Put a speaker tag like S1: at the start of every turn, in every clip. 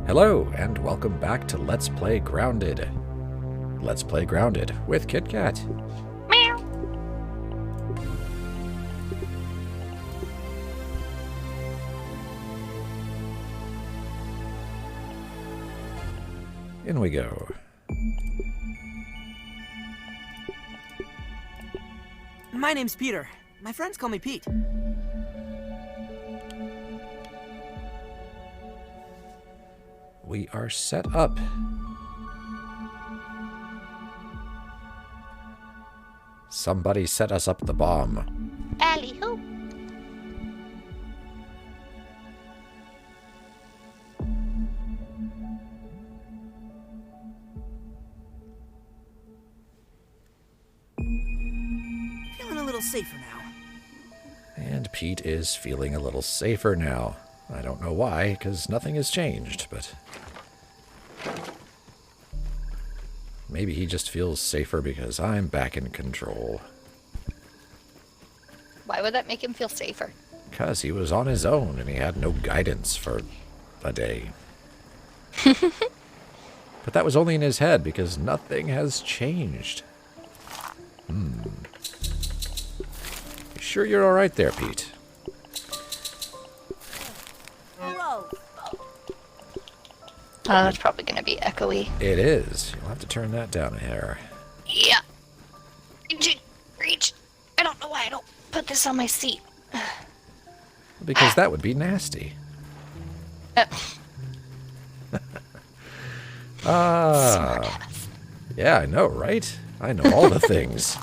S1: Hello, and welcome back to Let's Play Grounded. Let's Play Grounded with KitKat.
S2: Meow.
S1: In we go.
S3: My name's Peter. My friends call me Pete.
S1: We are set up. Somebody set us up the bomb.
S2: Alley hoop.
S3: Feeling a little safer now.
S1: And Pete is feeling a little safer now. I don't know why, because nothing has changed, but... maybe he just feels safer because I'm back in control.
S2: Why would that make him feel safer?
S1: Because he was on his own and he had no guidance for a day. But that was only in his head because nothing has changed. You sure you're alright there, Pete?
S2: Oh, it's probably going to be echoey.
S1: It is. You'll have to turn that down a hair.
S2: Yeah. Reach. I don't know why I don't put this on my seat.
S1: Because that would be nasty.
S2: Smartass.
S1: Yeah, I know, right? I know all the things.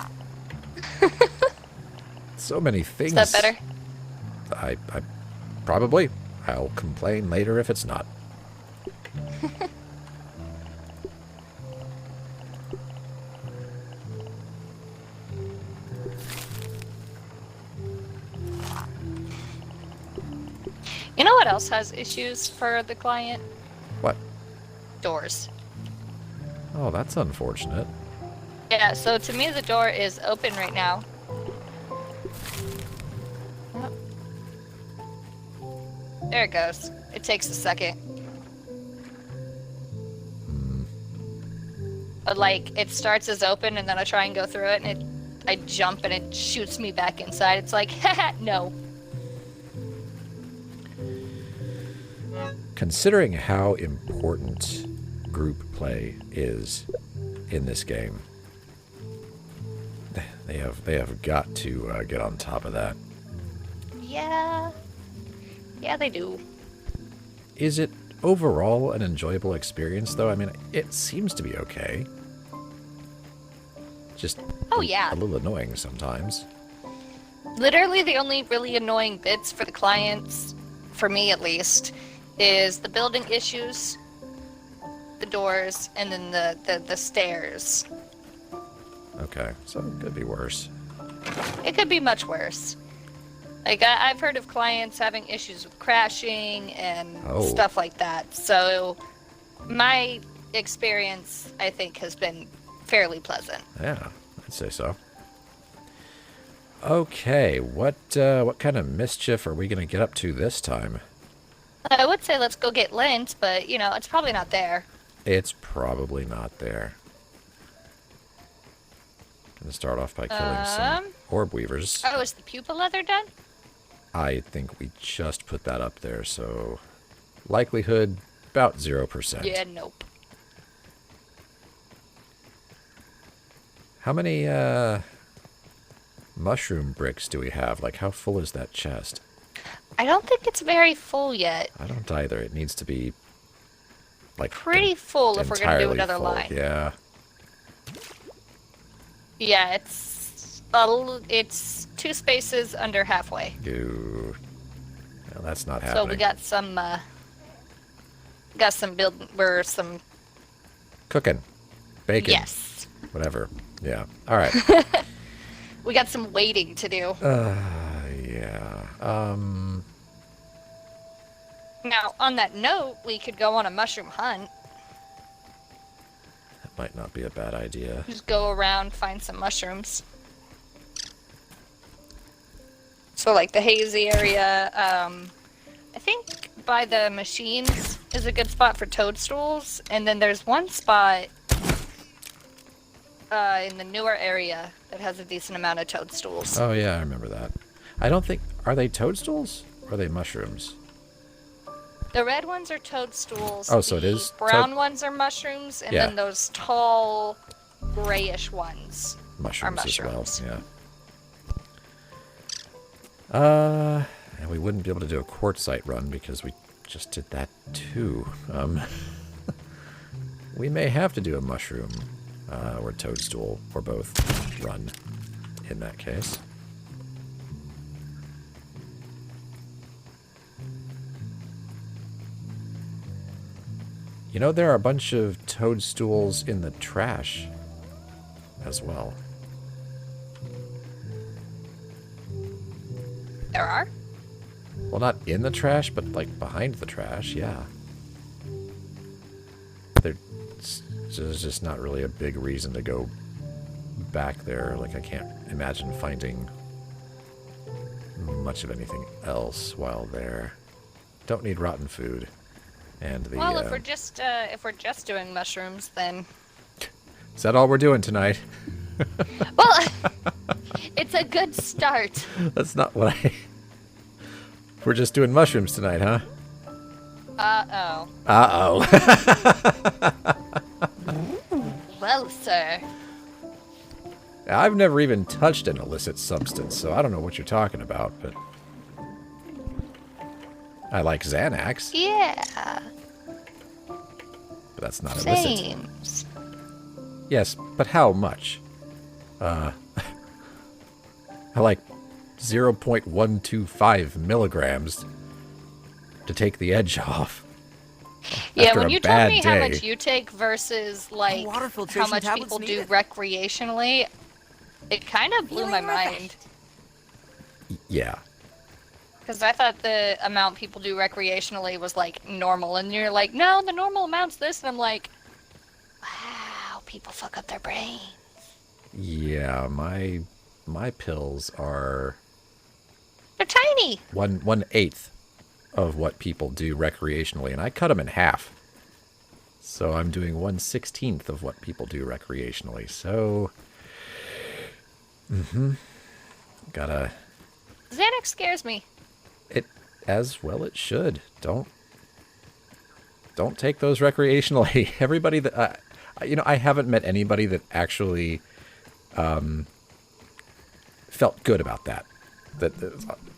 S1: So many things.
S2: Is that better?
S1: I probably. I'll complain later if it's not.
S2: You know what else has issues for the client?
S1: What?
S2: Doors.
S1: Oh, that's unfortunate.
S2: Yeah, so to me the door is open right now. Oh. There it goes. It takes a second. But like, it starts as open and then I try and go through it and I jump and it shoots me back inside. It's like, haha, no.
S1: Considering how important group play is in this game, they have got to get on top of that.
S2: Yeah. Yeah, they do.
S1: Is it overall an enjoyable experience, though? I mean, it seems to be okay. Just
S2: Oh, yeah.
S1: a little annoying sometimes.
S2: Literally the only really annoying bits for the clients, for me at least, is the building issues, the doors, and then the stairs.
S1: Okay, so it could be worse.
S2: It could be much worse. Like, I've heard of clients having issues with crashing and stuff like that. So, my experience, I think, has been fairly pleasant.
S1: Yeah, I'd say so. Okay, what kind of mischief are we going to get up to this time?
S2: I would say let's go get lint, but, you know, it's probably not there.
S1: It's probably not there. Gonna start off by killing some orb weavers.
S2: Oh, is the pupa leather done?
S1: I think we just put that up there, so likelihood about 0%.
S2: Yeah, nope.
S1: How many mushroom bricks do we have? Like, how full is that chest?
S2: I don't think it's very full yet.
S1: I don't either. It needs to be like
S2: Pretty full if we're gonna do another
S1: full.
S2: line.
S1: Yeah.
S2: Yeah, it's 2 spaces under halfway.
S1: Ooh. Well, that's not
S2: So
S1: happening.
S2: we got some some
S1: Cooking. Bacon.
S2: yes.
S1: Whatever. Yeah. All right.
S2: We got some waiting to do.
S1: Yeah.
S2: Now, on that note, we could go on a mushroom hunt.
S1: That might not be a bad idea.
S2: Just go around, find some mushrooms. So like the hazy area, I think by the machines is a good spot for toadstools, and then there's one spot in the newer area that has a decent amount of toadstools.
S1: Oh, yeah, I remember that. I don't think... Are they toadstools? Or are they mushrooms?
S2: The red ones are toadstools.
S1: Oh, so it is
S2: The brown ones are mushrooms, and
S1: Yeah.
S2: then those tall, grayish ones
S1: Mushrooms
S2: are mushrooms.
S1: as well, yeah. And we wouldn't be able to do a quartzite run because we just did that too. We may have to do a mushroom or toadstool or both run in that case. You know, there are a bunch of toadstools in the trash as well.
S2: There are?
S1: Well, not in the trash, but like behind the trash, yeah. There's just not really a big reason to go back there. Like, I can't imagine finding much of anything else while there. Don't need rotten food. And the
S2: Well, if we're just doing mushrooms, then
S1: is that all we're doing tonight?
S2: well, it's a good start.
S1: That's not what I. We're just doing mushrooms tonight, huh?
S2: Uh-oh. Well, sir.
S1: I've never even touched an illicit substance, so I don't know what you're talking about, but I like Xanax,
S2: Yeah.
S1: but that's not illicit.
S2: James.
S1: Yes, but how much? I like 0.125 milligrams to take the edge off.
S2: Yeah,
S1: After
S2: when
S1: a
S2: you told
S1: bad
S2: me how
S1: day.
S2: much you take versus like
S3: Water
S2: how
S3: filtration
S2: much
S3: tablets
S2: people do
S3: needed.
S2: recreationally, it kind of blew my
S3: Feeling
S2: mind.
S1: Yeah.
S2: Because I thought the amount people do recreationally was like normal, and you're like, no, the normal amount's this, and I'm like, wow, people fuck up their brain.
S1: Yeah, my pills are
S2: They're tiny.
S1: 1/8 of what people do recreationally, and I cut them in half. So I'm doing 1/16 of what people do recreationally. So, gotta
S2: Xanax scares me.
S1: it as well. It should. Don't take those recreationally. Everybody that I haven't met anybody that actually felt good about that. That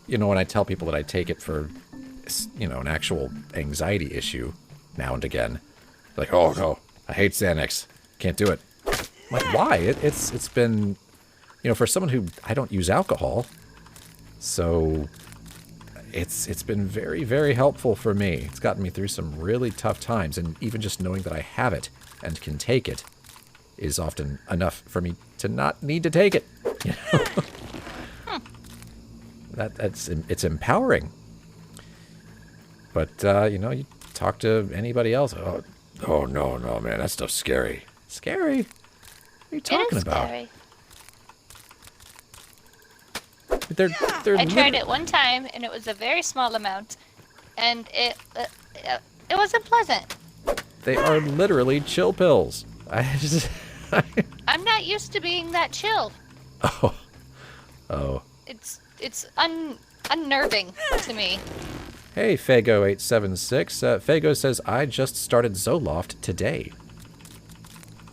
S1: when I tell people that I take it for an actual anxiety issue now and again, like, oh no, I hate Xanax, can't do it. I'm like, why? It's been, for someone who I don't use alcohol, so it's been very, very helpful for me. It's gotten me through some really tough times, and even just knowing that I have it and can take it is often enough for me to not need to take it. It's empowering. But you talk to anybody else. Oh no, man, that stuff's scary. Scary? What are you talking about?
S2: Scary.
S1: They're
S2: I tried it one time, and it was a very small amount, and it wasn't pleasant.
S1: They are literally chill pills.
S2: I'm not used to being that chill.
S1: Oh.
S2: It's unnerving to me.
S1: Hey, Fago876. Fago says, I just started Zoloft today.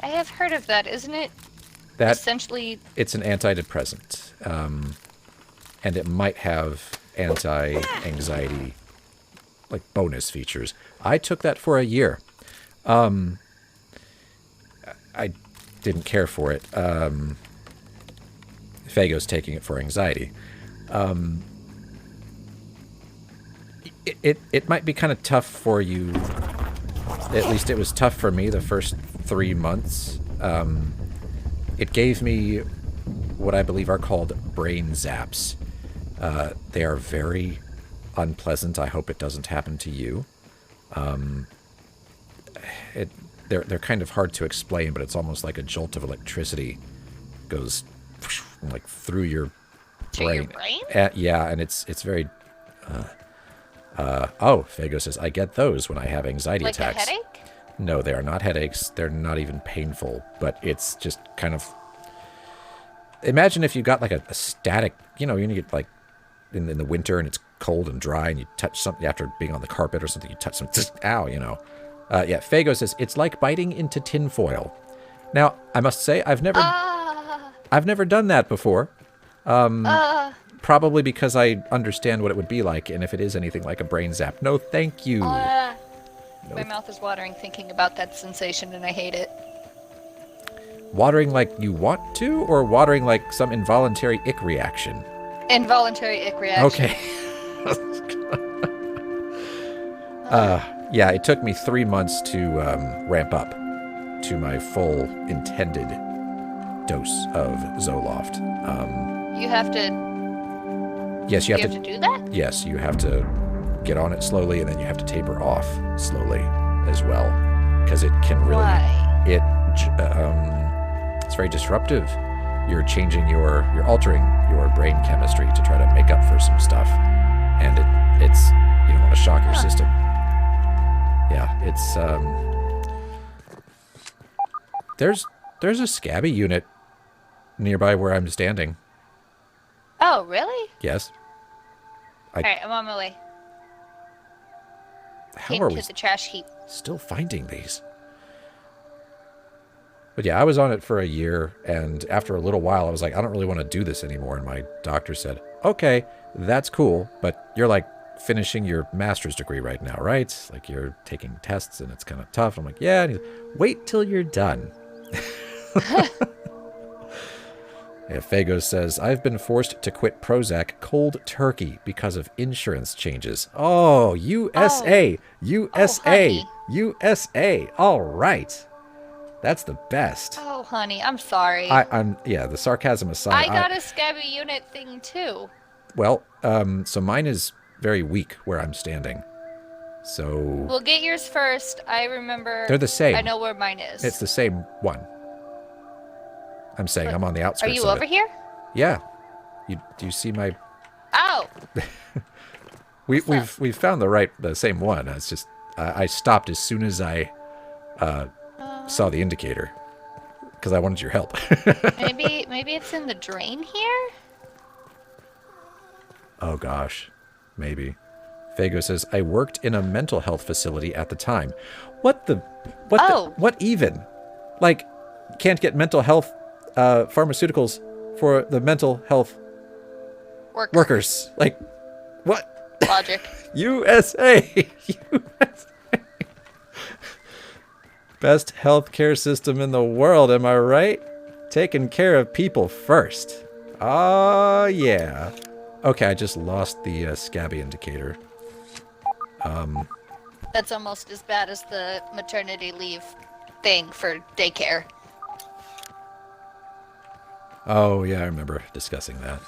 S2: I have heard of that, isn't it?
S1: That
S2: Essentially,
S1: it's an antidepressant. And it might have anti-anxiety, like, bonus features. I took that for a year. I didn't care for it. Fago's taking it for anxiety. It might be kind of tough for you. At least it was tough for me the first 3 months. It gave me what I believe are called brain zaps. They are very unpleasant. I hope it doesn't happen to you. They're kind of hard to explain, but it's almost like a jolt of electricity goes like through your
S2: to
S1: brain.
S2: your brain?
S1: Yeah, and it's very Fago says, I get those when I have anxiety
S2: Like
S1: attacks.
S2: a headache?
S1: No, they are not headaches. They're not even painful, but it's just kind of... Imagine if you got like a static, you get like in the winter and it's cold and dry and you touch something after being on the carpet or something, you touch something, ow, Yeah, Fago says, it's like biting into tinfoil. Now, I must say, I've never done that before. Probably because I understand what it would be like, and if it is anything like a brain zap, no thank you.
S2: My mouth is watering thinking about that sensation, and I hate it.
S1: Watering like you want to, or watering like some involuntary ick reaction?
S2: Involuntary ick reaction.
S1: Okay. Yeah, it took me 3 months to ramp up to my full intended dose of Zoloft.
S2: You have to...
S1: Yes, you have
S2: to do that?
S1: Yes, you have to get on it slowly, and then you have to taper off slowly as well, because it can really...
S2: Why?
S1: It's very disruptive. You're changing you're altering your brain chemistry to try to make up for some stuff, and it's you don't want to shock your system. Yeah, it's there's a scabby unit nearby where I'm standing.
S2: Oh, really?
S1: Yes.
S2: Alright, I'm on my way.
S1: How are we
S2: to the trash heap.
S1: still finding these? But yeah, I was on it for a year, and after a little while, I was like, I don't really want to do this anymore. And my doctor said, okay, that's cool, but you're like finishing your master's degree right now, right? Like you're taking tests, and it's kind of tough. I'm like, yeah. And he's like, wait till you're done. Yeah, Fago says, I've been forced to quit Prozac cold turkey because of insurance changes. Oh, USA, USA, USA. All right. That's the best.
S2: Oh, honey, I'm sorry.
S1: Yeah, the sarcasm aside.
S2: I got a scabby unit thing, too.
S1: Well, so mine is very weak where I'm standing. So...
S2: We'll get yours first. I remember...
S1: They're the same.
S2: I know where mine is.
S1: It's the same one. I'm saying I'm on the outskirts
S2: Are you
S1: of
S2: over
S1: it.
S2: here?
S1: Yeah. Do you see my...
S2: Ow!
S1: We've found the same one. It's just I stopped as soon as I saw the indicator because I wanted your help.
S2: maybe it's in the drain here?
S1: Oh gosh, maybe. Fago says, I worked in a mental health facility at the time. What even? Like, can't get mental health pharmaceuticals for the mental health workers. Like, what?
S2: Logic.
S1: USA. USA. Best healthcare system in the world, am I right? Taking care of people first. Oh, yeah. Okay, I just lost the scabby indicator.
S2: That's almost as bad as the maternity leave thing for daycare.
S1: Oh, yeah, I remember discussing that.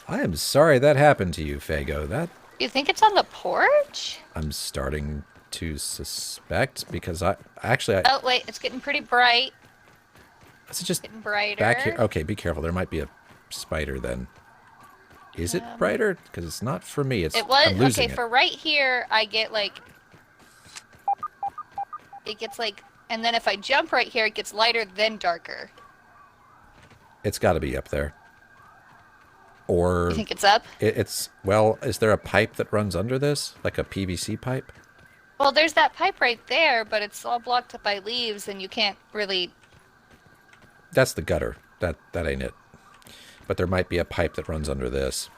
S1: I am sorry that happened to you, Fago.
S2: You think it's on the porch?
S1: I'm starting to suspect because I
S2: Oh, wait, it's getting pretty bright.
S1: Is it just
S2: getting brighter.
S1: Back here? Okay, be careful. There might be a spider then. Is it brighter? Because it's not for me.
S2: It was.
S1: I'm losing
S2: Okay,
S1: it.
S2: for right here, I get like... It gets like... And then if I jump right here, it gets lighter, then darker.
S1: It's got to be up there. Or...
S2: You think it's up?
S1: Well, is there a pipe that runs under this? Like a PVC pipe?
S2: Well, there's that pipe right there, but it's all blocked up by leaves, and you can't really...
S1: That's the gutter. That ain't it. But there might be a pipe that runs under this.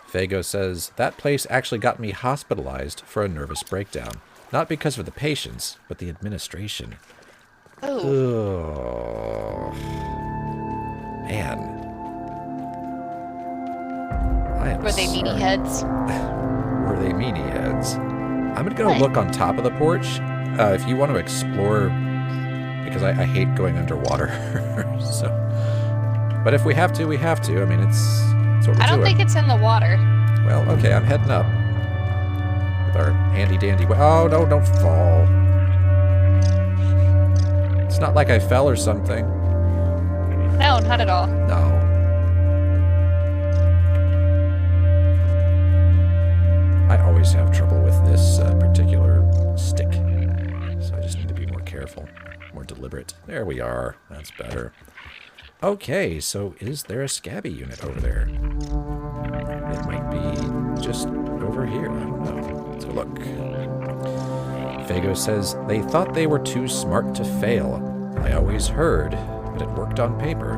S1: Fago says, that place actually got me hospitalized for a nervous breakdown. Not because of the patients, but the administration.
S2: Oh.
S1: Ugh. Man.
S2: Were they meanie heads?
S1: Were they meanie heads? I'm going to go look on top of the porch. If you want to explore, because I hate going underwater. So, but if we have to, we have to. I mean, it's what we're doing.
S2: I don't think it's in the water.
S1: Well, okay, I'm heading up with our handy-dandy... Oh, no, don't fall. It's not like I fell or something.
S2: No, not at all.
S1: No. more deliberate. There we are. That's better. Okay, so is there a scabby unit over there? It might be just over here. I don't know. Let's go look. Fago says, they thought they were too smart to fail. I always heard, but it worked on paper.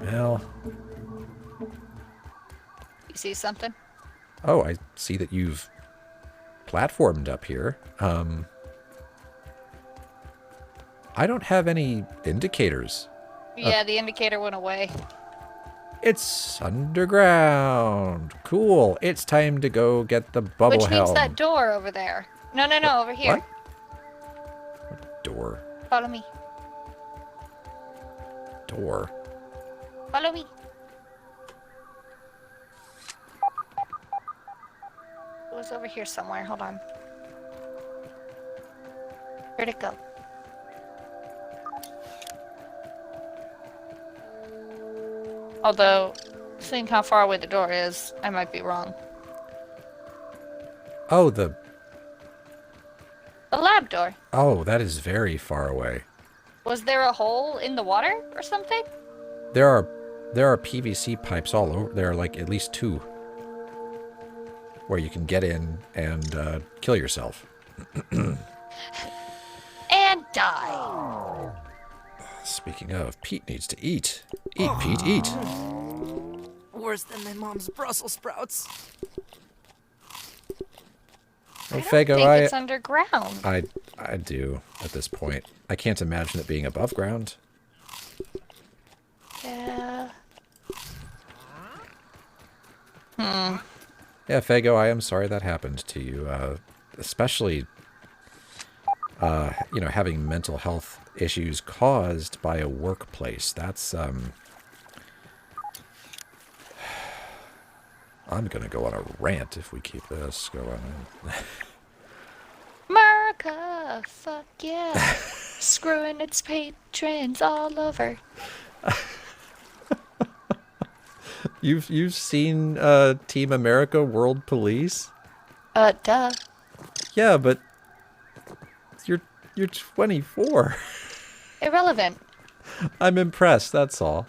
S1: Well...
S2: You see something?
S1: Oh, I see that you've platformed up here. I don't have any indicators.
S2: Yeah, the indicator went away.
S1: It's underground. Cool. It's time to go get the bubble
S2: Which means
S1: helm.
S2: that door over there. No, over here.
S1: What door?
S2: Follow me.
S1: Door.
S2: Follow me. It was over here somewhere. Hold on. Where'd it go? Although, seeing how far away the door is, I might be wrong.
S1: Oh, the
S2: lab door.
S1: Oh, that is very far away.
S2: Was there a hole in the water or something?
S1: There are PVC pipes all over. There are like at least 2 where you can get in and kill yourself.
S2: And die.
S1: Speaking of, Pete needs to eat. Eat, Pete, eat.
S3: Worse than my mom's Brussels sprouts.
S1: Oh,
S2: I
S1: Fago,
S2: don't think it's underground.
S1: I do at this point. I can't imagine it being above ground.
S2: Yeah.
S1: Yeah, Fago, I am sorry that happened to you. Especially, you know, having mental health issues caused by a workplace. That's, I'm gonna go on a rant if we keep this going.
S2: America, fuck yeah. Screwing its patrons all over.
S1: You've seen Team America World Police?
S2: Duh.
S1: Yeah, but you're 24.
S2: Irrelevant.
S1: I'm impressed, that's all.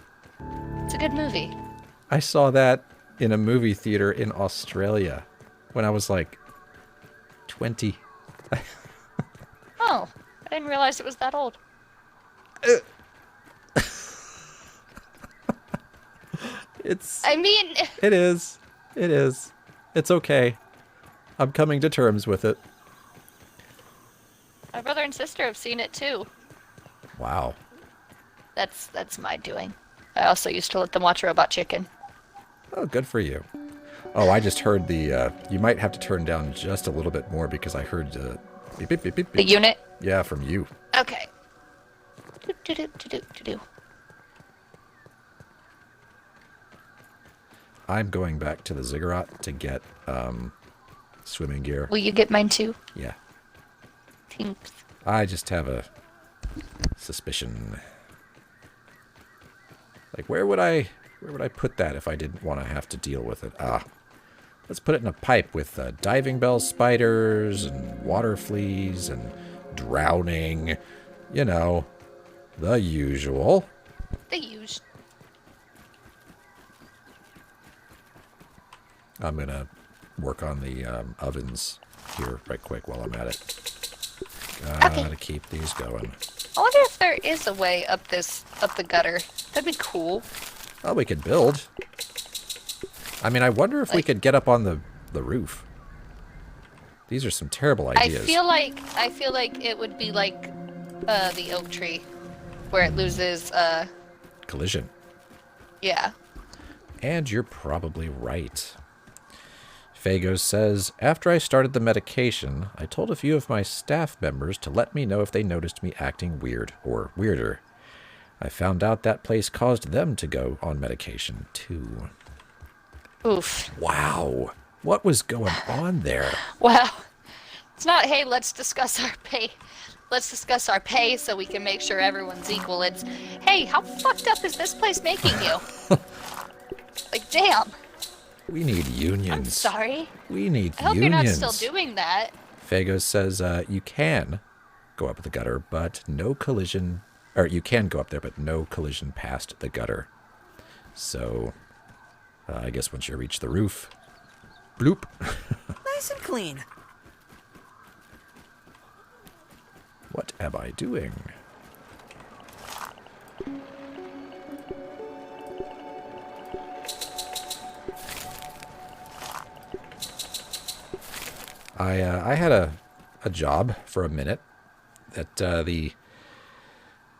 S2: It's a good movie.
S1: I saw that in a movie theater in Australia when I was like 20.
S2: Oh, I didn't realize it was that old. I mean...
S1: It is. It is. It's okay. I'm coming to terms with it.
S2: My brother and sister have seen it too.
S1: Wow.
S2: That's my doing. I also used to let them watch Robot Chicken.
S1: Oh, good for you. Oh, I just heard the, you might have to turn down just a little bit more because I heard, beep, beep, beep, beep,
S2: The
S1: beep.
S2: unit?
S1: Yeah, from you.
S2: Okay. Do-do-do-do-do-do.
S1: I'm going back to the ziggurat to get, swimming gear.
S2: Will you get mine too?
S1: Yeah.
S2: Thanks.
S1: I just have a suspicion. Like, where would I put that if I didn't want to have to deal with it? Let's put it in a pipe with diving bell spiders and water fleas and drowning. You know, the usual.
S2: The usual.
S1: I'm going to work on the ovens here right quick while I'm at it. Gotta keep these going.
S2: I wonder if there is a way up the gutter. That'd be cool.
S1: Oh, we could build. I mean, I wonder if we could get up on the roof. These are some terrible ideas.
S2: I feel like it would be like the oak tree, where it loses
S1: Collision.
S2: Yeah.
S1: And you're probably right. Fago says, after I started the medication, I told a few of my staff members to let me know if they noticed me acting weird or weirder. I found out that place caused them to go on medication, too.
S2: Oof.
S1: Wow. What was going on there?
S2: Well, it's not, hey, let's discuss our pay. Let's discuss our pay so we can make sure everyone's equal. It's, hey, how fucked up is this place making you? Like, damn.
S1: We need unions.
S2: I'm sorry.
S1: We need
S2: I hope
S1: unions.
S2: you're not still doing that.
S1: Fagos says you can go up the gutter, but no collision. Or you can go up there, but no collision past the gutter. So, I guess once you reach the roof, bloop.
S3: Nice and clean.
S1: What am I doing? I had a job for a minute that the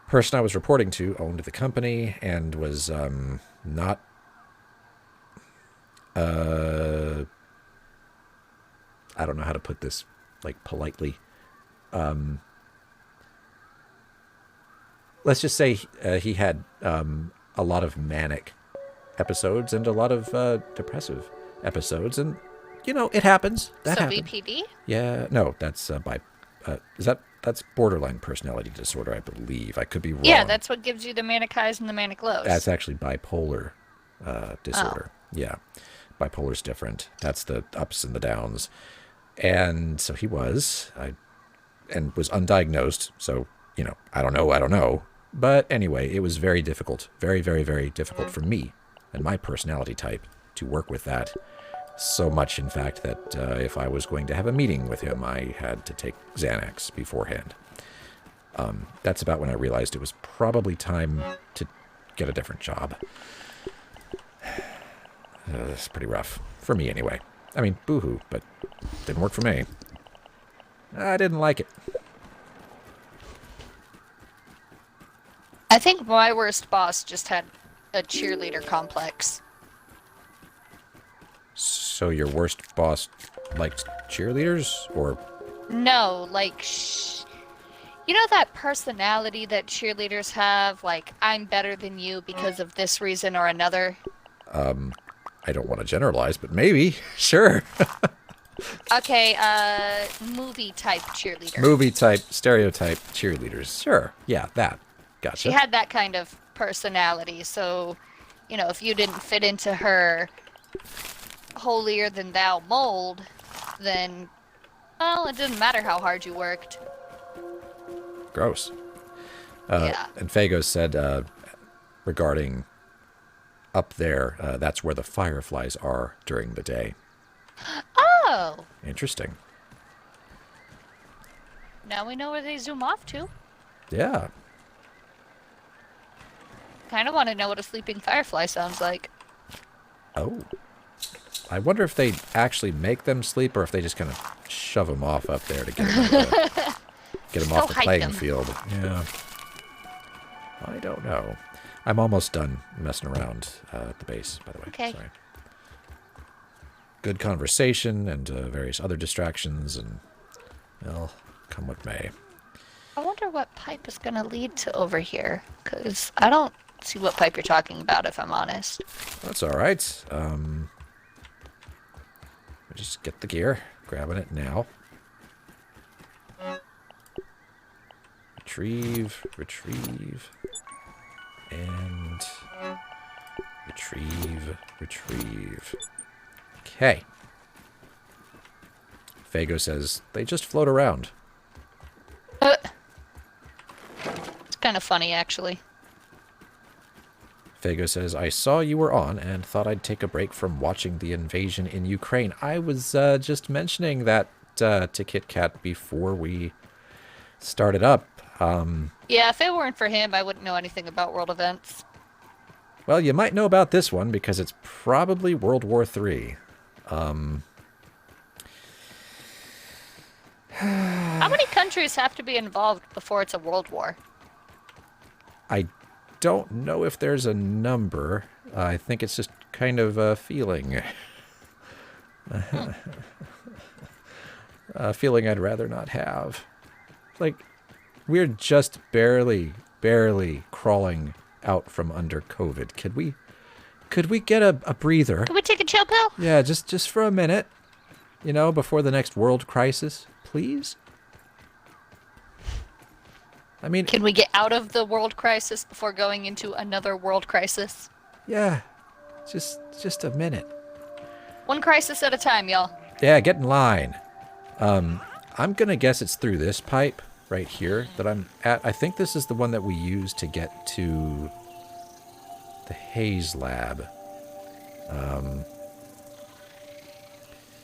S1: person I was reporting to owned the company and was not I don't know how to put this like politely. Let's just say he had a lot of manic episodes and a lot of depressive episodes, and you know it happens. That
S2: so
S1: happened.
S2: BPD?
S1: Yeah, no, that's that's borderline personality disorder, I believe. I could be wrong.
S2: Yeah, that's what gives you the manic highs and the manic lows.
S1: That's actually bipolar disorder.
S2: Oh.
S1: Yeah, bipolar's different. That's the ups and the downs. And so he was, and was undiagnosed. So you know, I don't know. But anyway, it was very difficult, very, very, very difficult for me and my personality type to work with that. So much, in fact, that if I was going to have a meeting with him, I had to take Xanax beforehand. That's about when I realized it was probably time to get a different job. It's pretty rough. For me, anyway. I mean, boo-hoo, but didn't work for me. I didn't like it.
S2: I think my worst boss just had a cheerleader complex.
S1: So your worst boss liked cheerleaders, or?
S2: No, like, you know that personality that cheerleaders have? Like, I'm better than you because of this reason or another?
S1: I don't want to generalize, but maybe. Sure.
S2: Okay, movie type cheerleader.
S1: Movie type, stereotype cheerleaders. Sure. Yeah, that. Gotcha.
S2: She had that kind of personality, so, you know, if you didn't fit into her holier than thou mold, then, well, it didn't matter how hard you worked.
S1: Gross.
S2: Yeah.
S1: And Fagos said regarding up there, that's where the fireflies are during the day.
S2: Oh!
S1: Interesting.
S2: Now we know where they zoom off to.
S1: Yeah.
S2: Kind of want to know what a sleeping firefly sounds like.
S1: Oh. I wonder if they actually make them sleep or if they just kind of shove them off up there to get them off the
S2: hike
S1: playing
S2: them.
S1: field. Yeah. I don't know. I'm almost done messing around at the base, by the way.
S2: Okay.
S1: Sorry. Good conversation and various other distractions, and, well, come what may.
S2: I wonder what pipe is going to lead to over here, because I don't see what pipe you're talking about, if I'm honest.
S1: That's all right. Just get the gear. Grabbing it now. Retrieve. And retrieve. Okay. Fago says, they just float around.
S2: It's kind of funny, actually.
S1: Fago says, I saw you were on and thought I'd take a break from watching the invasion in Ukraine. I was just mentioning that to Kit Kat before we started up.
S2: Yeah, if it weren't for him, I wouldn't know anything about world events.
S1: Well, you might know about this one because it's probably World War III.
S2: How many countries have to be involved before it's a world war?
S1: I don't know if there's a number. I think it's just kind of a feeling. A feeling I'd rather not have. Like, we're just barely crawling out from under COVID. Could we get a breather?
S2: Can we take a chill pill?
S1: Yeah, just for a minute. You know, before the next world crisis, please? I mean,
S2: Can we get out of the world crisis before going into another world crisis?
S1: yeah, just a minute.
S2: One crisis at a time, y'all.
S1: Yeah, get in line. I'm going to guess it's through this pipe right here that I'm at. I think this is the one that we use to get to the Haze lab.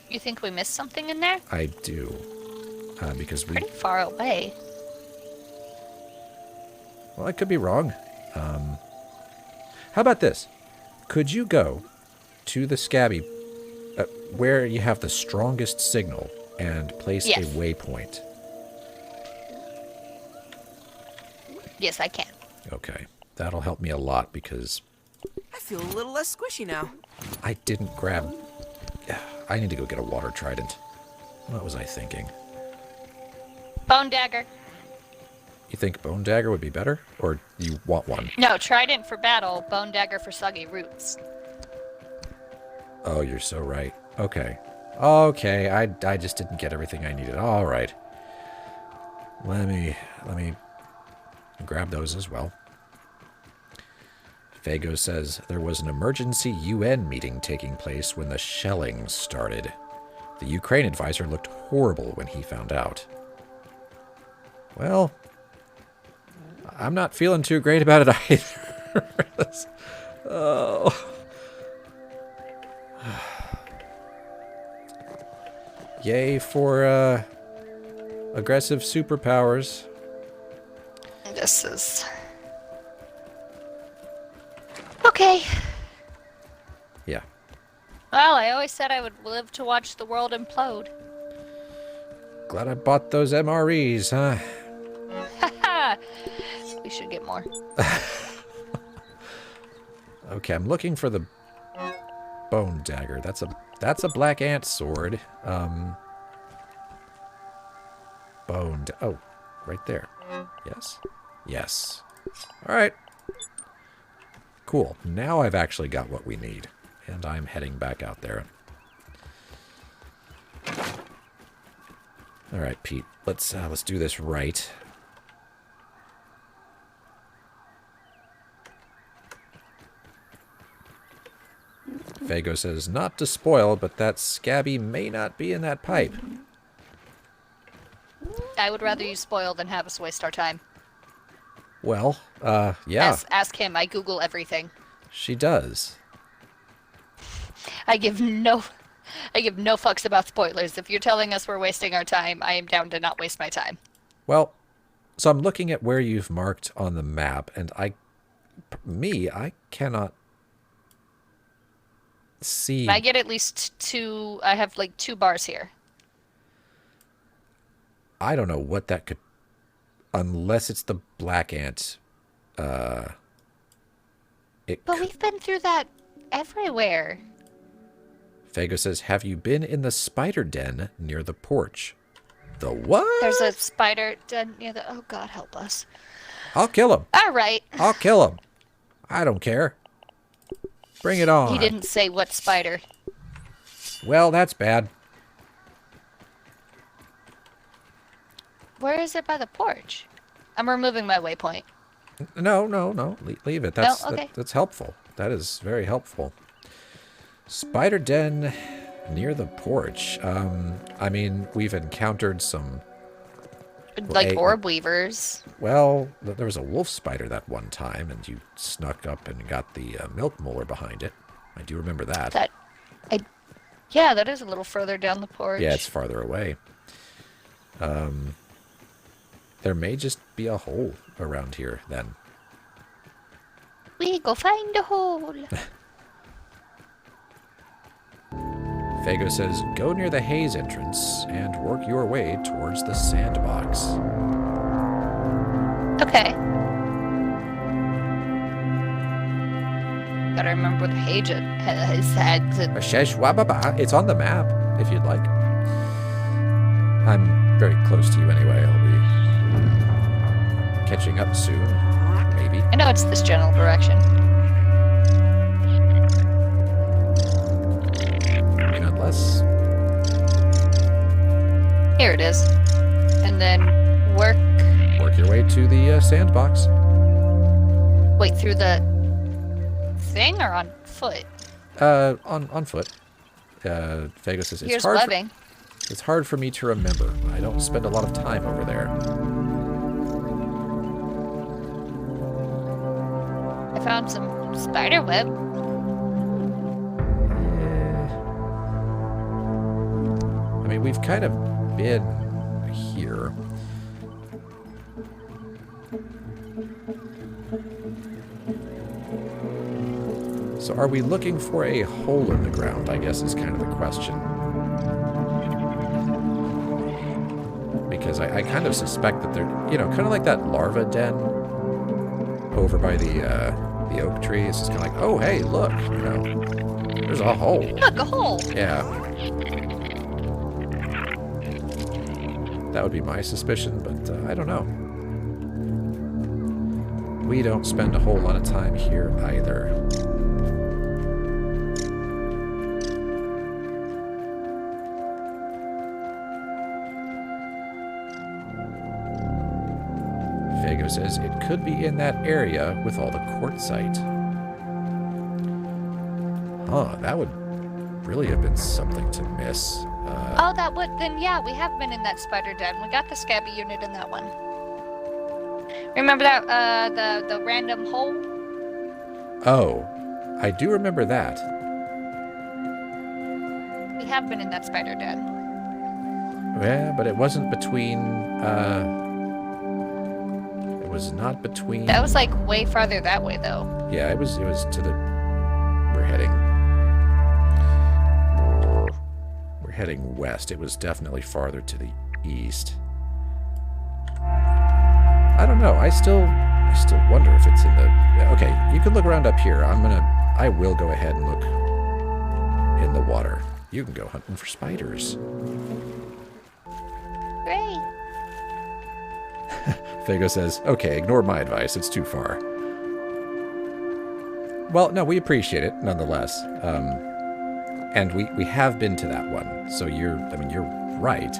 S2: You think we missed something in there?
S1: I do. Because we...
S2: Pretty far away.
S1: Well, I could be wrong. How about this? Could you go to the Scabby where you have the strongest signal and place a waypoint?
S2: Yes, I can.
S1: Okay. That'll help me a lot because...
S3: I feel a little less squishy now.
S1: I didn't grab... I need to go get a water trident. What was I thinking?
S2: Bone dagger.
S1: You think bone dagger would be better? Or you want one?
S2: No, trident for battle, bone dagger for soggy roots.
S1: Oh, you're so right. Okay. Okay, I just didn't get everything I needed. All right. Let me grab those as well. Fago says there was an emergency UN meeting taking place when the shelling started. The Ukraine advisor looked horrible when he found out. Well, I'm not feeling too great about it either. Oh. Yay for aggressive superpowers.
S2: This is... Okay.
S1: Yeah.
S2: Well, I always said I would live to watch the world implode.
S1: Glad I bought those MREs, huh?
S2: We should get more.
S1: Okay, I'm looking for the bone dagger. That's a black ant sword. Oh, right there. Yes. Yes. All right. Cool. Now I've actually got what we need, and I'm heading back out there. All right, Pete. Let's do this right. Fago says, not to spoil, but that Scabby may not be in that pipe.
S2: I would rather you spoil than have us waste our time.
S1: Well, yeah.
S2: Ask him. I Google everything.
S1: She does.
S2: I give no fucks about spoilers. If you're telling us we're wasting our time, I am down to not waste my time.
S1: Well, so I'm looking at where you've marked on the map, and I cannot see.
S2: I get at least two. I have like 2 bars here.
S1: I don't know what that could, unless it's the black ant.
S2: But we've been through that everywhere.
S1: Fago says, have you been in the spider den near the porch? The what?
S2: There's a spider den near the... Oh, God, help us.
S1: I'll kill him.
S2: All right.
S1: I'll kill him. I don't care. Bring it on.
S2: He didn't say what spider.
S1: Well, that's bad.
S2: Where is it by the porch? I'm removing my waypoint.
S1: No. Leave it. That's,
S2: No? Okay.
S1: that's helpful. That is very helpful. Spider den near the porch. I mean, we've encountered some...
S2: Like orb weavers.
S1: Well, there was a wolf spider that one time, and you snuck up and got the milk molar behind it. I do remember that.
S2: Yeah, that is a little further down the porch.
S1: Yeah, it's farther away. There may just be a hole around here, then.
S2: We go find a hole.
S1: Fago says, go near the haze entrance and work your way towards the sandbox.
S2: Okay. Gotta remember what the haze is.
S1: It's on the map, if you'd like. I'm very close to you anyway. I'll be catching up soon, maybe.
S2: I know it's this general direction.
S1: Unless...
S2: Here it is. And then work
S1: your way to the sandbox.
S2: Wait, through the thing or on foot?
S1: On foot. Fago says it's
S2: Here's
S1: hard.
S2: webbing.
S1: It's hard for me to remember. I don't spend a lot of time over there.
S2: I found some spider web.
S1: I mean, we've kind of been here. So are we looking for a hole in the ground, I guess is kind of the question. Because I kind of suspect that they're, you know, kind of like that larva den over by the oak tree. It's just kind of like, oh, hey, look, you know, there's a hole.
S2: Look, a hole.
S1: Yeah. That would be my suspicion, but I don't know. We don't spend a whole lot of time here either. Fago says it could be in that area with all the quartzite. Huh, that would really have been something to miss.
S2: Oh, that would, then yeah, we have been in that spider den. We got the scabby unit in that one. Remember that, the random hole?
S1: Oh, I do remember that.
S2: We have been in that spider den.
S1: Yeah, but it wasn't between, it was not between...
S2: That was like way farther that way though.
S1: Yeah, it was to the... We're heading west. It was definitely farther to the east. I don't know. I still wonder if it's in the... Okay, you can look around up here. I will go ahead and look in the water. You can go hunting for spiders.
S2: Great.
S1: Fago says, okay, ignore my advice. It's too far. Well, no, we appreciate it nonetheless. And we have been to that one. So you're right.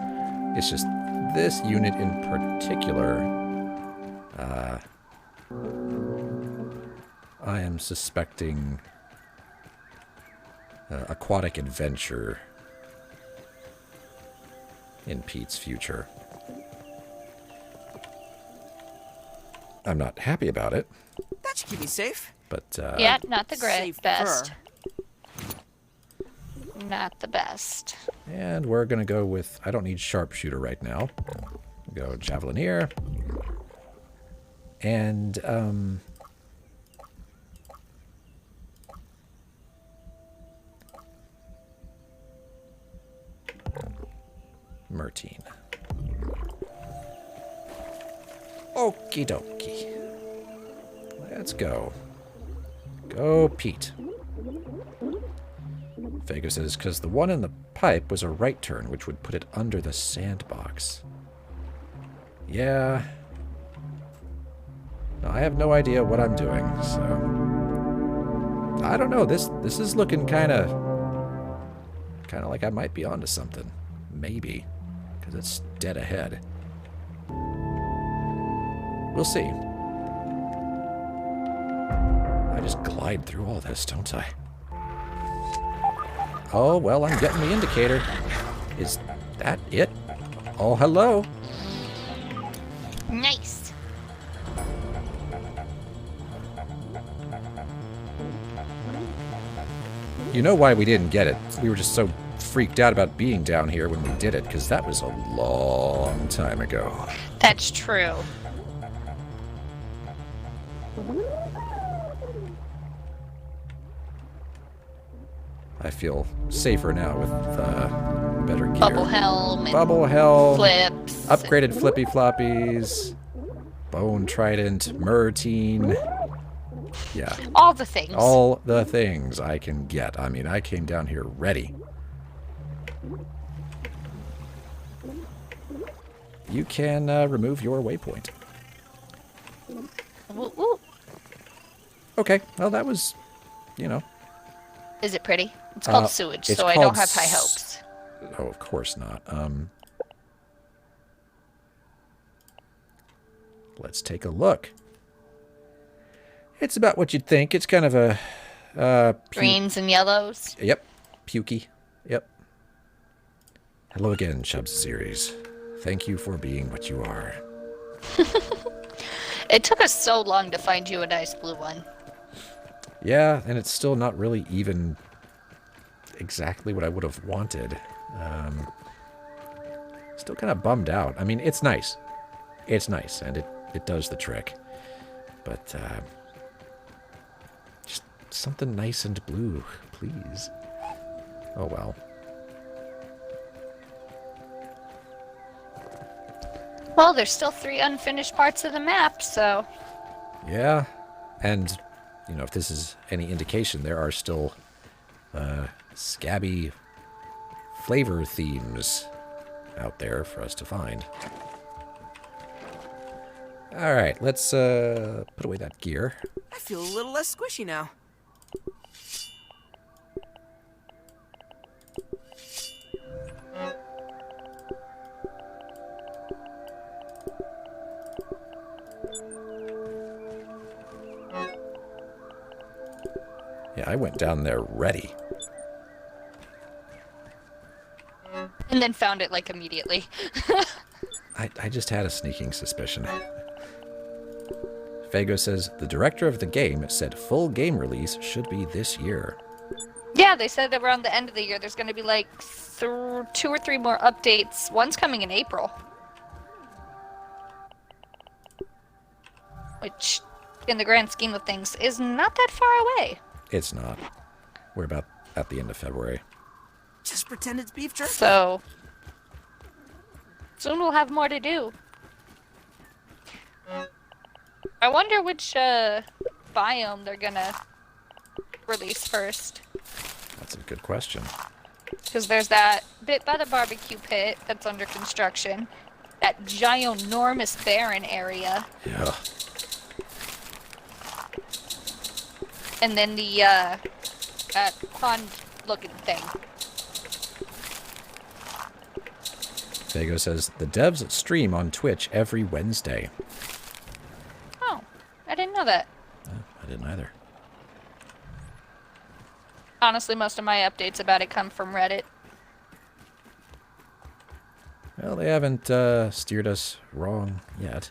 S1: It's just this unit in particular, I am suspecting aquatic adventure in Pete's future. I'm not happy about it.
S3: That should keep me safe.
S2: But yeah, not the
S3: Safe
S2: best.
S3: fur.
S2: Not the best.
S1: And we're going to go with... I don't need sharpshooter right now. Go javelineer. And, Mertine. Okie dokie. Let's go. Go, Pete. Fago says, because the one in the pipe was a right turn, which would put it under the sandbox. Yeah. No, I have no idea what I'm doing, so... I don't know, this is looking kind of like I might be onto something. Maybe. Because it's dead ahead. We'll see. I just glide through all this, don't I? Oh, well, I'm getting the indicator. Is that it? Oh, hello.
S2: Nice.
S1: You know why we didn't get it? We were just so freaked out about being down here when we did it, because that was a long time ago.
S2: That's true.
S1: I feel safer now with better gear.
S2: Bubble helm. And
S1: Bubble helm.
S2: Flips.
S1: Upgraded flippy floppies. Bone trident. Mertine. Yeah.
S2: All the things.
S1: All the things I can get. I mean, I came down here ready. You can remove your waypoint.
S2: Ooh, ooh.
S1: Okay. Well, that was, you know.
S2: Is it pretty? It's called sewage,
S1: it's
S2: so I
S1: called
S2: don't have high hopes.
S1: Oh, of course not. Let's take a look. It's about what you'd think. It's kind of a...
S2: Greens and yellows.
S1: Yep. Pukey. Yep. Hello again, Chubbs series. Thank you for being what you are.
S2: It took us so long to find you a nice blue one.
S1: Yeah, and it's still not really even exactly what I would have wanted. Still kind of bummed out. I mean, it's nice. It's nice, and it does the trick. But, just something nice and blue, please. Oh, well.
S2: Well, there's still 3 unfinished parts of the map, so...
S1: Yeah, and, you know, if this is any indication, there are still, scabby flavor themes out there for us to find. Alright, let's, put away that gear.
S3: I feel a little less squishy now.
S1: Yeah, I went down there ready.
S2: And then found it, like, immediately.
S1: I just had a sneaking suspicion. Fago says, the director of the game said full game release should be this year.
S2: Yeah, they said around the end of the year there's going to be, like, 2 or 3 more updates. One's coming in April. Which, in the grand scheme of things, is not that far away.
S1: It's not. We're about at the end of February.
S3: Just pretend it's beef jerky.
S2: So, soon we'll have more to do. I wonder which biome they're gonna release first.
S1: That's a good question.
S2: Because there's that bit by the barbecue pit that's under construction. That ginormous barren area.
S1: Yeah.
S2: And then the, that pond-looking thing.
S1: Fago says, the devs stream on Twitch every Wednesday.
S2: Oh, I didn't know that.
S1: I didn't either.
S2: Honestly, most of my updates about it come from Reddit.
S1: Well, they haven't steered us wrong yet.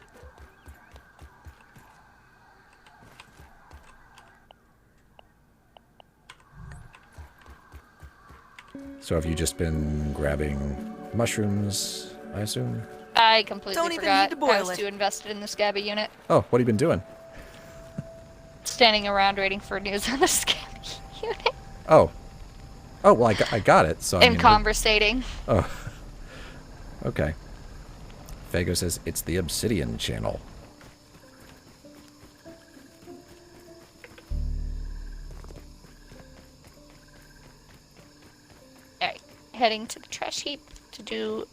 S1: So have you just been grabbing mushrooms, I assume?
S2: I completely
S3: Don't even
S2: forgot
S3: need to boil
S2: I was
S3: it.
S2: too invested in the Scabby unit.
S1: Oh, what have you been doing?
S2: Standing around waiting for news on the Scabby unit.
S1: Oh. Oh, well, I got it, so I
S2: And
S1: mean...
S2: conversating.
S1: Oh. Okay. Fago says, it's the Obsidian channel.
S2: Alright, heading to the trash heap to do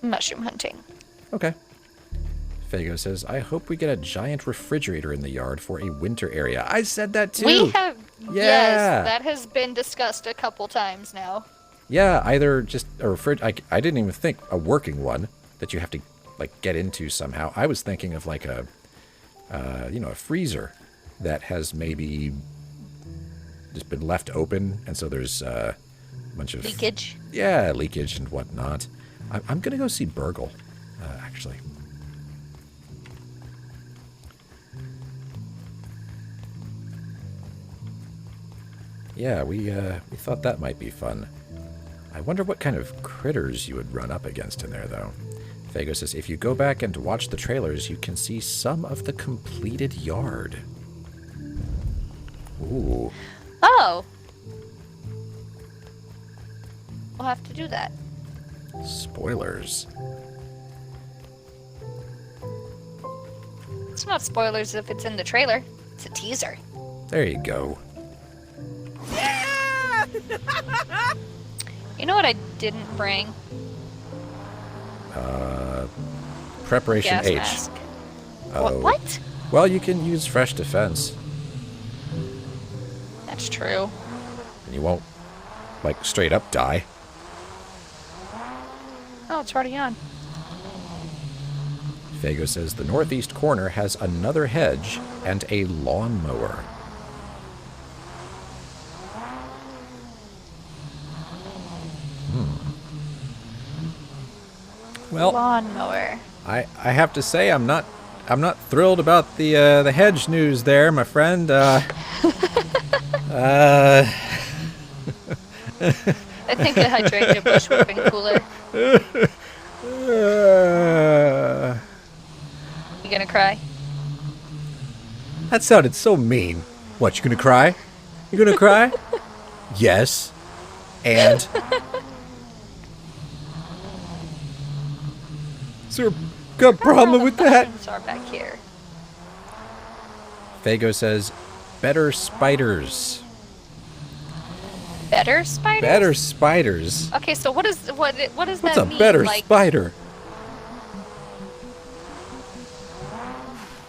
S2: mushroom hunting.
S1: Okay. Fago says, I hope we get a giant refrigerator in the yard for a winter area. I said that too!
S2: We have...
S1: Yeah!
S2: Yes, that has been discussed a couple times now.
S1: Yeah, either just a refrigerator... I didn't even think a working one that you have to, like, get into somehow. I was thinking of, like, a freezer that has maybe just been left open, and so there's a bunch of...
S2: Leakage.
S1: Yeah, leakage and whatnot. I'm going to go see Burgle, actually. Yeah, we thought that might be fun. I wonder what kind of critters you would run up against in there, though. Fago says, if you go back and watch the trailers, you can see some of the completed yard. Ooh.
S2: Oh! We'll have to do that.
S1: Spoilers.
S2: It's not spoilers if it's in the trailer. It's a teaser.
S1: There you go.
S3: Yeah!
S2: You know what I didn't bring?
S1: Preparation
S2: Gas
S1: H.
S2: mask.
S1: Oh.
S2: What?
S1: Well, you can use fresh defense,
S2: That's true.
S1: and you won't, like, straight up die.
S2: Oh, it's already on.
S1: Fago says the northeast corner has another hedge and a lawnmower. Well,
S2: lawnmower.
S1: I have to say I'm not thrilled about the hedge news there, my friend.
S2: I think a hydrangea bush would have been cooler. You gonna cry?
S1: That sounded so mean. What, you gonna cry? You gonna cry? Yes. And? Is there a problem with that?
S2: Mushrooms are back here.
S1: Fago says, better spiders.
S2: Better spiders?
S1: Better spiders?
S2: Okay, so what does that mean?
S1: What's a better spider?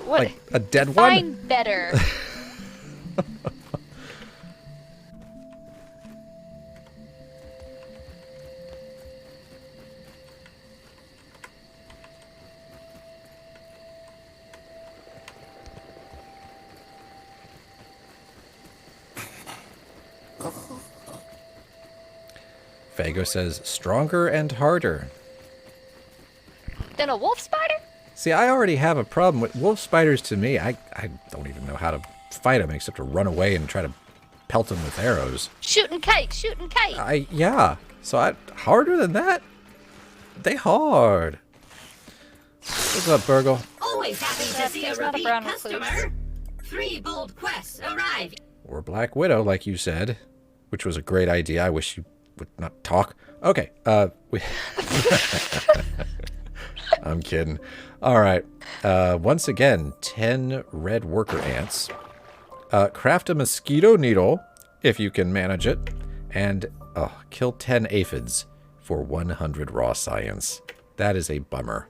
S2: What?
S1: Like a dead
S2: Define
S1: one?
S2: better.
S1: Fago says, stronger and harder.
S2: Than a wolf spider?
S1: See, I already have a problem with wolf spiders. To me, I don't even know how to fight them except to run away and try to pelt them with arrows.
S2: Shooting cake, shooting cake.
S1: Yeah. So harder than that? They hard. What's up, Burgle?
S4: Always happy to see a
S2: There's not a
S4: repeat
S2: brown
S4: customer.
S2: recluse.
S4: 3 bold quests arrive.
S1: Or Black Widow, like you said, which was a great idea. I wish you would not talk. Okay. I'm kidding. All right. Once again, 10 red worker ants. Craft a mosquito needle, if you can manage it. And kill 10 aphids for 100 raw science. That is a bummer.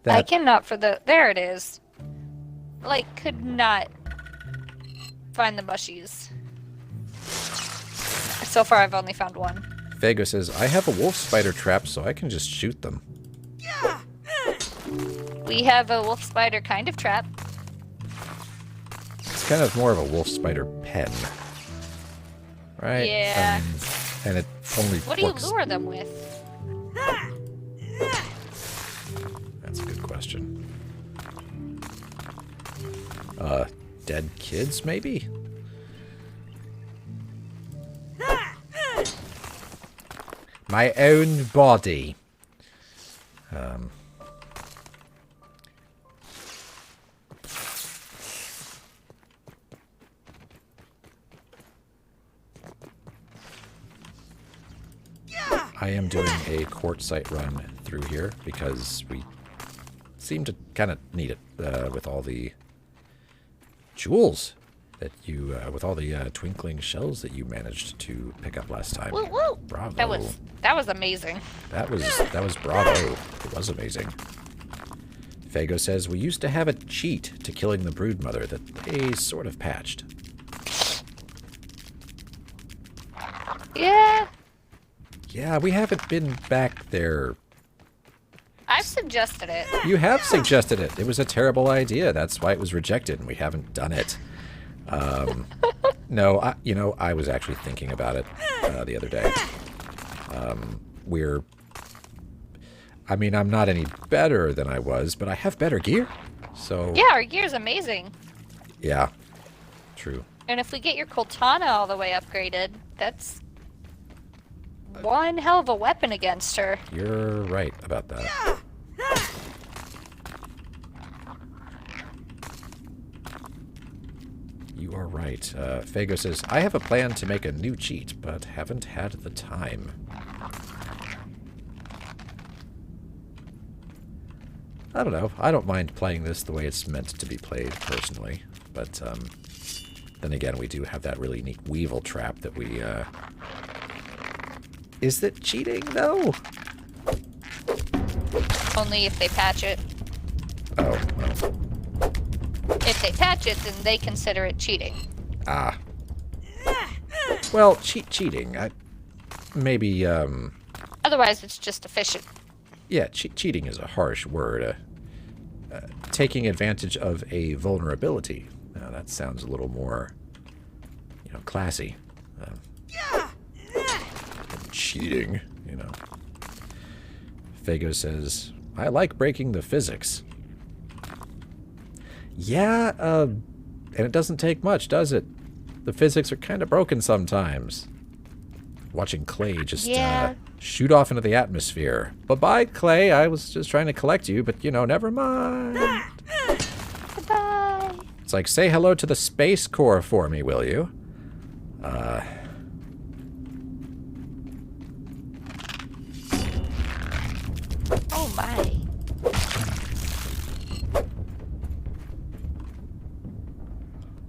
S2: I cannot there it is. Like, could not find the mushies. So far, I've only found one.
S1: Fago says, I have a wolf spider trap, so I can just shoot them.
S2: We have a wolf spider kind of trap.
S1: It's kind of more of a wolf spider pen. Right?
S2: Yeah.
S1: And it only
S2: What do you
S1: works.
S2: lure them with?
S1: That's a good question. Dead kids, maybe? My own body. I am doing a quartzite run through here because we seem to kind of need it with all the jewels that you, with all the twinkling shells that you managed to pick up last time.
S2: Woo woo!
S1: Bravo.
S2: That was amazing.
S1: That was bravo. It was amazing. Fago says, we used to have a cheat to killing the broodmother that they sort of patched.
S2: Yeah.
S1: Yeah, we haven't been back there.
S2: I've suggested it.
S1: You have suggested it. It was a terrible idea. That's why it was rejected, and we haven't done it. No, I was actually thinking about it the other day. I'm not any better than I was, but I have better gear. So
S2: Yeah, our gear's amazing.
S1: yeah, true.
S2: And if we get your Cortana all the way upgraded, that's one hell of a weapon against her.
S1: You're right about that. You are right. Fago says, I have a plan to make a new cheat, but haven't had the time. I don't know. I don't mind playing this the way it's meant to be played, personally. But, then again, we do have that really neat Weevil trap that we, Is it cheating, though?
S2: Only if they patch it.
S1: Oh, well.
S2: If they patch it, then they consider it cheating.
S1: Ah. Well, cheating. Maybe,
S2: Otherwise, it's just efficient.
S1: yeah, cheating is a harsh word. Taking advantage of a vulnerability. Now, that sounds a little more, classy. Cheating, Fago says, I like breaking the physics. Yeah, and it doesn't take much, does it? The physics are kind of broken sometimes. Watching Clay just shoot off into the atmosphere. Bye-bye, Clay. I was just trying to collect you, but, you know, never mind.
S2: Goodbye.
S1: It's like, say hello to the Space Corps for me, will you?
S2: Oh, my.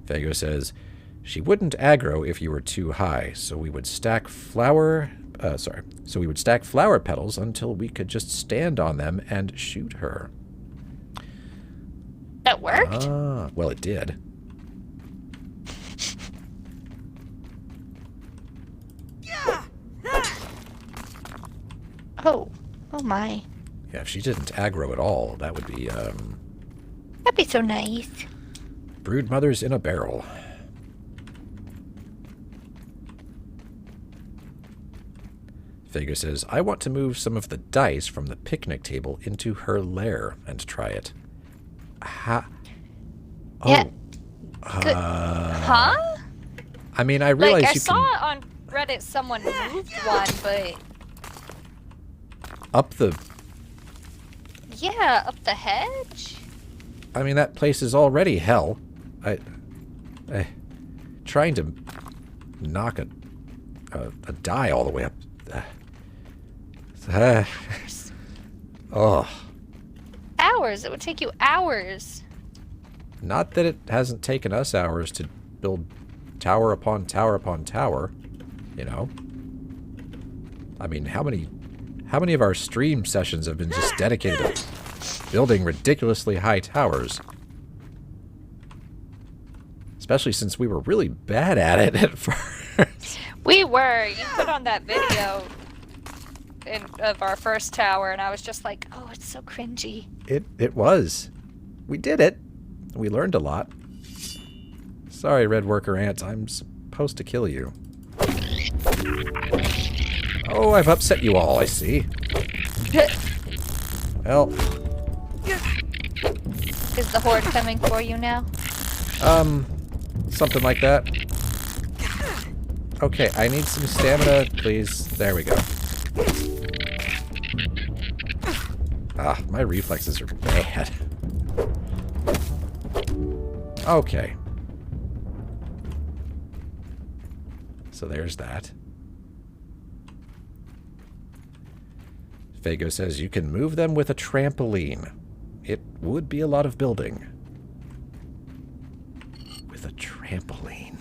S1: Fago says, she wouldn't aggro if you were too high, so we would stack flower petals until we could just stand on them and shoot her.
S2: That worked?
S1: Well, it did.
S2: Oh my.
S1: Yeah, if she didn't aggro at all, that would be,
S2: That'd be so nice.
S1: brood mothers in a barrel. Fago says, I want to move some of the dice from the picnic table into her lair and try it.
S2: Yeah.
S1: Oh.
S2: Good. Huh?
S1: I mean, I realize
S2: Like, I
S1: you
S2: saw
S1: can...
S2: on Reddit someone moved one, but...
S1: Up the...
S2: Yeah, up the hedge?
S1: I mean, that place is already hell. Trying to knock a die all the way up... oh.
S2: Hours. It would take you hours.
S1: Not that it hasn't taken us hours to build tower upon tower upon tower, you know. I mean, how many of our stream sessions have been just dedicated to building ridiculously high towers? Especially since we were really bad at it at first.
S2: We were. You put on that video of our first tower, and I was just like, oh, it's so cringy.
S1: It was. We did it. We learned a lot. Sorry, Red Worker Ant. I'm supposed to kill you. Oh, I've upset you all, I see. Well.
S2: Is the horde coming for you now?
S1: Something like that. Okay, I need some stamina, please. There we go. Ah, my reflexes are bad. Okay. So there's that. Fago says you can move them with a trampoline. It would be a lot of building. With a trampoline.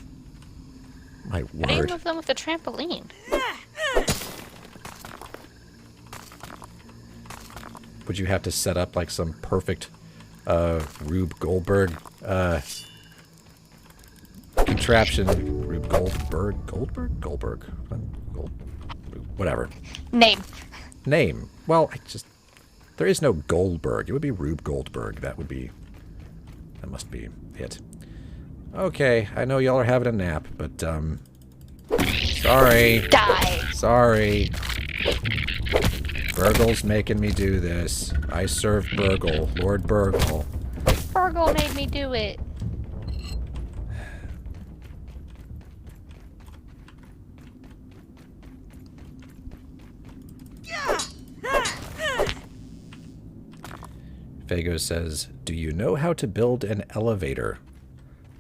S1: My
S2: How do you
S1: word.
S2: move them with a trampoline?
S1: Would you have to set up like some perfect Rube Goldberg contraption? Rube Goldberg? Goldberg. Whatever.
S2: Name.
S1: Name. Well, there is no Goldberg. It would be Rube Goldberg. That must be it. Okay, I know y'all are having a nap, but, sorry.
S2: Die.
S1: Sorry. Burgle's making me do this. I serve Burgle. Lord Burgle.
S2: Burgle made me do it.
S1: Fago says, do you know how to build an elevator?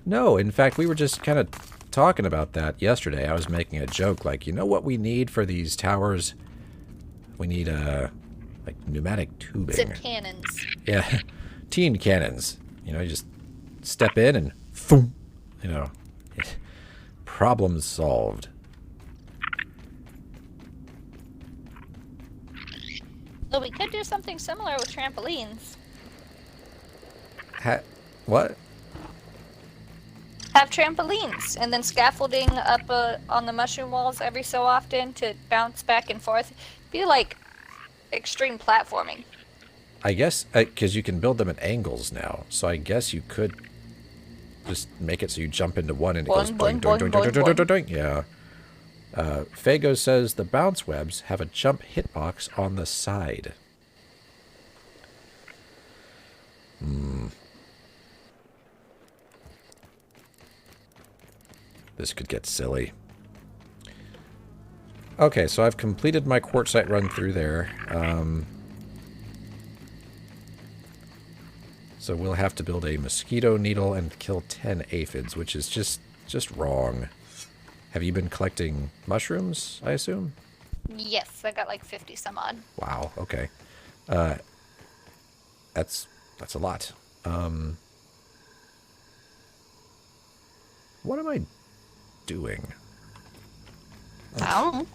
S1: No, in fact, we were just kind of talking about that yesterday. I was making a joke, like, you know what we need for these towers? We need, like, pneumatic tubing.
S2: Zip cannons.
S1: Yeah, teen cannons. You know, you just step in and, boom, you know, problem solved.
S2: Well, we could do something similar with trampolines.
S1: What?
S2: Have trampolines and then scaffolding up on the mushroom walls every so often to bounce back and forth. Be like extreme platforming.
S1: I guess, because you can build them at angles now, so I guess you could just make it so you jump into one and it goes boing, boing, boing, boing, boing, boing, boing. Yeah. Fago says the bounce webs have a jump hitbox on the side. This could get silly. Okay, so I've completed my quartzite run through there. So we'll have to build a mosquito needle and kill 10 aphids, which is just wrong. Have you been collecting mushrooms, I assume?
S2: Yes, I got like 50 some odd.
S1: Wow, okay. That's a lot. What am I doing?
S2: Oh.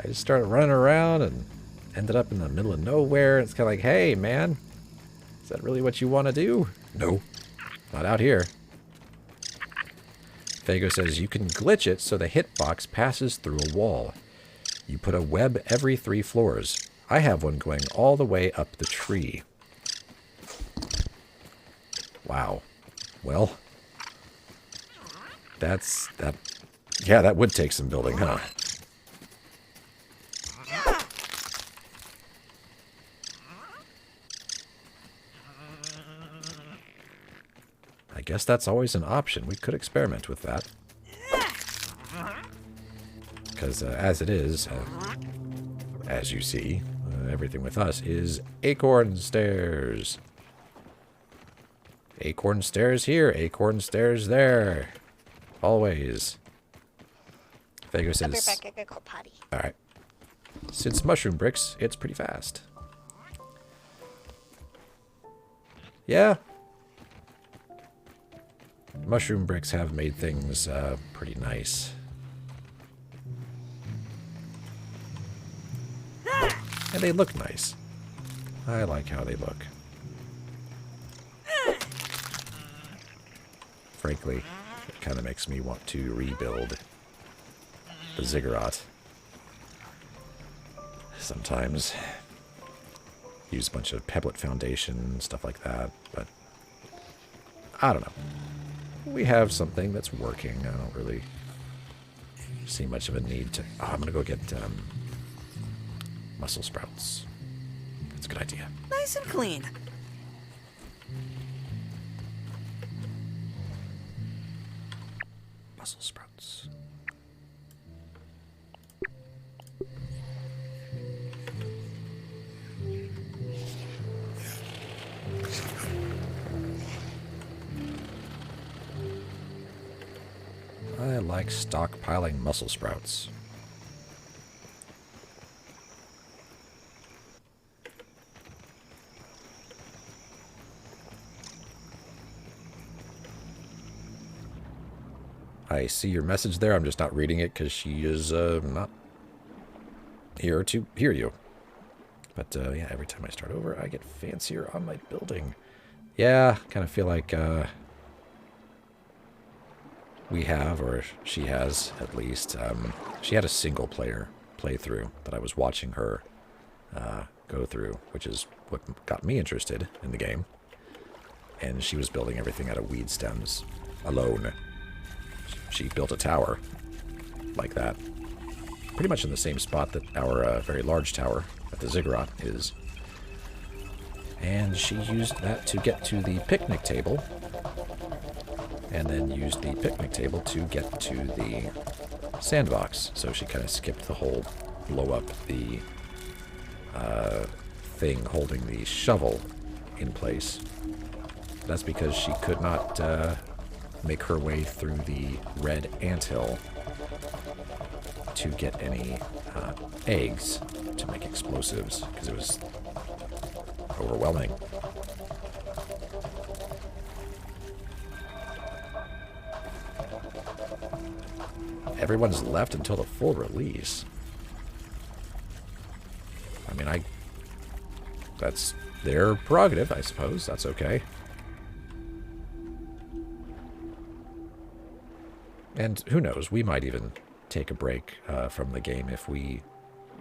S1: I just started running around and ended up in the middle of nowhere. It's kind of like, hey, man, is that really what you want to do? No, not out here. Fago says you can glitch it so the hitbox passes through a wall. You put a web every 3 floors. I have one going all the way up the tree. Wow. Well, that. Yeah, that would take some building, huh? I guess that's always an option. We could experiment with that. Because as it is, as you see, everything with us is acorn stairs. Acorn stairs here, acorn stairs there. Always. Fago says...
S2: I'll be back, I gotta go potty.
S1: Alright. Since mushroom bricks, it's pretty fast. Yeah. Mushroom bricks have made things pretty nice. And they look nice. I like how they look. Frankly, it kind of makes me want to rebuild the ziggurat. Sometimes. Use a bunch of pebblet foundation, stuff like that, but I don't know. We have something that's working. I don't really see much of a need to... Oh, I'm going to go get mussel sprouts. That's a good idea.
S3: Nice and clean.
S1: Mussel sprouts. I like stockpiling mussel sprouts. I see your message there. I'm just not reading it because she is not here to hear you. But yeah, every time I start over, I get fancier on my building. Yeah, kind of feel like we have, or she has at least, she had a single player playthrough that I was watching her go through, which is what got me interested in the game. And she was building everything out of weed stems alone. She built a tower like that, pretty much in the same spot that our very large tower at the ziggurat is. And she used that to get to the picnic table, and then used the picnic table to get to the sandbox. So she kind of skipped the whole blow up the thing holding the shovel in place. That's because she could not make her way through the red anthill to get any eggs to make explosives, because it was overwhelming. Everyone's left until the full release. I mean, that's their prerogative, I suppose. That's okay. And who knows, we might even take a break from the game if we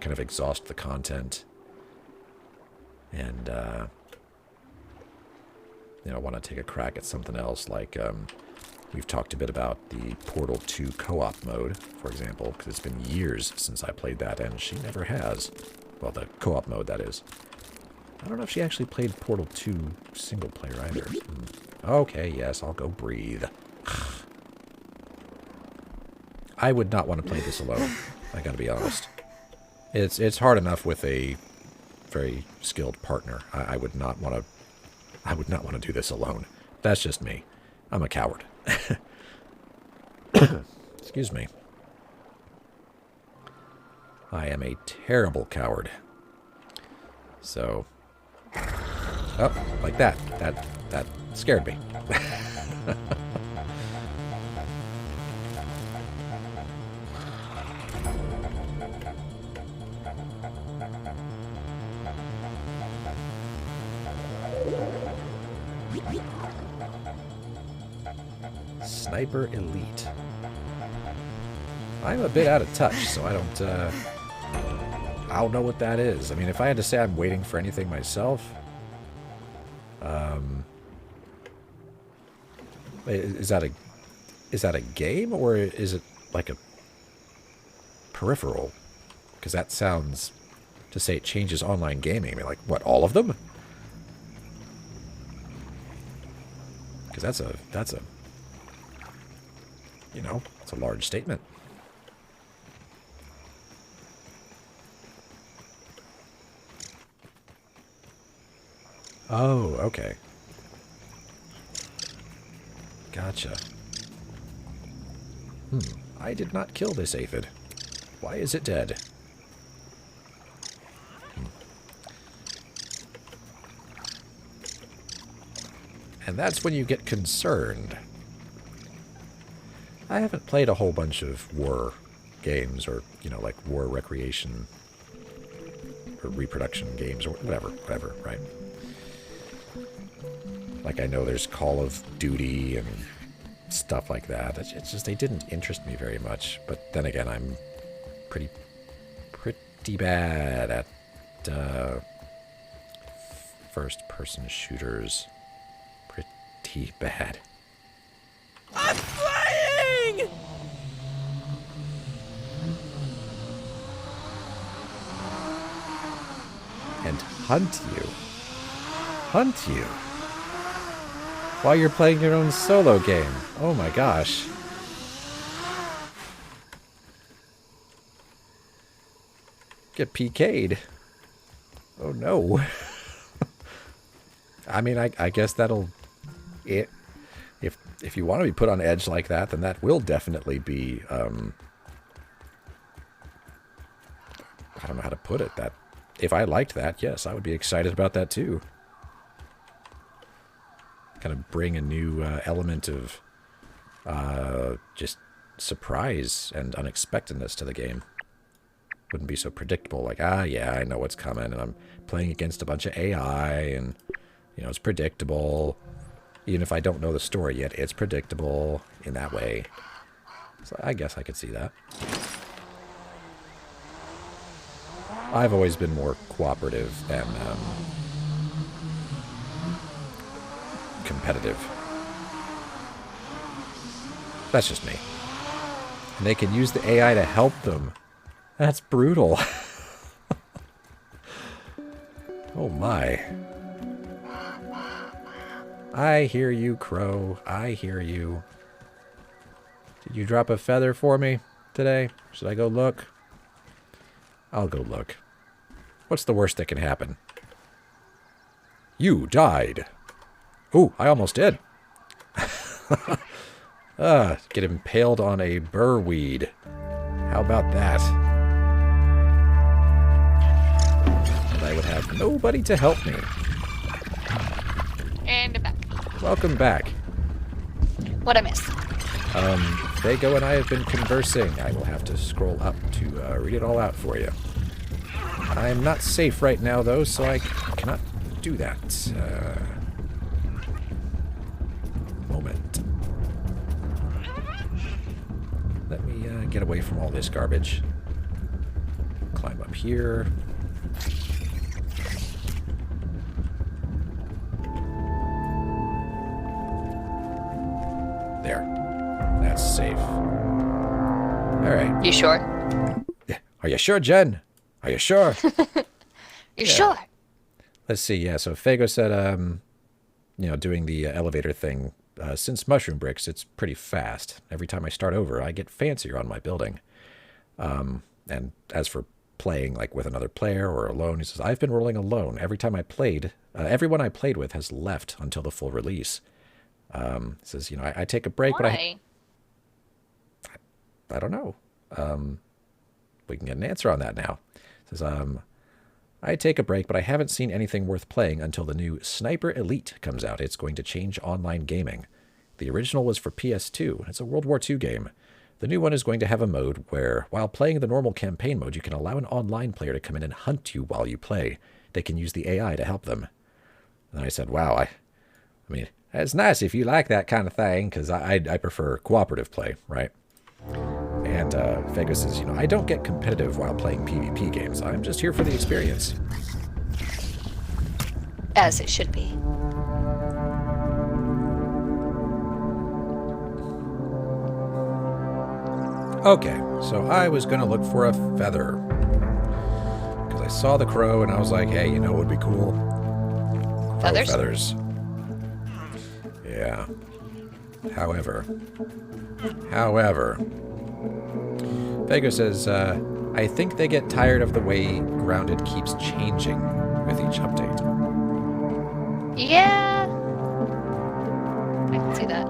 S1: kind of exhaust the content and, you know, want to take a crack at something else. Like, we've talked a bit about the Portal 2 co-op mode, for example, because it's been years since I played that, and she never has. Well, the co-op mode, that is. I don't know if she actually played Portal 2 single player either. Okay, yes, I'll go breathe. I would not want to play this alone. I gotta be honest. It's hard enough with a very skilled partner. I would not want to. I would not want to do this alone. That's just me. I'm a coward. Excuse me. I am a terrible coward. So, oh, like that. That scared me. Sniper Elite. I'm a bit out of touch, so I don't know what that is. I mean, if I had to say I'm waiting for anything myself, is that a game, or is it like a peripheral? Because that sounds to say it changes online gaming. I mean, like, what, all of them? Because that's a you know, it's a large statement. Oh, okay. Gotcha. I did not kill this aphid. Why is it dead? And that's when you get concerned. I haven't played a whole bunch of war games, or, you know, like war recreation or reproduction games, or whatever, right? Like, I know there's Call of Duty and stuff like that. It's just, they didn't interest me very much. But then again, I'm pretty bad at first-person shooters. Pretty bad.
S3: I'm flying!
S1: And hunt you. Hunt you. While you're playing your own solo game. Oh my gosh. Get PK'd. Oh no. I mean, I guess that'll... If you want to be put on edge like that, then that will definitely be... I don't know how to put it. That if I liked that, yes, I would be excited about that too. Kind of bring a new element of just surprise and unexpectedness to the game. Wouldn't be so predictable, like, yeah, I know what's coming, and I'm playing against a bunch of AI, and, you know, it's predictable. Even if I don't know the story yet, it's predictable in that way. So I guess I could see that. I've always been more cooperative than competitive. That's just me. And they can use the AI to help them. That's brutal. Oh my. I hear you, Crow. I hear you. Did you drop a feather for me today? Should I go look? I'll go look. What's the worst that can happen? You died. Ooh, I almost did. Get impaled on a burrweed. How about that? And I would have nobody to help me.
S2: And back.
S1: Welcome back.
S2: What I missed?
S1: Vago and I have been conversing. I will have to scroll up to read it all out for you. I'm not safe right now, though, so I cannot do that. Moment. Let me get away from all this garbage. Climb up here. There. That's safe. Alright.
S2: You sure?
S1: Are you sure, Jen? Are you sure?
S2: You sure?
S1: Let's see. Yeah, so Fago said, doing the elevator thing, since mushroom bricks, it's pretty fast. Every time I start over, I get fancier on my building. And as for playing like with another player or alone, he says, I've been rolling alone. Every time I played, everyone I played with has left until the full release. He says, I take a break,
S2: Why?
S1: but I don't know. We can get an answer on that now. He says, I take a break, but I haven't seen anything worth playing until the new Sniper Elite comes out. It's going to change online gaming. The original was for PS2. It's a World War II game. The new one is going to have a mode where, while playing the normal campaign mode, you can allow an online player to come in and hunt you while you play. They can use the AI to help them. And I said, wow, I mean, it's nice if you like that kind of thing, because I prefer cooperative play, right? And Fago says, I don't get competitive while playing PvP games. I'm just here for the experience.
S2: As it should be.
S1: Okay, so I was going to look for a feather. Because I saw the crow and I was like, hey, what would be cool?
S2: Feathers?
S1: Feathers. Yeah. However, Fago says, I think they get tired of the way Grounded keeps changing with each update.
S2: Yeah. I can see that.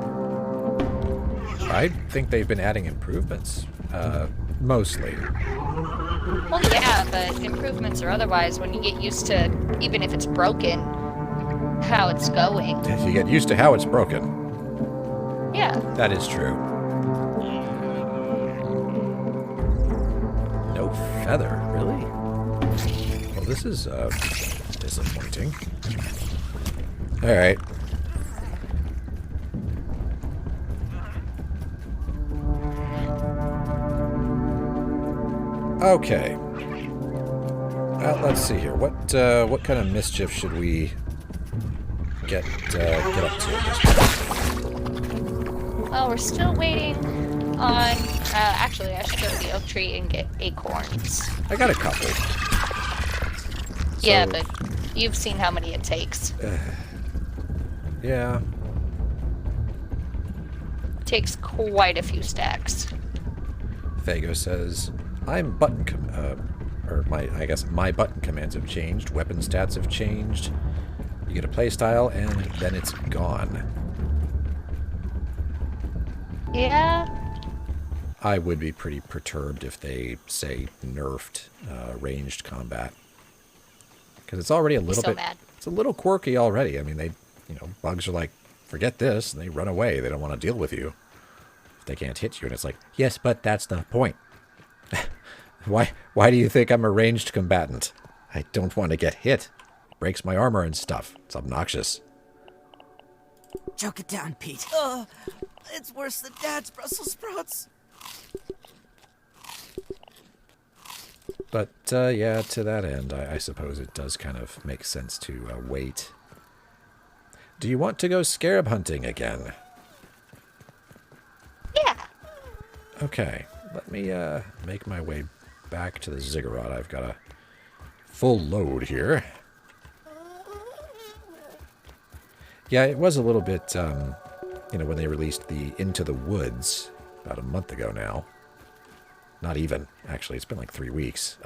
S1: I think they've been adding improvements, mostly.
S2: Well, yeah, but improvements or otherwise, when you get used to, even if it's broken, how it's going.
S1: You get used to how it's broken.
S2: Yeah.
S1: That is true. No feather, really? Well, this is disappointing. All right. Okay. Well, let's see here. What kind of mischief should we get up to at this point?
S2: Well, we're still waiting on. Actually, I should go to the oak tree and get acorns.
S1: I got a couple.
S2: Yeah,
S1: So-
S2: but you've seen how many it takes.
S1: Yeah.
S2: It takes quite a few stacks.
S1: Fago says, I'm button my button commands have changed, weapon stats have changed. You get a playstyle and then it's gone.
S2: Yeah.
S1: I would be pretty perturbed if they, say, nerfed ranged combat. Because it's already a little
S2: So
S1: bit...
S2: mad.
S1: It's a little quirky already. I mean, they, bugs are like, forget this, and they run away. They don't want to deal with you if they can't hit you. And it's like, yes, but that's the point. Why do you think I'm a ranged combatant? I don't want to get hit. Breaks my armor and stuff. It's obnoxious.
S3: Choke it down, Pete. It's worse than Dad's Brussels sprouts.
S1: But, yeah, to that end, I suppose it does kind of make sense to wait. Do you want to go scarab hunting again?
S2: Yeah.
S1: Okay, let me make my way back to the ziggurat. I've got a full load here. Yeah, it was a little bit, when they released the Into the Woods about a month ago now. Not even, actually. It's been like 3 weeks.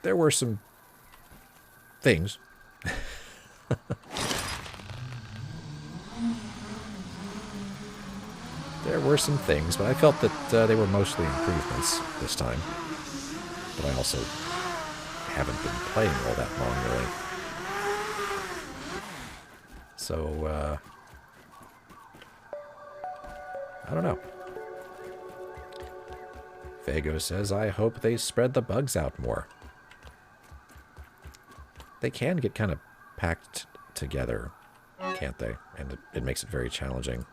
S1: There were some things. There were some things, but I felt that they were mostly improvements this time. But I also haven't been playing all that long, really. So, I don't know. Fago says, I hope they spread the bugs out more. They can get kind of packed together, can't they? And it makes it very challenging.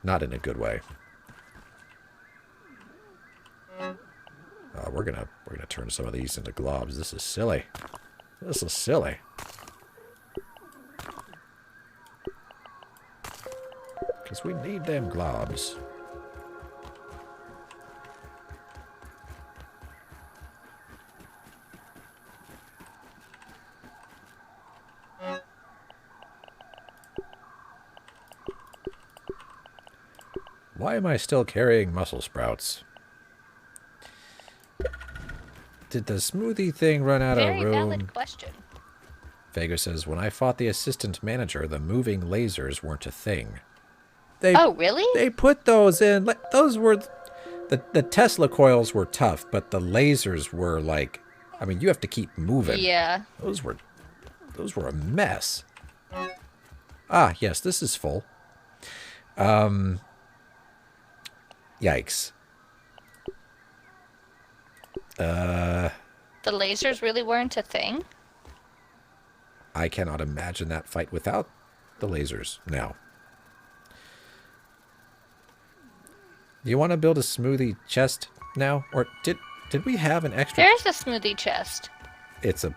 S1: Not in a good way. We're gonna turn some of these into globs. This is silly. This is silly. Because we need them globs. Why am I still carrying muscle sprouts? Did the smoothie thing run out of room?
S2: Very valid question.
S1: Vega says, when I fought the assistant manager, the moving lasers weren't a thing.
S2: Oh, really?
S1: They put those in. Those were... The Tesla coils were tough, but the lasers were like... I mean, you have to keep moving.
S2: Yeah.
S1: Those were a mess. Ah, yes, this is full. Yikes.
S2: The lasers really weren't a thing?
S1: I cannot imagine that fight without the lasers now. Do you want to build a smoothie chest now? Or did we have an extra?
S2: There's a smoothie chest.
S1: It's a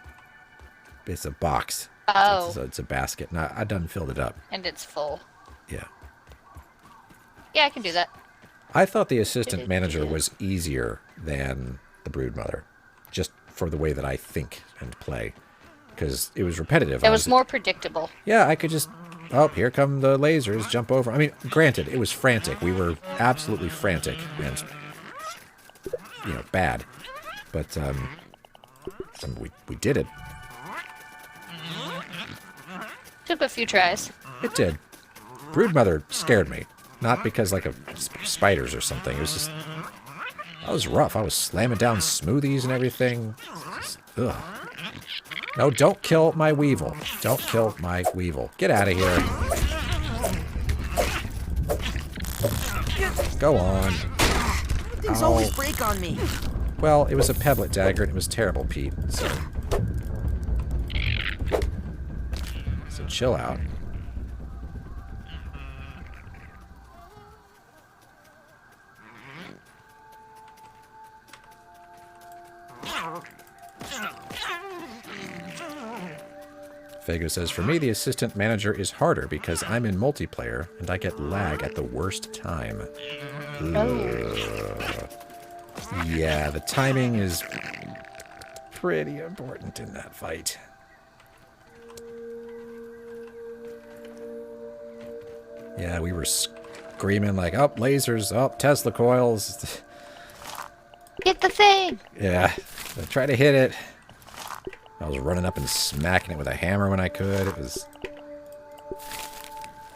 S1: box.
S2: Oh.
S1: It's a basket. No, I done filled it up.
S2: And it's full.
S1: Yeah.
S2: Yeah, I can do that.
S1: I thought the assistant manager was easier than the broodmother, just for the way that I think and play, because it was repetitive.
S2: It was more predictable.
S1: Yeah, I could just, oh, here come the lasers, jump over. I mean, granted, it was frantic. We were absolutely frantic and, bad. But we did it.
S2: Took a few tries.
S1: It did. Broodmother scared me. Not because, like, of spiders or something. It was just... That was rough. I was slamming down smoothies and everything. Just, ugh. No, don't kill my weevil. Don't kill my weevil. Get out of here. Go on.
S3: Things always break on me.
S1: Well, it was a pebblet dagger and it was terrible, Pete. So chill out. Fago says, for me, the assistant manager is harder because I'm in multiplayer and I get lag at the worst time. Yeah, the timing is pretty important in that fight. Yeah, we were screaming like, oh, lasers, oh, Tesla coils.
S2: Hit the thing!
S1: Yeah, I try to hit it. I was running up and smacking it with a hammer when I could. It was...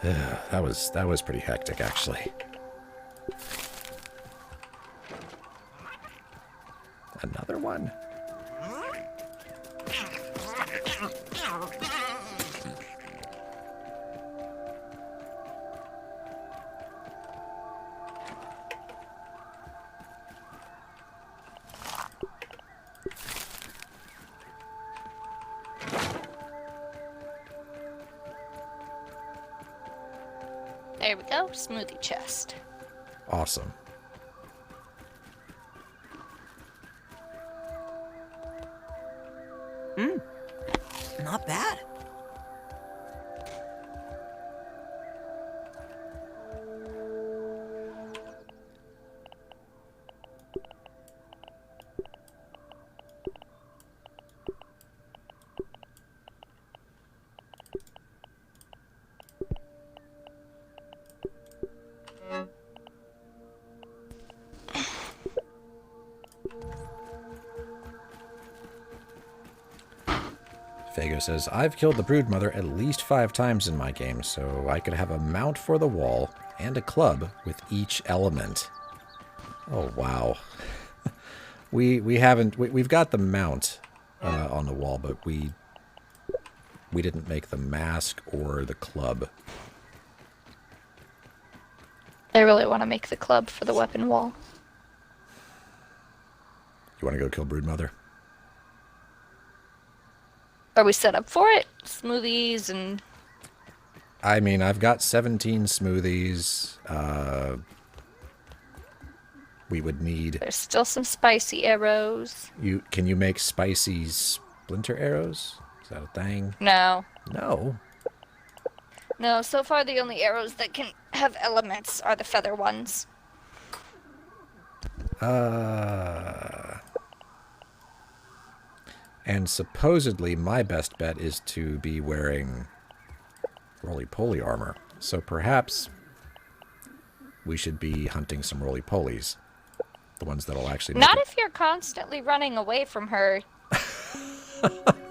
S1: that was pretty hectic, actually. Another one?
S2: There we go. Smoothie chest.
S1: Awesome.
S3: Not bad.
S1: Fago says, I've killed the broodmother at least 5 times in my game, so I could have a mount for the wall and a club with each element. Oh, wow. We've got the mount on the wall, but we didn't make the mask or the club.
S2: I really want to make the club for the weapon wall.
S1: You want to go kill broodmother?
S2: Are we set up for it? Smoothies and...
S1: I mean, I've got 17 smoothies. We would need...
S2: There's still some spicy arrows.
S1: Can you make spicy splinter arrows? Is that a thing?
S2: No.
S1: No.
S2: No, so far the only arrows that can have elements are the feather ones.
S1: And supposedly my best bet is to be wearing roly-poly armor. So perhaps we should be hunting some roly-polies. The ones that'll actually make
S2: Not
S1: it.
S2: if you're constantly running away from her.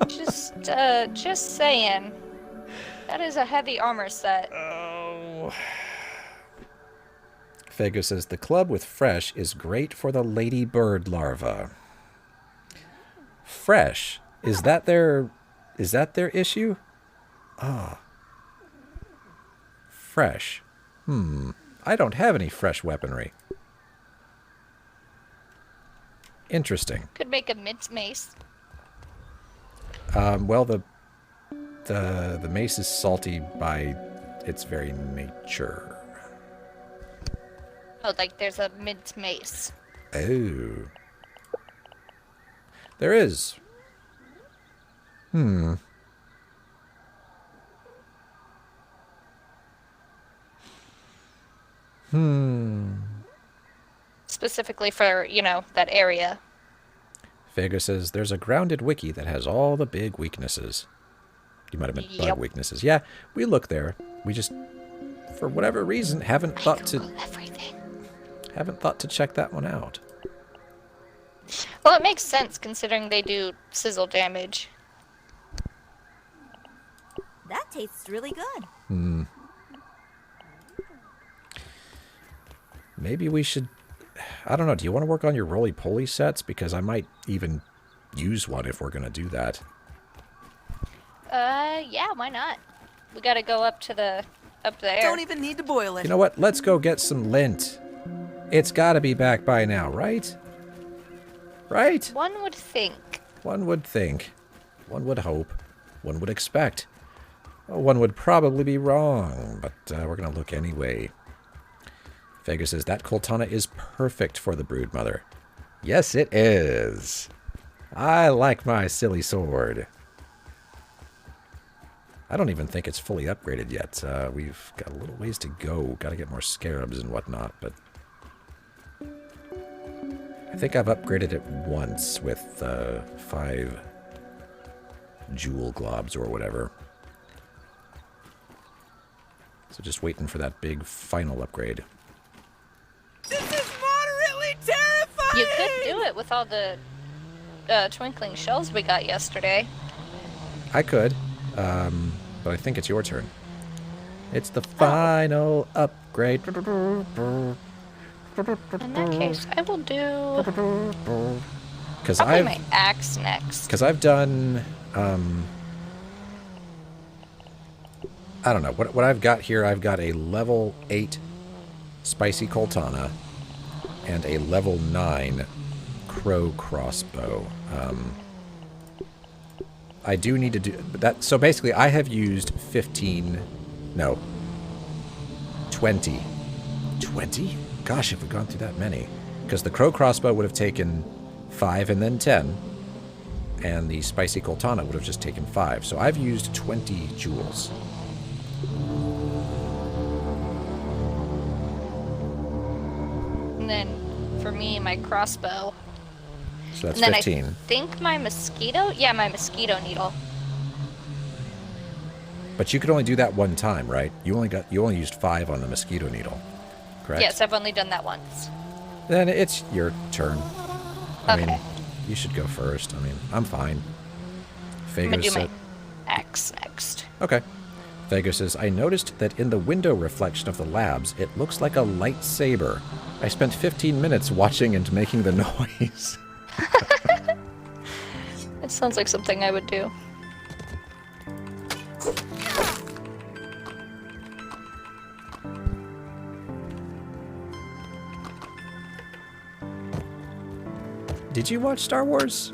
S2: Just saying. That is a heavy armor set.
S1: Oh. Fago says, the club with fresh is great for the ladybird larva. Fresh? Is that their issue? Ah. Fresh. I don't have any fresh weaponry. Interesting.
S2: Could make a mint mace.
S1: Well, the mace is salty by its very nature.
S2: Oh, like there's a mint mace.
S1: Oh. There is.
S2: Specifically for, that area.
S1: Fago says, there's a grounded wiki that has all the big weaknesses. You might have meant bug weaknesses. Yeah, we look there. We just, for whatever reason, haven't thought to check that one out.
S2: Well, it makes sense considering they do sizzle damage.
S5: That tastes really good.
S1: Maybe we should... I don't know. Do you want to work on your roly-poly sets? Because I might even use one if we're going to do that.
S2: Yeah, why not? We gotta go up there.
S3: Don't even need to boil it.
S1: You know what? Let's go get some lint. It's got to be back by now, right? Right?
S2: One would think.
S1: One would think. One would hope. One would expect. Well, one would probably be wrong, but we're going to look anyway. Fago says, that Coltana is perfect for the Broodmother. Yes, it is. I like my silly sword. I don't even think it's fully upgraded yet. We've got a little ways to go. Got to get more scarabs and whatnot, but... I think I've upgraded it once with 5 jewel globs or whatever. So just waiting for that big final upgrade.
S3: This is moderately terrifying!
S2: You could do it with all the twinkling shells we got yesterday.
S1: I could, but I think it's your turn. It's the final upgrade.
S2: In that case, I will do...
S1: Because
S2: I'll play my axe next.
S1: Because I've done... I don't know. What I've got here, I've got a level 8 spicy Coltana and a level 9 crow crossbow. I do need to do that. So basically, I have used 20. 20? Gosh, have we gone through that many? Because the crow crossbow would have taken 5 and then 10, and the spicy Coltana would have just taken 5. So I've used 20 jewels.
S2: And then, for me, my crossbow.
S1: So that's
S2: and then
S1: 15.
S2: I think my mosquito? Yeah, my mosquito needle.
S1: But you could only do that one time, right? You only used 5 on the mosquito needle, correct?
S2: Yes, I've only done that once.
S1: Then it's your turn. I
S2: Okay.
S1: mean, you should go first. I mean, I'm fine.
S2: I'm gonna
S1: Fago
S2: do my
S1: said,
S2: axe next.
S1: okay. Fago says, I noticed that in the window reflection of the labs, it looks like a lightsaber. I spent 15 minutes watching and making the noise.
S2: It sounds like something I would do.
S1: Did you watch Star Wars?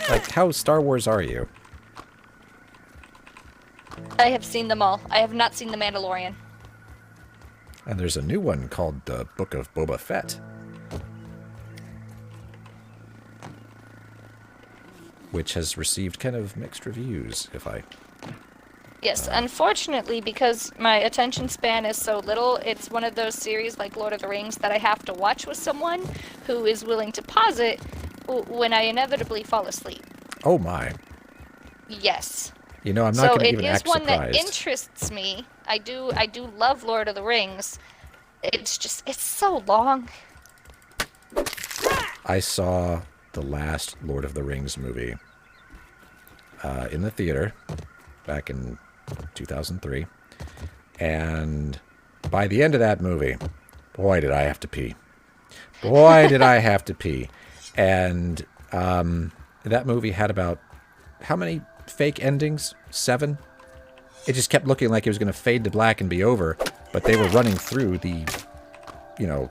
S1: Like, how Star Wars are you?
S2: I have seen them all. I have not seen The Mandalorian.
S1: And there's a new one called The Book of Boba Fett. Which has received kind of mixed reviews, if I...
S2: Yes, unfortunately, because my attention span is so little, it's one of those series like Lord of the Rings that I have to watch with someone who is willing to pause it when I inevitably fall asleep.
S1: Oh my.
S2: Yes.
S1: You know, I'm not going to
S2: So
S1: even
S2: it is
S1: act
S2: one
S1: surprised.
S2: that interests me. I do love Lord of the Rings, It's so long.
S1: I saw the last Lord of the Rings movie in the theater back in 2003. And by the end of that movie, boy, did I have to pee. Boy, did I have to pee. And that movie had about, how many fake endings? 7? It just kept looking like it was going to fade to black and be over. But they were running through the, you know,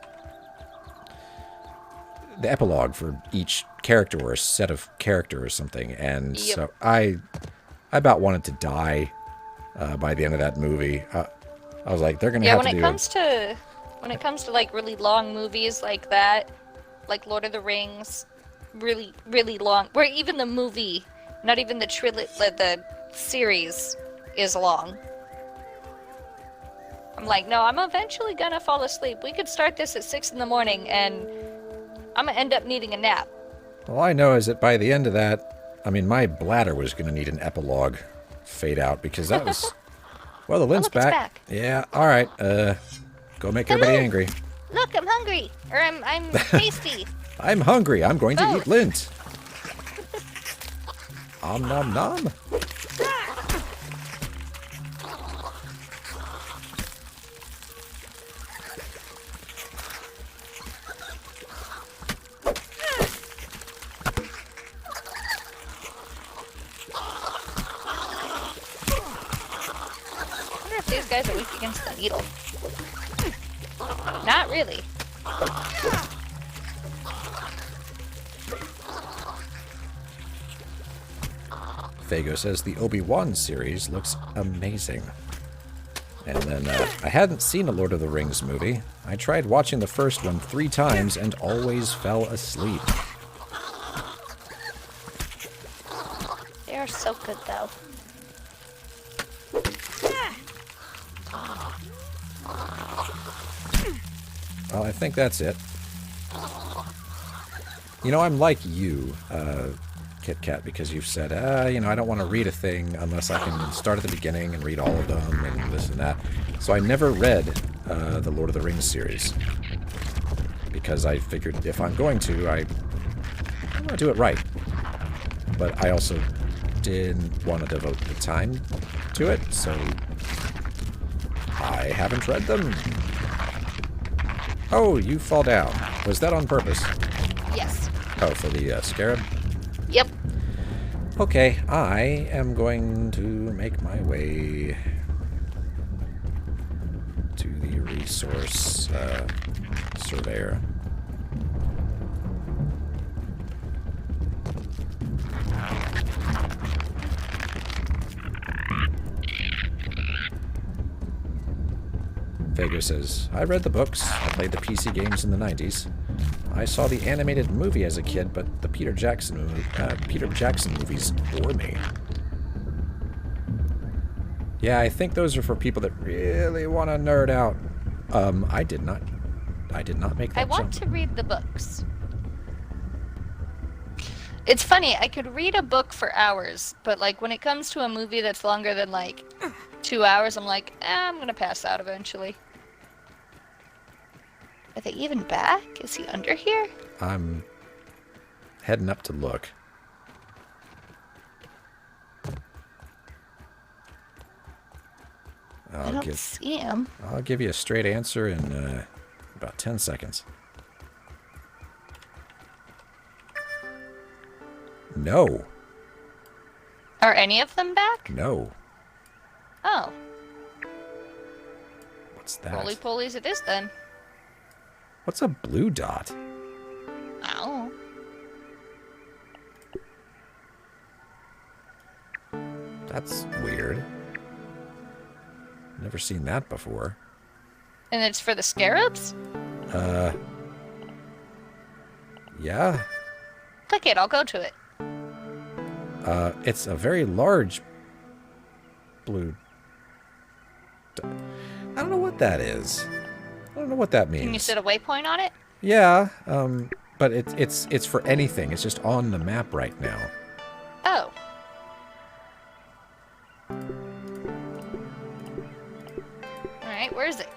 S1: the epilogue for each character or a set of character or something. And
S2: Yep.
S1: so I about wanted to die by the end of that movie. I was like, they're going to
S2: Yeah,
S1: have
S2: when
S1: to
S2: it
S1: do
S2: comes to like really long movies like that, like Lord of the Rings, really really long, where even the movie, not even the the series is long. I'm like, no, I'm eventually gonna fall asleep. We could start this at 6 in the morning and I'm gonna end up needing a nap.
S1: All I know is that by the end of that, I mean, my bladder was going to need an epilogue fade out because that was... Well, the lint's
S2: look, it's back.
S1: Yeah, all right. Go make everybody
S2: Hello.
S1: angry.
S2: Look, I'm hungry, or I'm tasty.
S1: I'm hungry. I'm going to
S2: Oh.
S1: eat lint. Om nom nom.
S2: I wonder if these guys are weak against the needle. Not really.
S1: Fago says the Obi-Wan series looks amazing. And then I hadn't seen a Lord of the Rings movie. I tried watching the first one 3 times and always fell asleep.
S2: They are so good, though.
S1: Well, I think that's it. You know, I'm like you, Kit Kat, because you've said, you know, I don't want to read a thing unless I can start at the beginning and read all of them and this and that. So I never read the Lord of the Rings series. Because I figured if I'm going to, I want to do it right. But I also didn't want to devote the time to it, so I haven't read them. Oh, you fall down. Was that on purpose?
S2: Yes.
S1: Oh, for the scarab?
S2: Yep.
S1: Okay, I am going to make my way to the resource surveyor. Fago says, I read the books. I played the PC games in the 90s. I saw the animated movie as a kid, but the Peter Jackson movies bore me. Yeah, I think those are for people that really want to nerd out. I did not make that
S2: I want
S1: jump.
S2: to read the books. It's funny, I could read a book for hours, but like when it comes to a movie that's longer than like 2 hours, I'm like, I'm gonna pass out eventually. Are they even back? Is he under here?
S1: I'm heading up to look.
S2: I don't see him.
S1: I'll give you a straight answer in about 10 seconds. No.
S2: Are any of them back?
S1: No.
S2: Oh.
S1: What's that?
S2: Roly polies it is then.
S1: What's a blue dot?
S2: Oh.
S1: That's weird. Never seen that before.
S2: And it's for the scarabs?
S1: Yeah.
S2: Click it, I'll go to it.
S1: It's a very large blue dot. I don't know what that is. I don't know what that means.
S2: Can you set a waypoint on it?
S1: Yeah, but it's for anything. It's just on the map right now.
S2: Oh. Alright, where is it?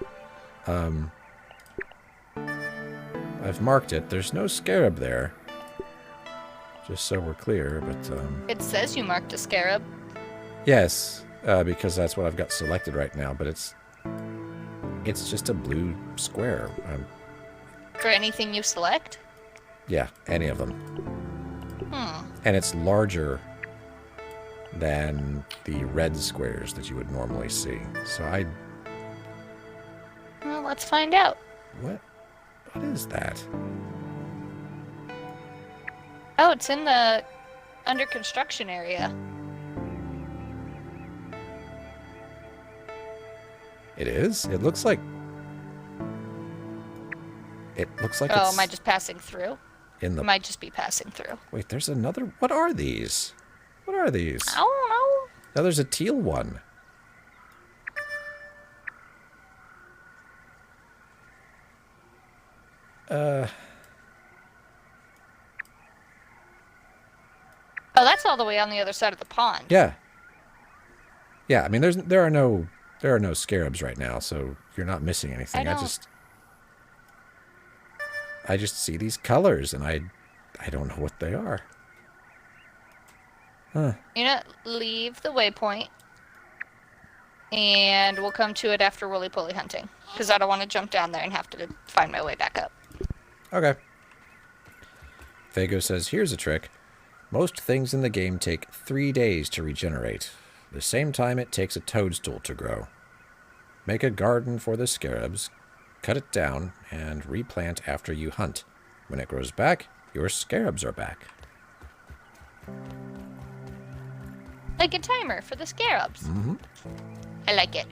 S1: I've marked it. There's no scarab there. Just so we're clear, but
S2: It says you marked a scarab.
S1: yes, because that's what I've got selected right now. But it's just a blue square.
S2: For anything you select?
S1: Yeah, any of them. And it's larger than the red squares that you would normally see. So
S2: Well, let's find out.
S1: what is that?
S2: Oh, it's in the under construction area.
S1: It is? It looks like
S2: Oh,
S1: it's
S2: am I just passing through?
S1: in
S2: I
S1: the...
S2: might just be passing through.
S1: Wait, there's another... What are these? What are these?
S2: I don't know.
S1: Now there's a teal one.
S2: Oh, that's all the way on the other side of the pond.
S1: Yeah. Yeah, I mean there are no scarabs right now, so you're not missing anything. I just see these colors and I don't know what they are. Huh.
S2: You know, leave the waypoint. And we'll come to it after roly-poly hunting. Because I don't want to jump down there and have to find my way back up.
S1: Okay. Fago says, here's a trick. Most things in the game take 3 days to regenerate. The same time it takes a toadstool to grow. Make a garden for the scarabs, cut it down, and replant after you hunt. When it grows back, your scarabs are back.
S2: Like a timer for the scarabs.
S1: Mm-hmm.
S2: I like it.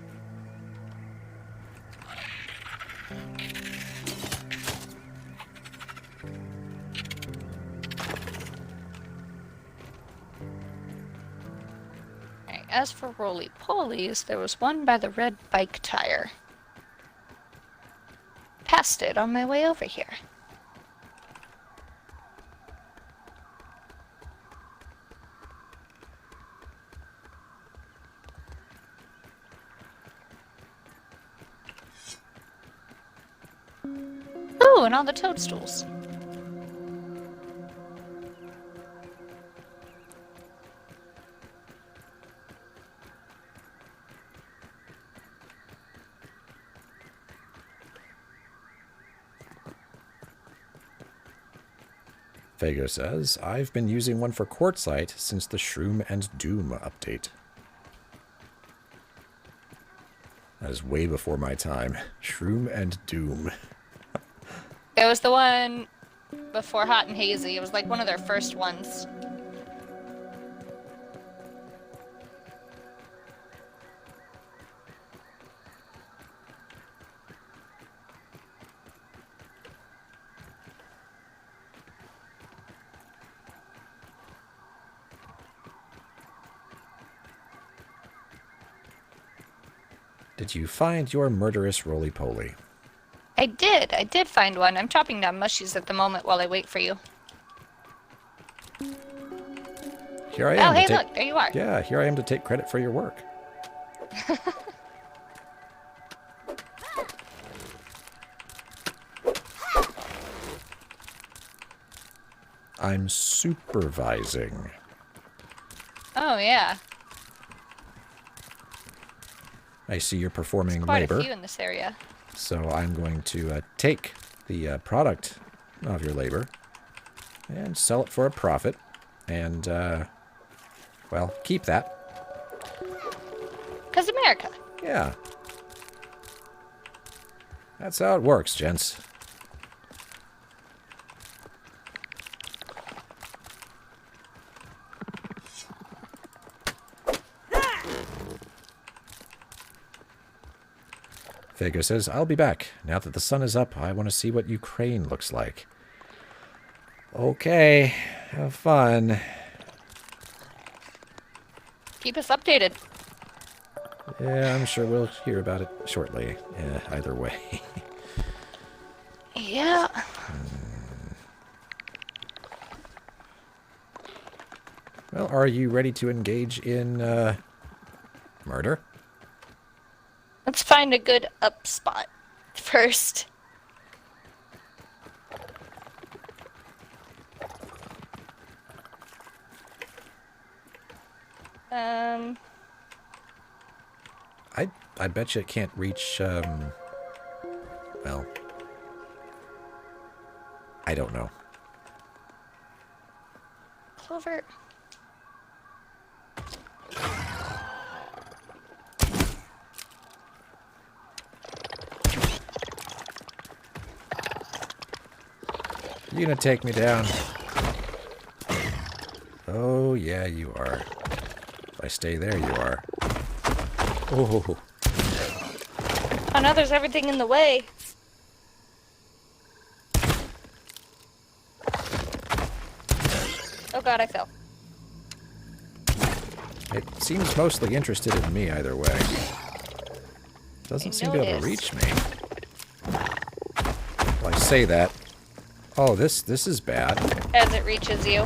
S2: Alright, as for roly-polies, there was one by the red bike tire. Passed it on my way over here. Ooh, and all the toadstools.
S1: Fago says, I've been using one for quartzite since the Shroom and Doom update. That is way before my time. Shroom and Doom.
S2: It was the one before Hot and Hazy. It was like one of their first ones.
S1: Did you find your murderous roly-poly?
S2: I did find one. I'm chopping down mushies at the moment while I wait for you.
S1: Here I am.
S2: Oh, hey, look, there you are.
S1: Yeah, here I am to take credit for your work. I'm supervising.
S2: Oh, yeah.
S1: I see you're performing
S2: Quite
S1: labor.
S2: a few in this area.
S1: So I'm going to take the product of your labor and sell it for a profit. And, well, keep that.
S2: 'Cause America.
S1: Yeah. That's how it works, gents. Fago says, I'll be back. Now that the sun is up, I want to see what Ukraine looks like. Okay, have fun.
S2: Keep us updated.
S1: Yeah, I'm sure we'll hear about it shortly. Either way.
S2: Yeah.
S1: Well, are you ready to engage in, murder?
S2: Let's find a good up spot first. Um,
S1: I bet you it can't reach, well, I don't know.
S2: Clover.
S1: You gonna take me down? Oh, yeah, you are. If I stay there, you are. Oh.
S2: Oh no, there's everything in the way. Oh god, I fell.
S1: It seems mostly interested in me either way. Doesn't seem to be able to reach me. Well, I say that. Oh, this is bad.
S2: As it reaches you.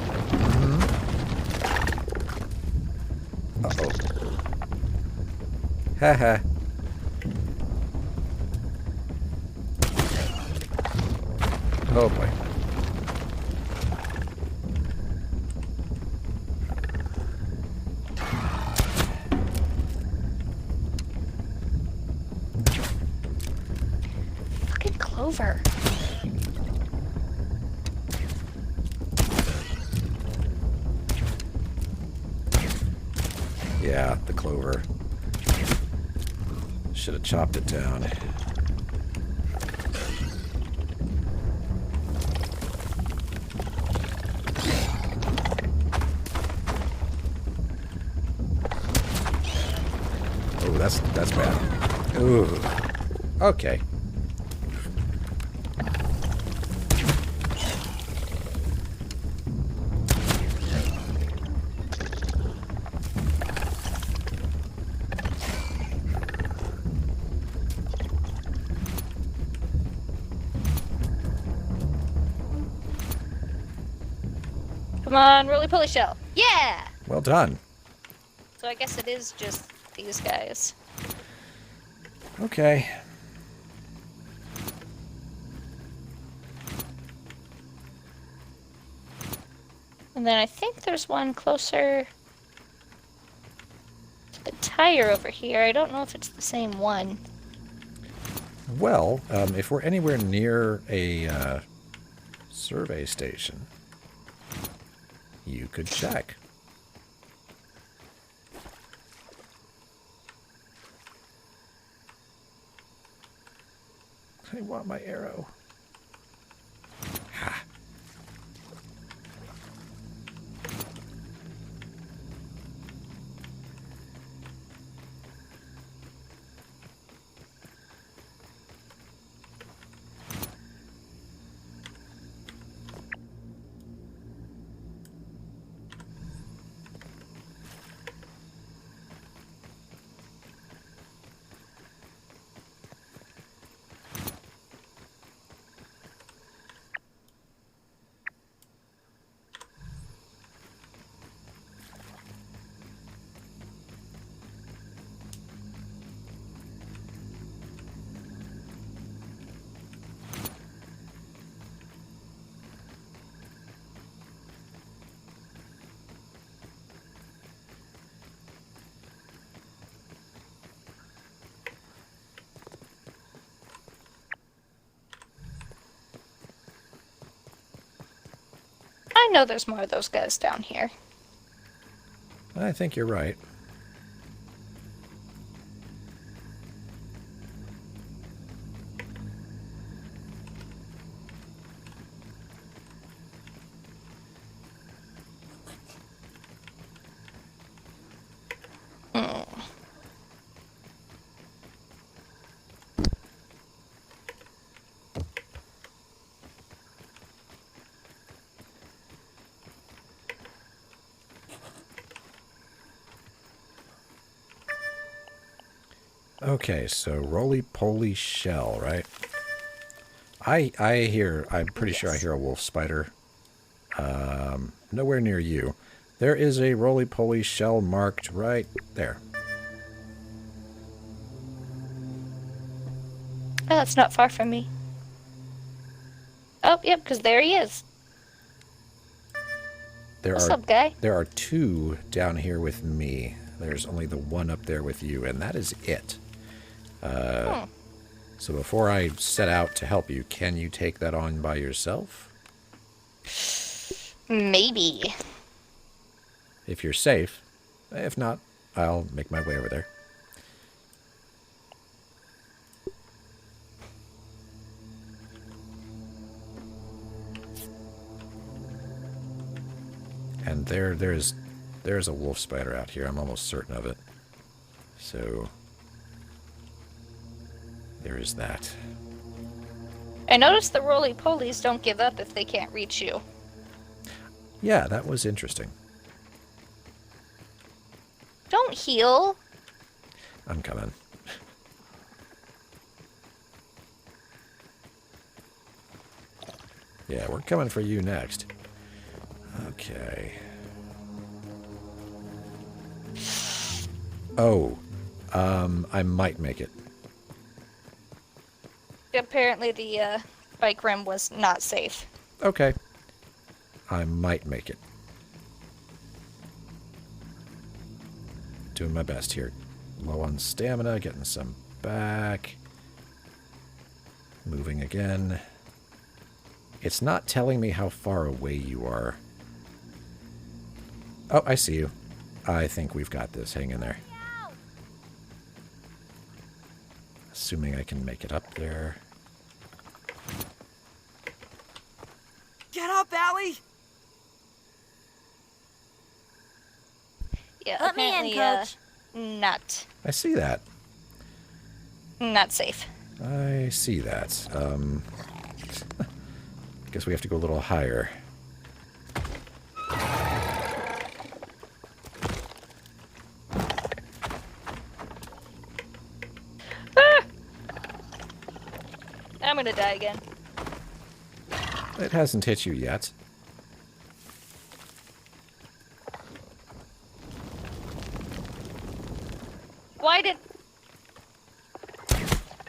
S1: Uh-oh. Haha. Oh boy.
S2: Fucking Clover.
S1: Yeah, the clover. Should have chopped it down. Oh, that's bad. Ooh. Okay.
S2: Come on, roly-poly shell. Yeah!
S1: Well done.
S2: So I guess it is just these guys.
S1: Okay.
S2: And then I think there's one closer to the tire over here. I don't know if it's the same one.
S1: Well, if we're anywhere near a survey station, you could check. I want my arrow. Ha.
S2: I know there's more of those guys down here.
S1: I think you're right. Okay, so roly-poly shell, right? I'm pretty sure I hear a wolf spider. Nowhere near you. There is a roly-poly shell marked right there.
S2: Oh, that's not far from me. Oh, yep, because there he is. What's up, guy?
S1: There are 2 down here with me. There's only the 1 up there with you, and that is it. So before I set out to help you, can you take that on by yourself?
S2: Maybe.
S1: If you're safe. If not, I'll make my way over there. And there's a wolf spider out here. I'm almost certain of it. So there is that.
S2: I noticed the roly-polies don't give up if they can't reach you.
S1: Yeah, that was interesting.
S2: Don't heal.
S1: I'm coming. Yeah, we're coming for you next. Okay. Oh, I might make it.
S2: Apparently the bike rim was not safe.
S1: Okay. I might make it. Doing my best here. Low on stamina, getting some back. Moving again. It's not telling me how far away you are. Oh, I see you. I think we've got this. Hang in there. Assuming I can make it up there.
S3: Get up, Allie!
S2: Yeah,
S5: Let me in, Coach.
S2: Not
S1: I see that.
S2: safe.
S1: I see that. Guess we have to go a little higher.
S2: I'm gonna die again.
S1: It hasn't hit you yet.
S2: Why did...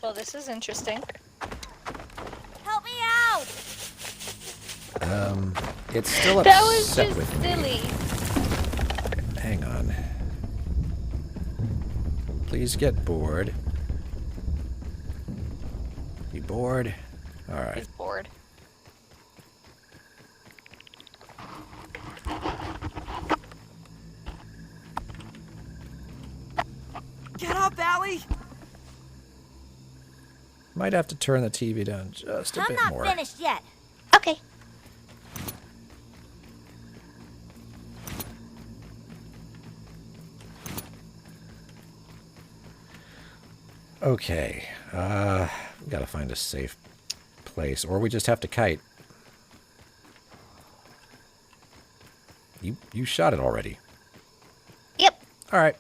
S2: Well, this is interesting.
S5: Help me out!
S1: It's still
S2: That was
S1: upset
S2: just
S1: with me.
S2: silly.
S1: Hang on. Please get bored. You bored? Alright.
S2: He's bored.
S3: Get up, Allie!
S1: Might have to turn the TV down just a
S5: I'm
S1: bit
S5: not
S1: more.
S5: finished yet.
S2: Okay.
S1: Okay. We gotta find a safe place. Or we just have to kite. You shot it already.
S2: Yep.
S1: Alright.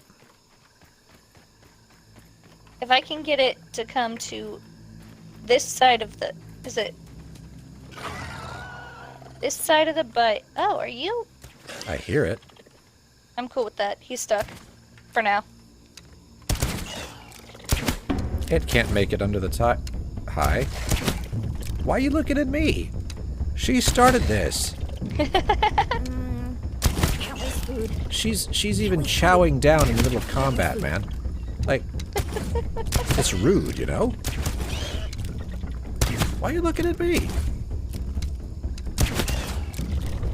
S2: If I can get it to come to this side of the... Is it... This side of the butt... Oh, are you?
S1: I hear it.
S2: I'm cool with that. He's stuck. For now.
S1: It can't make it under the top. Hi. Why are you looking at me? She started this.
S5: Can't waste food.
S1: She's even chowing down in the middle of combat, man. Like, it's rude, you know? Why are you looking at me?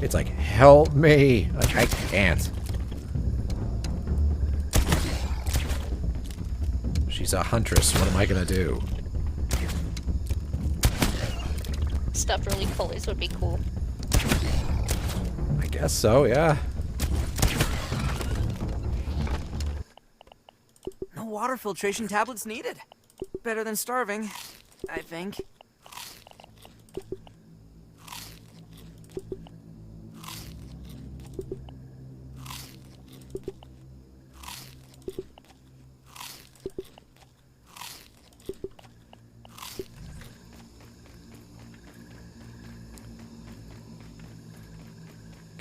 S1: It's like, help me. Like, I can't. She's a huntress. What am I gonna do?
S2: Stuffed roly polies would be cool.
S1: I guess so, yeah.
S3: No water filtration tablets needed. Better than starving, I think.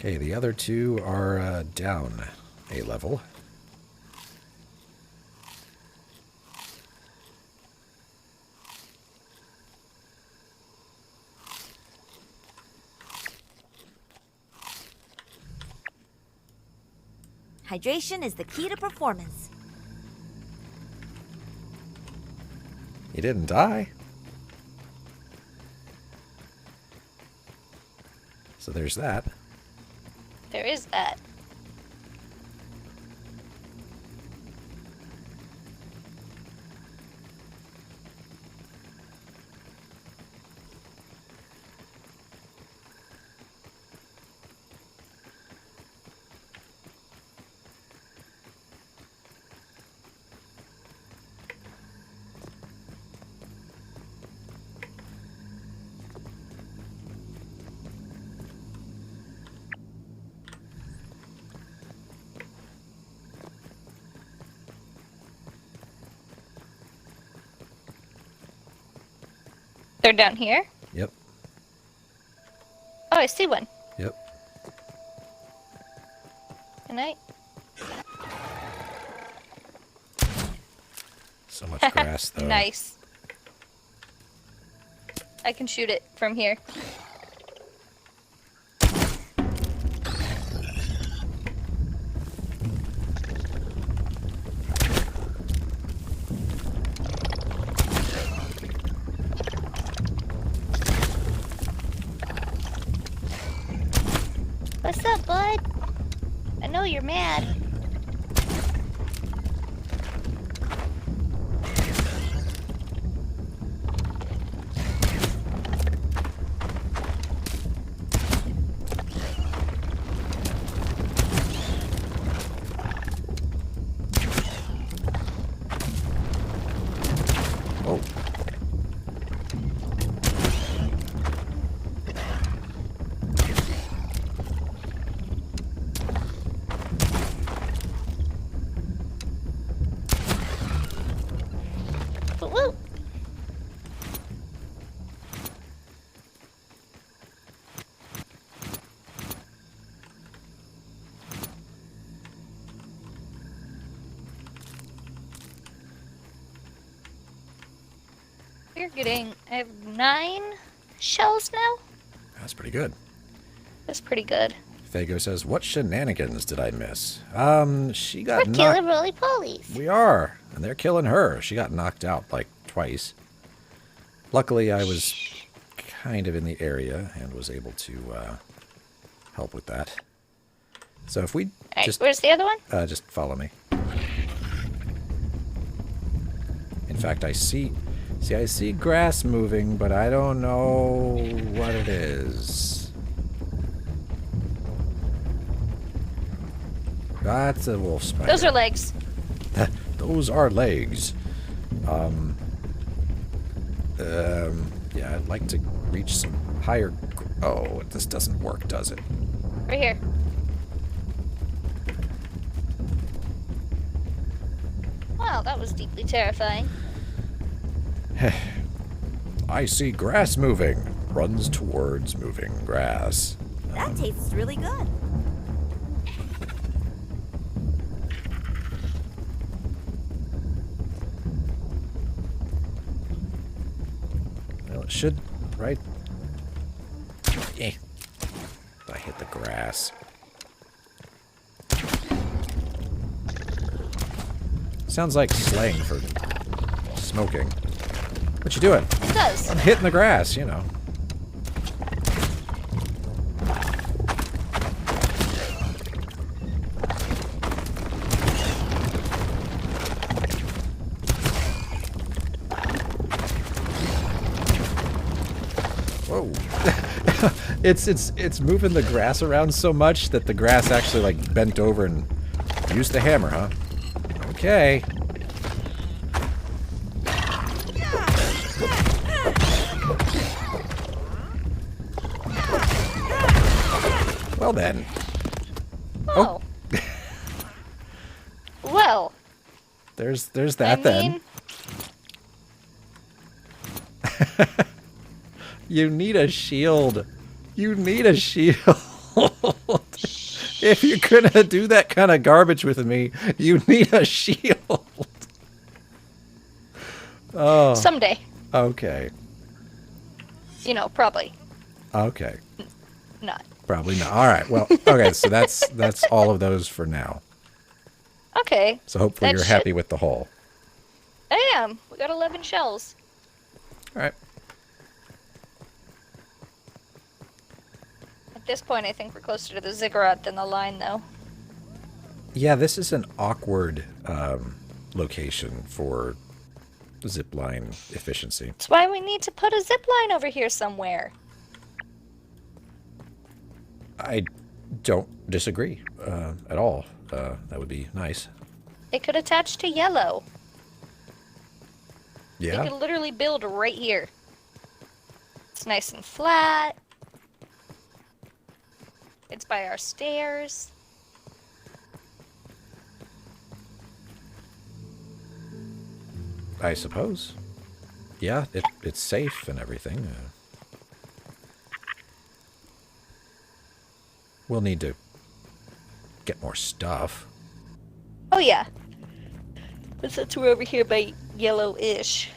S1: Okay, the other two are down a level.
S5: Hydration is the key to performance.
S1: You didn't die. So there's that.
S2: There is that. They're down here?
S1: Yep.
S2: Oh, I see one.
S1: Yep.
S2: Good night.
S1: So much grass, though.
S2: Nice. I can shoot it from here. What's up, bud? I know you're mad.
S1: Oh.
S2: Woo! We're getting, I have 9 shells now.
S1: That's pretty good.
S2: That's pretty good.
S1: Fago says, what shenanigans did I miss? She got
S2: We're
S1: knocked...
S2: killing roly-polies.
S1: We are. And they're killing her. She got knocked out, like, twice. Luckily, I was kind of in the area and was able to help with that. So if we
S2: Alright,
S1: just...
S2: where's the other one?
S1: Just follow me. In fact, I see... See, I see grass moving, but I don't know what it is. That's a wolf spider.
S2: Those are legs.
S1: Those are legs. Yeah, I'd like to reach some higher... Oh, this doesn't work, does it?
S2: Right here. Wow, that was deeply terrifying.
S1: I see grass moving. Runs towards moving grass.
S5: That tastes really good.
S1: Well, it should, right? Eh. I hit the grass. Sounds like slang for smoking. What you doing?
S2: It does.
S1: I'm hitting the grass, you know. Whoa. it's moving the grass around so much that the grass actually like bent over and used the hammer, huh? Okay. Well then.
S2: Oh. Well.
S1: There's that then. You need a shield. You need a shield. If you're gonna do that kind of garbage with me, you need a shield. Oh.
S2: Someday.
S1: Okay.
S2: You know, probably
S1: Okay.
S2: not.
S1: Probably not. All right. Well, okay. So that's all of those for now.
S2: Okay.
S1: So hopefully
S2: That
S1: you're
S2: should-
S1: happy with the haul.
S2: I am. We got 11 shells.
S1: All right.
S2: At this point, I think we're closer to the ziggurat than the line, though.
S1: Yeah, this is an awkward location for zipline efficiency.
S2: That's why we need to put a zip line over here somewhere.
S1: I don't disagree at all. That would be nice.
S2: It could attach to yellow.
S1: Yeah.
S2: We could literally build right here. It's nice and flat. It's by our stairs.
S1: I suppose. Yeah, it's safe and everything. We'll need to get more stuff.
S2: Oh yeah. But since we're over here by yellow-ish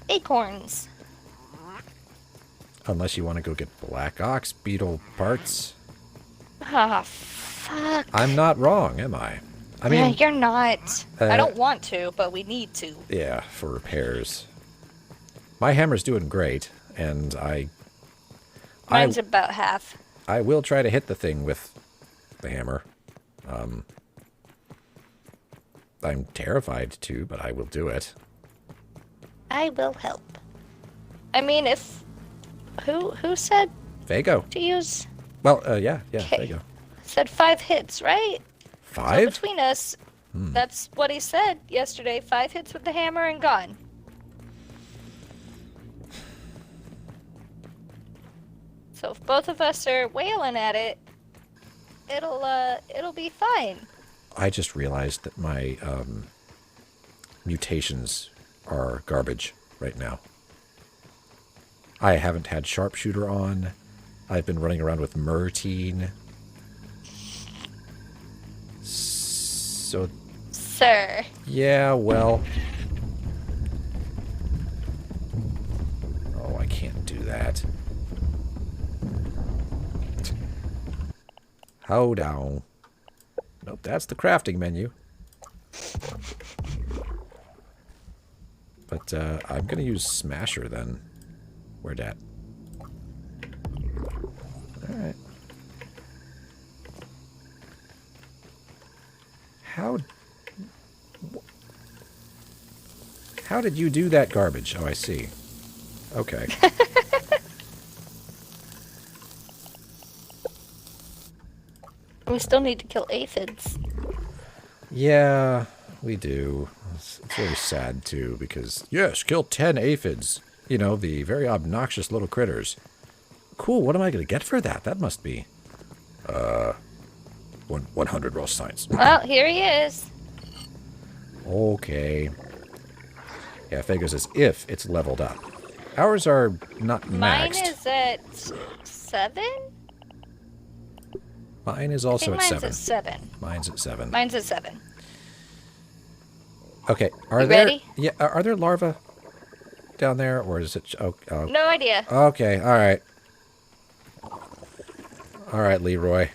S2: acorns.
S1: Unless you want to go get black ox beetle parts.
S2: Ah, fuck.
S1: I'm not wrong, am I? I
S2: Yeah,
S1: mean,
S2: you're not. I
S1: uh,
S2: don't want to, but we need to.
S1: yeah, for repairs. My hammer's doing great, and
S2: Mine's about half.
S1: I will try to hit the thing with the hammer. I'm terrified to, but I will do it.
S2: I will help. I mean, if who said
S1: Vago.
S2: to use?
S1: Well, yeah,
S2: Okay.
S1: Vago.
S2: Said 5 hits, right? So
S1: 5?
S2: between us, that's what he said yesterday. 5 hits with the hammer and gone. So if both of us are wailing at it, it'll be fine.
S1: I just realized that my mutations are garbage right now. I haven't had sharpshooter on. I've been running around with Murtine. So,
S2: Sir.
S1: yeah, well. Oh, I can't do that. Hold on. Nope, that's the crafting menu. But I'm going to use Smasher then. Where dat? Alright. How did you do that garbage? Oh, I see. Okay.
S2: We still need to kill aphids.
S1: Yeah, we do. It's very sad, too, because, yes, kill 10 aphids. You know, the very obnoxious little critters. Cool, what am I going to get for that? That must be, 100 raw science.
S2: Well, here he is.
S1: Okay. Yeah, Fago says if it's leveled up. Ours are not
S2: Mine
S1: maxed.
S2: is at 7?
S1: Mine is
S2: I
S1: also
S2: think
S1: at
S2: mine's
S1: 7.
S2: at 7.
S1: Mine's at 7.
S2: Mine's at 7.
S1: Okay, are
S2: You
S1: there...
S2: ready?
S1: Yeah, are there larvae down there, or is it... Oh,
S2: No idea.
S1: okay, alright. Alright, Leroy.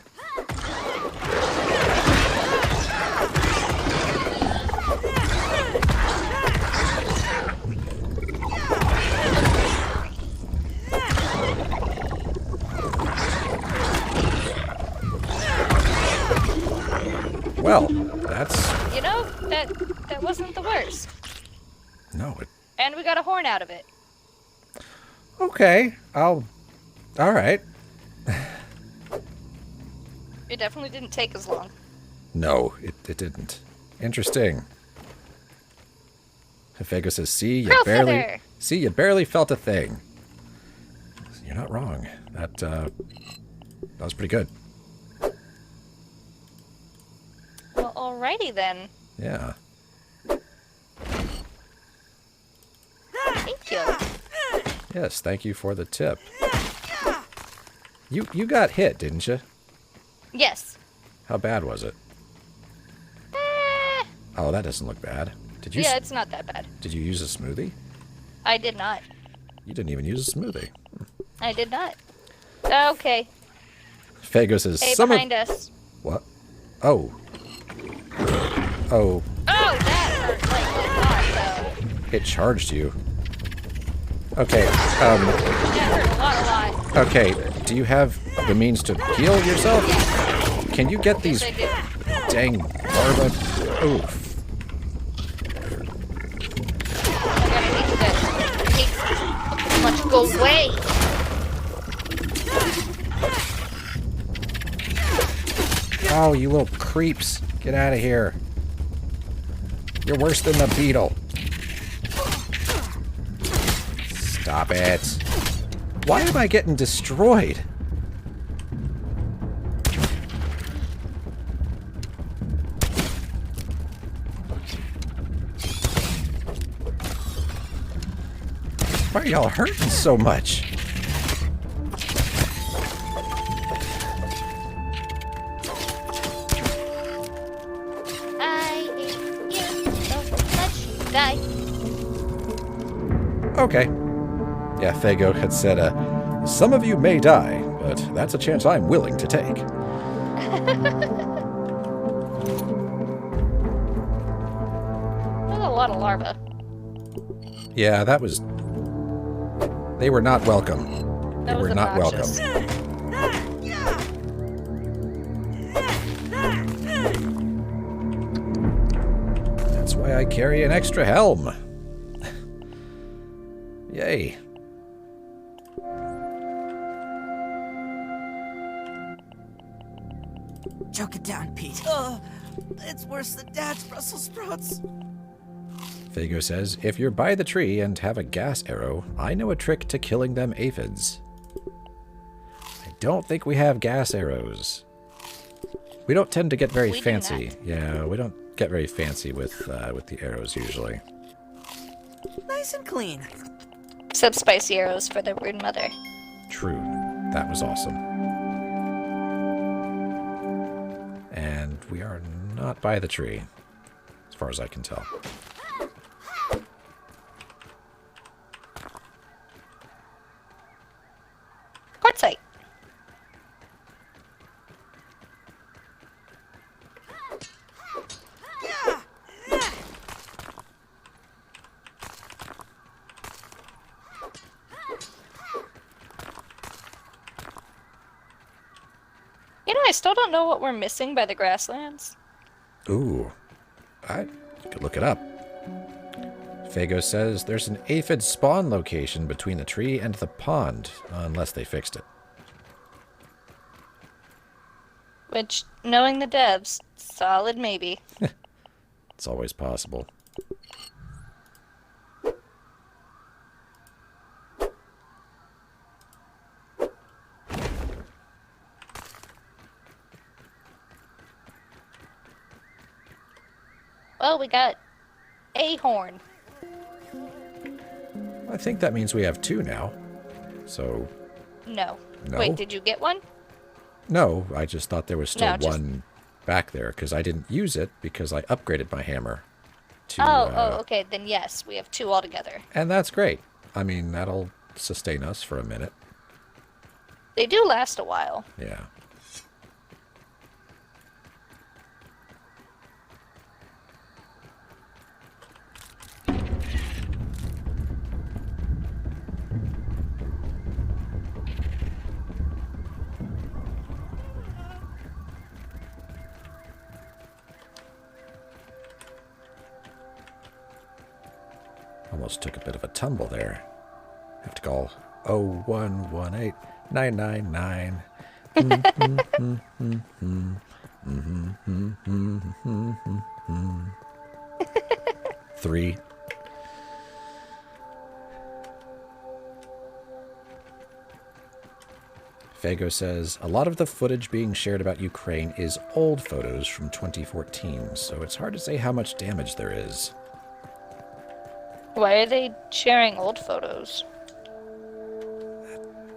S1: Well, that's...
S2: You know, that wasn't the worst.
S1: No, it...
S2: And we got a horn out of it.
S1: Okay, I'll... Alright.
S2: It definitely didn't take as long.
S1: No, it didn't. Interesting. Fago says, see, you
S2: Crow
S1: barely...
S2: feather.
S1: See, you barely felt a thing. You're not wrong. That was pretty good.
S2: Well, alrighty then.
S1: Yeah.
S2: Thank you.
S1: Yes, thank you for the tip. You got hit, didn't you?
S2: Yes.
S1: How bad was it?
S2: Eh,
S1: Oh, that doesn't look bad. Did you
S2: yeah, it's not that bad.
S1: did you use a smoothie?
S2: I did not.
S1: You didn't even use a smoothie.
S2: I did not. Okay.
S1: Fago says
S2: Hey,
S1: some of
S2: behind us.
S1: what? Oh. Oh,
S2: Oh, that hurt like a lot, though.
S1: it charged you. Okay,
S2: That hurt a lot.
S1: okay. Do you have the means to heal yourself? Can you get these
S2: Yes, I do.
S1: dang larvae? Oof.
S2: I gotta hate that. I hate so much. Go away.
S1: Oh, you little creeps. Get out of here. You're worse than the beetle. Stop it. Why am I getting destroyed? Why are y'all hurting so much?
S2: I hate you so much. You die.
S1: Okay. Yeah, Fago had said, some of you may die, but that's a chance I'm willing to take.
S2: There's a lot of larvae.
S1: Yeah, that was... They were not welcome. They
S2: That
S1: were
S2: was
S1: not
S2: obnoxious.
S1: welcome. That's why I carry an extra helm. Yay.
S3: Choke it down, Pete. It's worse than Dad's Brussels sprouts.
S1: Fago says, if you're by the tree and have a gas arrow, I know a trick to killing them aphids. I don't think we have gas arrows. We don't tend to get very
S2: We do
S1: fancy.
S2: not.
S1: Yeah, we don't get very fancy with the arrows usually.
S3: Nice and clean.
S2: Except spicy arrows for the rude mother.
S1: True. That was awesome. And we are not by the tree, as far as I can tell.
S2: Quartzite. You know, I still don't know what we're missing by the grasslands.
S1: Ooh. I could look it up. Fago says there's an aphid spawn location between the tree and the pond, unless they fixed it.
S2: Which, knowing the devs, solid maybe.
S1: It's always possible.
S2: Well, we got a horn.
S1: I think that means we have two now. So,
S2: No.
S1: No?
S2: Wait, did you get one?
S1: no, I just thought there was still
S2: No, just-
S1: one back there, because I didn't use it because I upgraded my hammer to...
S2: Oh, okay, then yes, we have two altogether.
S1: And that's great. I mean, that'll sustain us for a minute.
S2: They do last a while.
S1: Yeah. Almost took a bit of a tumble there. Have to call 0118999. 3. Fago says, a lot of the footage being shared about Ukraine is old photos from 2014, so it's hard to say how much damage there is.
S2: Why are they sharing old photos?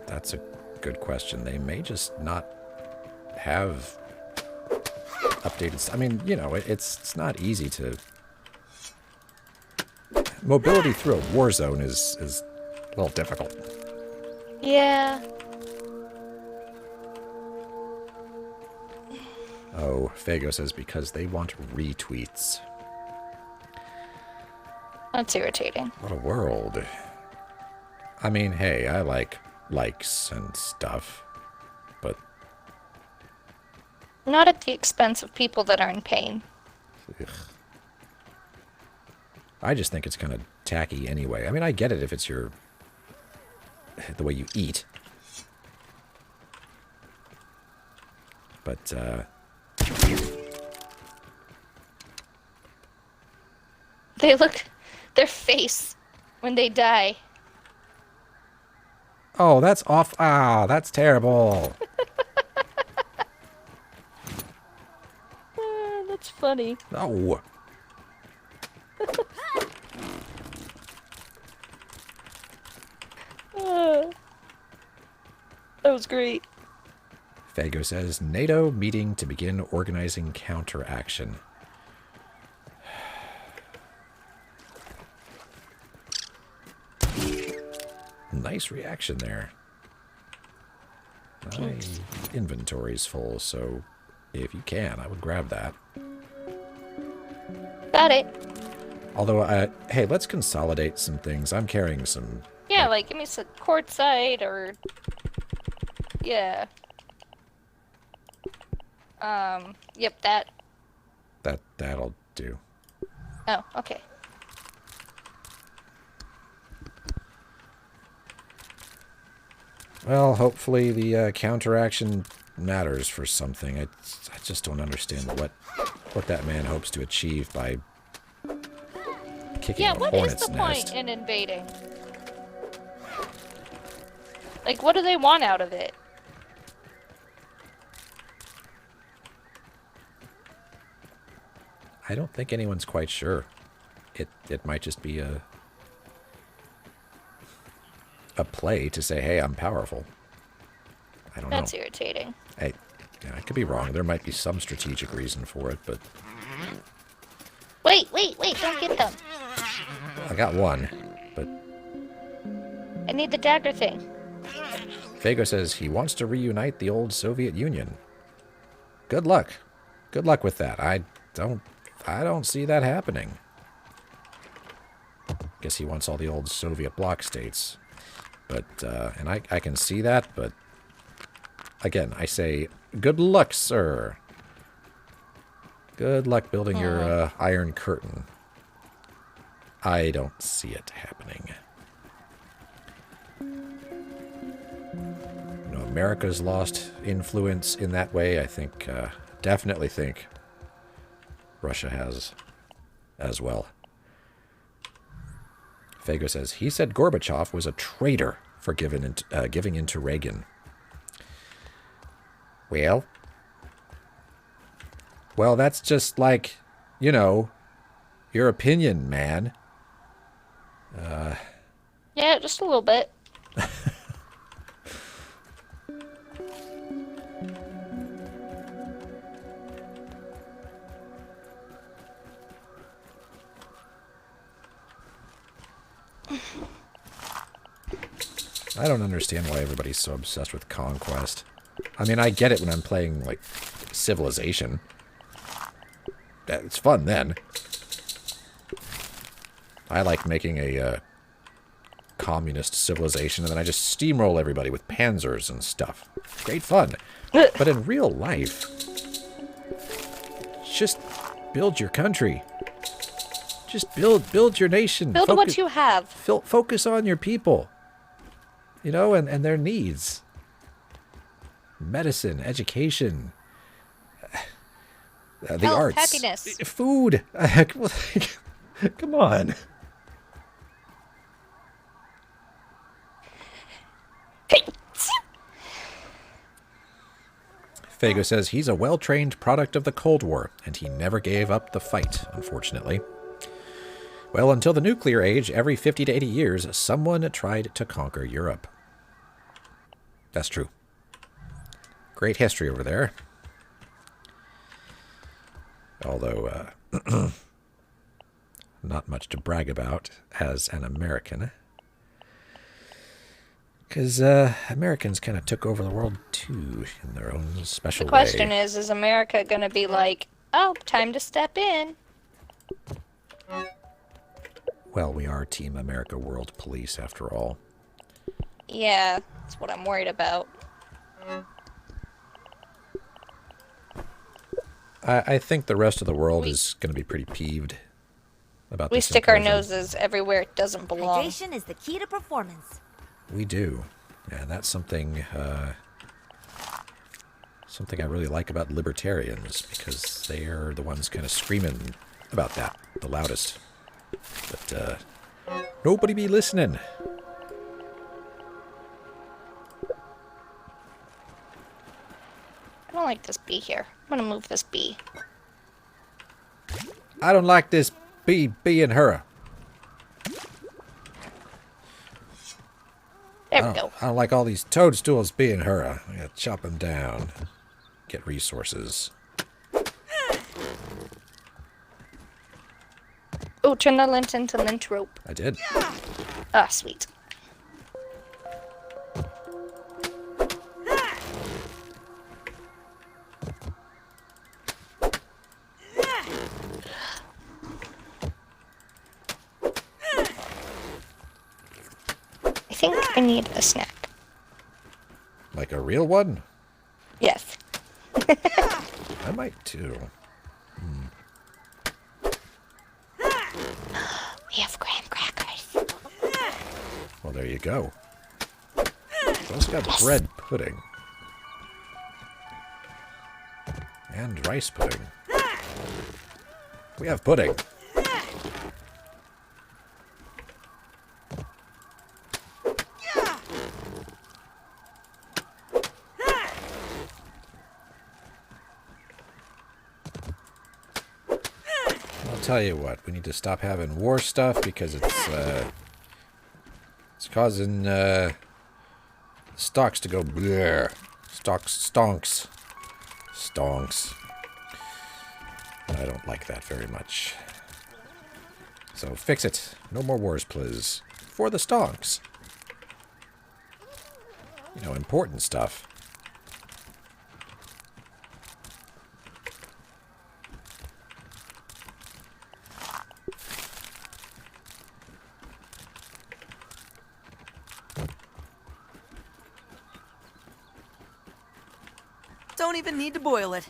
S1: That's a good question. They may just not have updated... I mean, you know, it's not easy to... Mobility through a war zone is a little difficult.
S2: Yeah.
S1: Oh, Fago says because they want retweets.
S2: That's irritating.
S1: What a world. I mean, hey, I like likes and stuff, but...
S2: Not at the expense of people that are in pain.
S1: Ugh. I just think it's kind of tacky anyway. I mean, I get it if it's the way you eat. But,
S2: their face when they die.
S1: oh, that's off. Ah, that's terrible.
S2: That's funny.
S1: Oh.
S2: That was great.
S1: Fago says, NATO meeting to begin organizing counteraction. Nice reaction there. My inventory's full, so if you can, I would grab that.
S2: Got it.
S1: Although, hey, let's consolidate some things. I'm carrying some...
S2: Yeah, like give me some quartzite or... Yeah. Yep, that.
S1: That'll do.
S2: Oh, okay.
S1: Well, hopefully the counteraction matters for something. I just don't understand what that man hopes to achieve by kicking
S2: Yeah,
S1: a
S2: what is
S1: hornet's
S2: the
S1: nest.
S2: point in invading? Like, what do they want out of it?
S1: I don't think anyone's quite sure. It might just be a play to say, hey, I'm powerful. I don't know.
S2: That's irritating.
S1: I could be wrong. There might be some strategic reason for it, but...
S2: Wait, don't get them.
S1: I got one, but...
S2: I need the dagger thing.
S1: Fago says he wants to reunite the old Soviet Union. Good luck. Good luck with that. I don't see that happening. Guess he wants all the old Soviet bloc states. But, and I can see that, but... Again, I say, good luck, sir. Good luck building your Iron Curtain. I don't see it happening. You know, America's lost influence in that way. I think, definitely think Russia has as well. Fago says, he said Gorbachev was a traitor for giving in to Reagan. Well, that's just like, you know, your opinion, man.
S2: Yeah, just a little bit.
S1: I don't understand why everybody's so obsessed with conquest. I mean, I get it when I'm playing, like, Civilization. It's fun then. I like making a communist civilization, and then I just steamroll everybody with panzers and stuff. Great fun. But in real life, just build your country. Just build your nation.
S2: Build what you have.
S1: Focus on your people. You know, and their needs. Medicine, education, the
S2: Health,
S1: arts,
S2: happiness,
S1: food. Come on. Fago says he's a well-trained product of the Cold War, and he never gave up the fight, unfortunately. Well, until the nuclear age, every 50 to 80 years, someone tried to conquer Europe. That's true. Great history over there. Although, not much to brag about as an American. Because Americans kind of took over the world too in their own
S2: The
S1: special
S2: question
S1: way.
S2: is America gonna be like, oh, time to step in?
S1: Well, we are Team America World Police after all.
S2: Yeah, that's what I'm worried about.
S1: I think the rest of the world
S2: We-
S1: is going to be pretty peeved about
S2: We
S1: this
S2: stick our
S1: incursion.
S2: noses everywhere it doesn't belong.
S5: Hydration is the key to performance.
S1: We do. And that's something something I really like about libertarians, because they are the ones kind of screaming about that the loudest. But nobody be listening.
S2: I don't like this bee here. I'm gonna move this bee.
S1: I don't like this bee being her.
S2: There we go.
S1: I don't like all these toadstools being her. I gotta chop them down. Get resources.
S2: Oh, turn the lint into lint rope.
S1: I did.
S2: Ah, sweet. I think I need a snack.
S1: Like a real one?
S2: Yes.
S1: I might too.
S2: We have graham crackers.
S1: Well, there you go. We also got bread pudding. And rice pudding. We have pudding. I'll tell you what, we need to stop having war stuff because it's causing stocks to go bleh. Stonks. I don't like that very much. So fix it. No more wars, please. For the stonks. You know, important stuff.
S3: Don't even need to boil it.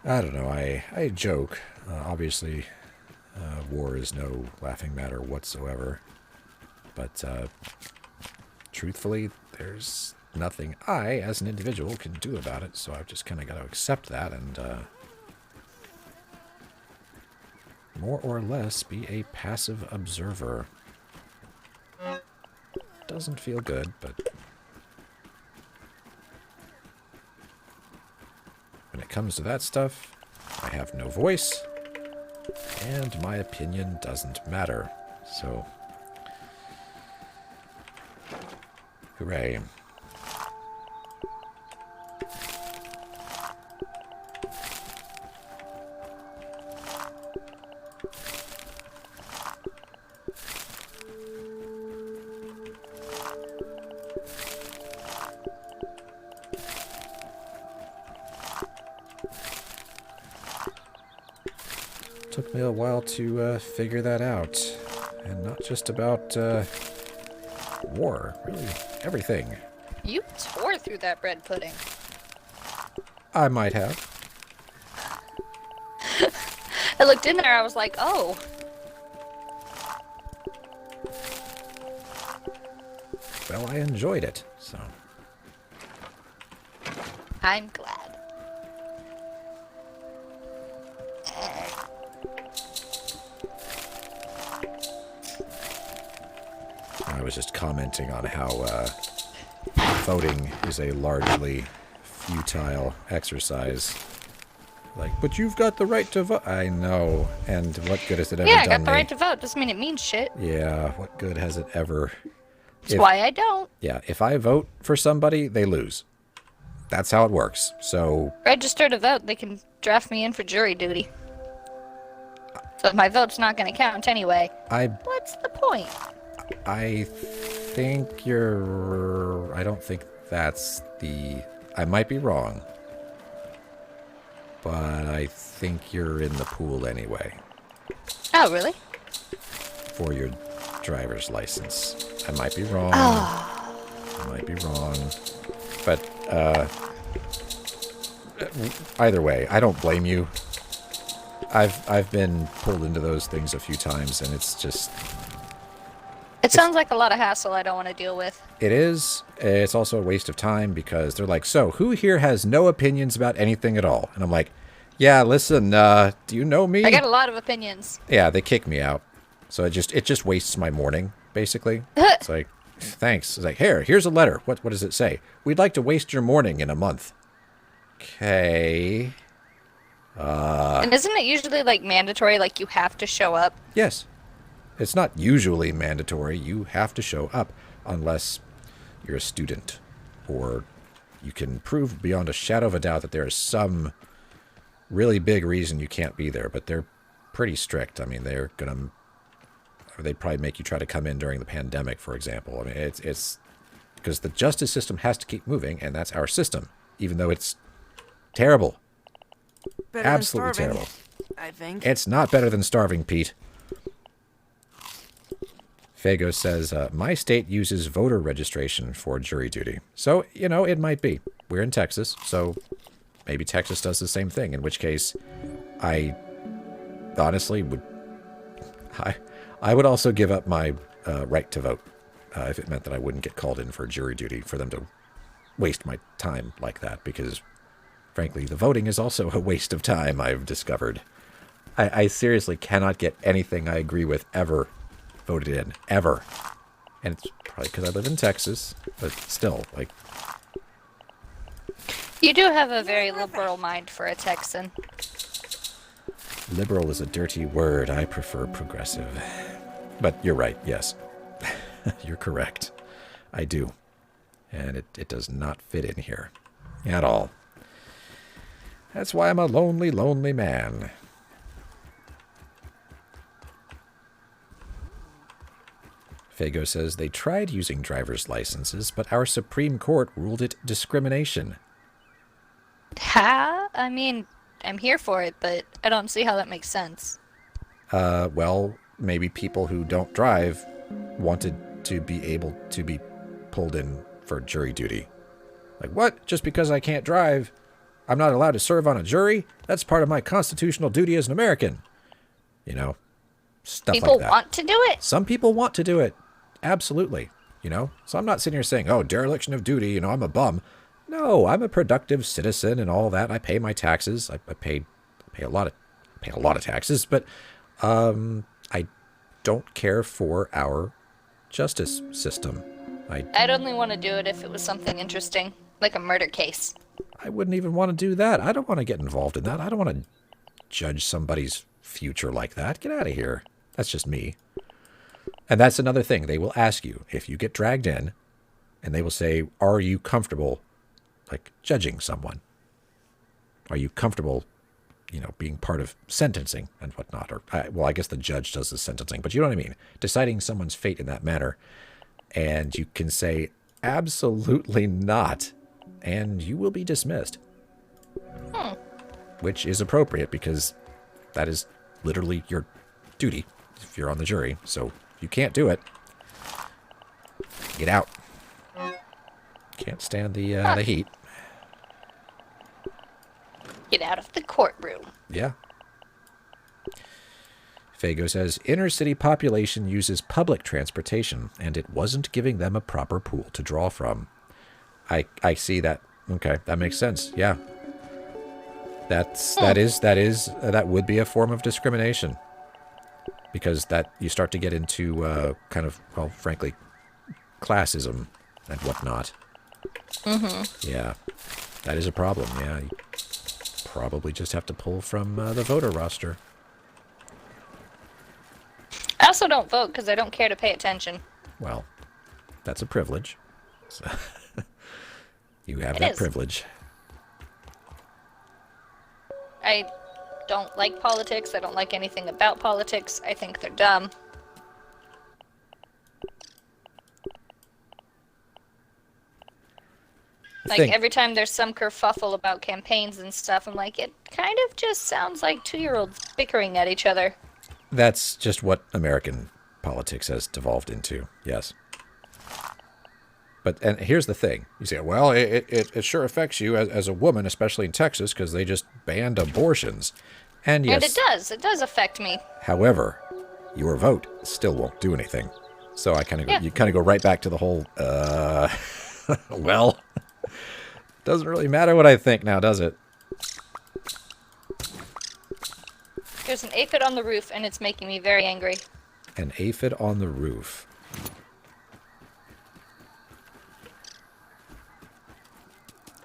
S1: I don't know, I joke. Obviously, war is no laughing matter whatsoever. But, truthfully, there's nothing I, as an individual, can do about it, so I've just kind of got to accept that and, more or less be a passive observer. Doesn't feel good, but when it comes to that stuff, I have no voice, and my opinion doesn't matter. So, hooray. Took me a while to figure that out. And not just about war, really everything.
S2: You tore through that bread pudding.
S1: I might have.
S2: I looked in there, I was like, oh.
S1: Well, I enjoyed it, so.
S2: I'm glad.
S1: I was just commenting on how voting is a largely futile exercise. Like, but you've got the right to vote. I know, and what good has it ever
S2: Yeah, I
S1: done
S2: got the
S1: me?
S2: right to vote. Doesn't mean it means shit.
S1: Yeah, what good has it ever
S2: That's why I don't.
S1: Yeah, if I vote for somebody, they lose. That's how it works. So
S2: Register to vote, they can draft me in for jury duty. So if my vote's not going to count anyway, what's the point?
S1: I think you're... I don't think that's the... I might be wrong. But I think you're in the pool anyway.
S2: Oh, really?
S1: For your driver's license. I might be wrong. I might be wrong. But, either way, I don't blame you. I've been pulled into those things a few times, and it's just...
S2: It sounds like a lot of hassle I don't want to deal with.
S1: It is. It's also a waste of time because they're like, so, who here has no opinions about anything at all? And I'm like, yeah, listen, do you know me?
S2: I got a lot of opinions.
S1: Yeah, they kick me out. So it just wastes my morning, basically. It's like, thanks. It's like, here's a letter. What does it say? We'd like to waste your morning in a month. Okay.
S2: And isn't it usually, like, mandatory, like, you have to show up?
S1: Yes. It's not usually mandatory. You have to show up unless you're a student or you can prove beyond a shadow of a doubt that there is some really big reason you can't be there, but they're pretty strict. I mean, they'd probably make you try to come in during the pandemic, for example. I mean, it's because the justice system has to keep moving, and that's our system, even though it's terrible.
S3: Better
S1: Absolutely
S3: than starving,
S1: terrible.
S3: I think.
S1: It's not better than starving, Pete. Fago says, my state uses voter registration for jury duty. So, it might be. We're in Texas, so maybe Texas does the same thing, in which case I honestly would... I would also give up my right to vote if it meant that I wouldn't get called in for jury duty for them to waste my time like that, because, frankly, the voting is also a waste of time, I've discovered. I seriously cannot get anything I agree with ever voted in, ever. And it's probably because I live in Texas, but still, like...
S2: You do have a very liberal mind for a Texan.
S1: Liberal is a dirty word. I prefer progressive. But you're right, yes. You're correct. I do. And it does not fit in here. At all. That's why I'm a lonely, lonely man. Fago says, they tried using driver's licenses, but our Supreme Court ruled it discrimination.
S2: I mean, I'm here for it, but I don't see how that makes sense.
S1: Well, maybe people who don't drive wanted to be able to be pulled in for jury duty. Like, what? Just because I can't drive, I'm not allowed to serve on a jury? That's part of my constitutional duty as an American. Stuff
S2: People
S1: like that.
S2: want to do it?
S1: Some people want to do it. Absolutely. So I'm not sitting here saying, oh, dereliction of duty, I'm a bum. No, I'm a productive citizen and all that. I pay my taxes. I pay a lot of taxes, but I don't care for our justice system.
S2: I'd only want to do it if it was something interesting, like a murder case.
S1: I wouldn't even want to do that. I don't want to get involved in that. I don't want to judge somebody's future like that. Get out of here. That's just me. And that's another thing. They will ask you if you get dragged in, and they will say, are you comfortable, like, judging someone? Are you comfortable, being part of sentencing and whatnot? Or, I guess the judge does the sentencing, but you know what I mean? Deciding someone's fate in that manner. And you can say, absolutely not. And you will be dismissed. Which is appropriate because that is literally your duty if you're on the jury. So if you can't do it, get out. Can't stand the heat.
S2: Get out of the courtroom.
S1: Yeah. Fago says, inner city population uses public transportation, and it wasn't giving them a proper pool to draw from. I see that. Okay, that makes sense. Yeah. That would be a form of discrimination. Because that you start to get into kind of, well, frankly, classism and whatnot. Mm-hmm. Yeah. That is a problem, yeah. You probably just have to pull from the voter roster.
S2: I also don't vote because I don't care to pay attention.
S1: Well, That's a privilege. So you have
S2: It
S1: that
S2: is.
S1: privilege.
S2: I don't like politics. I don't like anything about politics. I think they're dumb. Like, every time there's some kerfuffle about campaigns and stuff, I'm like, it kind of just sounds like 2-year-olds bickering at each other.
S1: That's just what American politics has devolved into, yes. And here's the thing. You say, well, it sure affects you as a woman, especially in Texas, because they just banned abortions. And yes.
S2: And it does. It does affect me.
S1: However, your vote still won't do anything. So I kind of
S2: Yeah.
S1: you kind of go right back to the whole, well, doesn't really matter what I think now, does it?
S2: There's an aphid on the roof, and it's making me very angry.
S1: An aphid on the roof.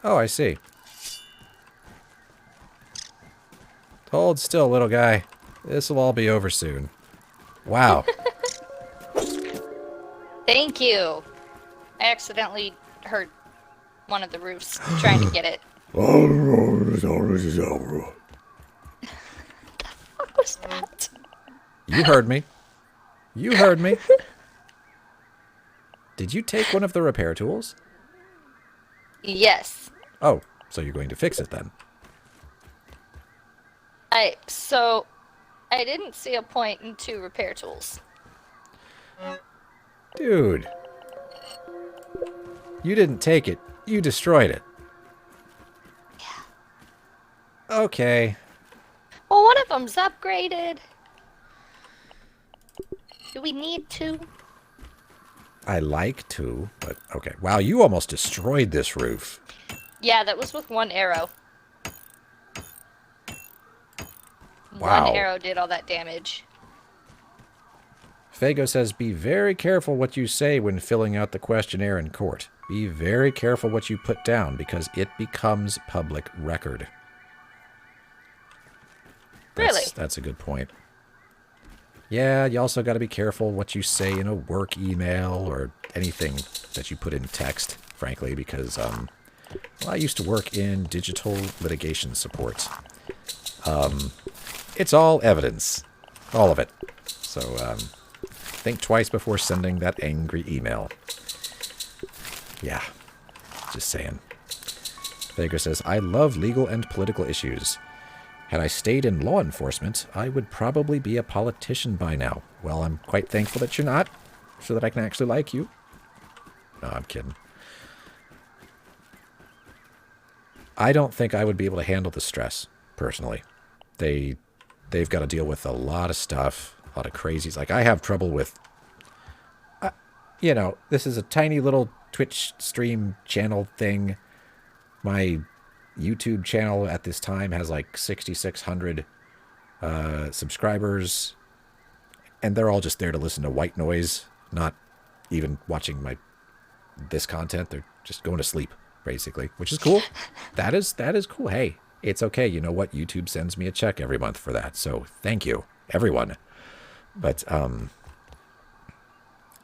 S1: Oh, I see. Hold still, little guy. This'll all be over soon. Wow.
S2: Thank you. I accidentally hurt one of the roofs trying to get it. What was that?
S1: You heard me. You heard me. Did you take one of the repair tools?
S2: Yes.
S1: Oh, so you're going to fix it then.
S2: So I didn't see a point in 2 repair tools.
S1: Dude. You didn't take it. You destroyed it. Yeah. Okay.
S2: Well, one of them's upgraded. Do we need to?
S1: I like to, but okay. Wow, you almost destroyed this roof.
S2: Yeah, that was with 1 arrow.
S1: Wow.
S2: 1 arrow did all that damage.
S1: Fago says, be very careful what you say when filling out the questionnaire in court. Be very careful what you put down because it becomes public record.
S2: Really?
S1: That's a good point. Yeah, you also got to be careful what you say in a work email or anything that you put in text, frankly, because well, I used to work in digital litigation support. It's all evidence. All of it. So think twice before sending that angry email. Yeah, just saying. Fago says, I love legal and political issues. Had I stayed in law enforcement, I would probably be a politician by now. Well, I'm quite thankful that you're not, so that I can actually like you. No, I'm kidding. I don't think I would be able to handle the stress, personally. They've got to deal with a lot of stuff, a lot of crazies. Like, I have trouble with, this is a tiny little Twitch stream channel thing. My YouTube channel at this time has like 6,600 subscribers, and they're all just there to listen to white noise, not even watching this content. They're just going to sleep, basically, which is cool. That is cool. Hey, it's okay. You know what? YouTube sends me a check every month for that, so thank you, everyone. But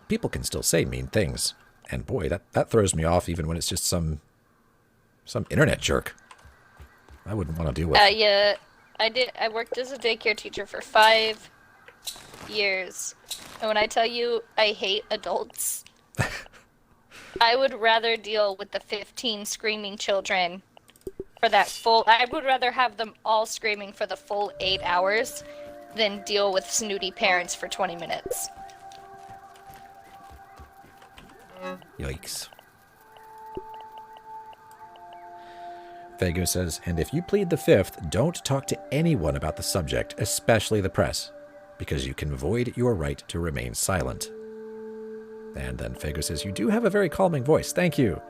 S1: people can still say mean things, and boy, that throws me off, even when it's just some internet jerk. I wouldn't want to deal with.
S2: Yeah, I worked as a daycare teacher for 5 years, and when I tell you I hate adults, I would rather deal with the 15 screaming children for that full. I would rather have them all screaming for the full 8 hours than deal with snooty parents for 20 minutes.
S1: Yikes. Fago says, and if you plead the fifth, don't talk to anyone about the subject, especially the press, because you can void your right to remain silent. And then Fago says, you do have a very calming voice. Thank you.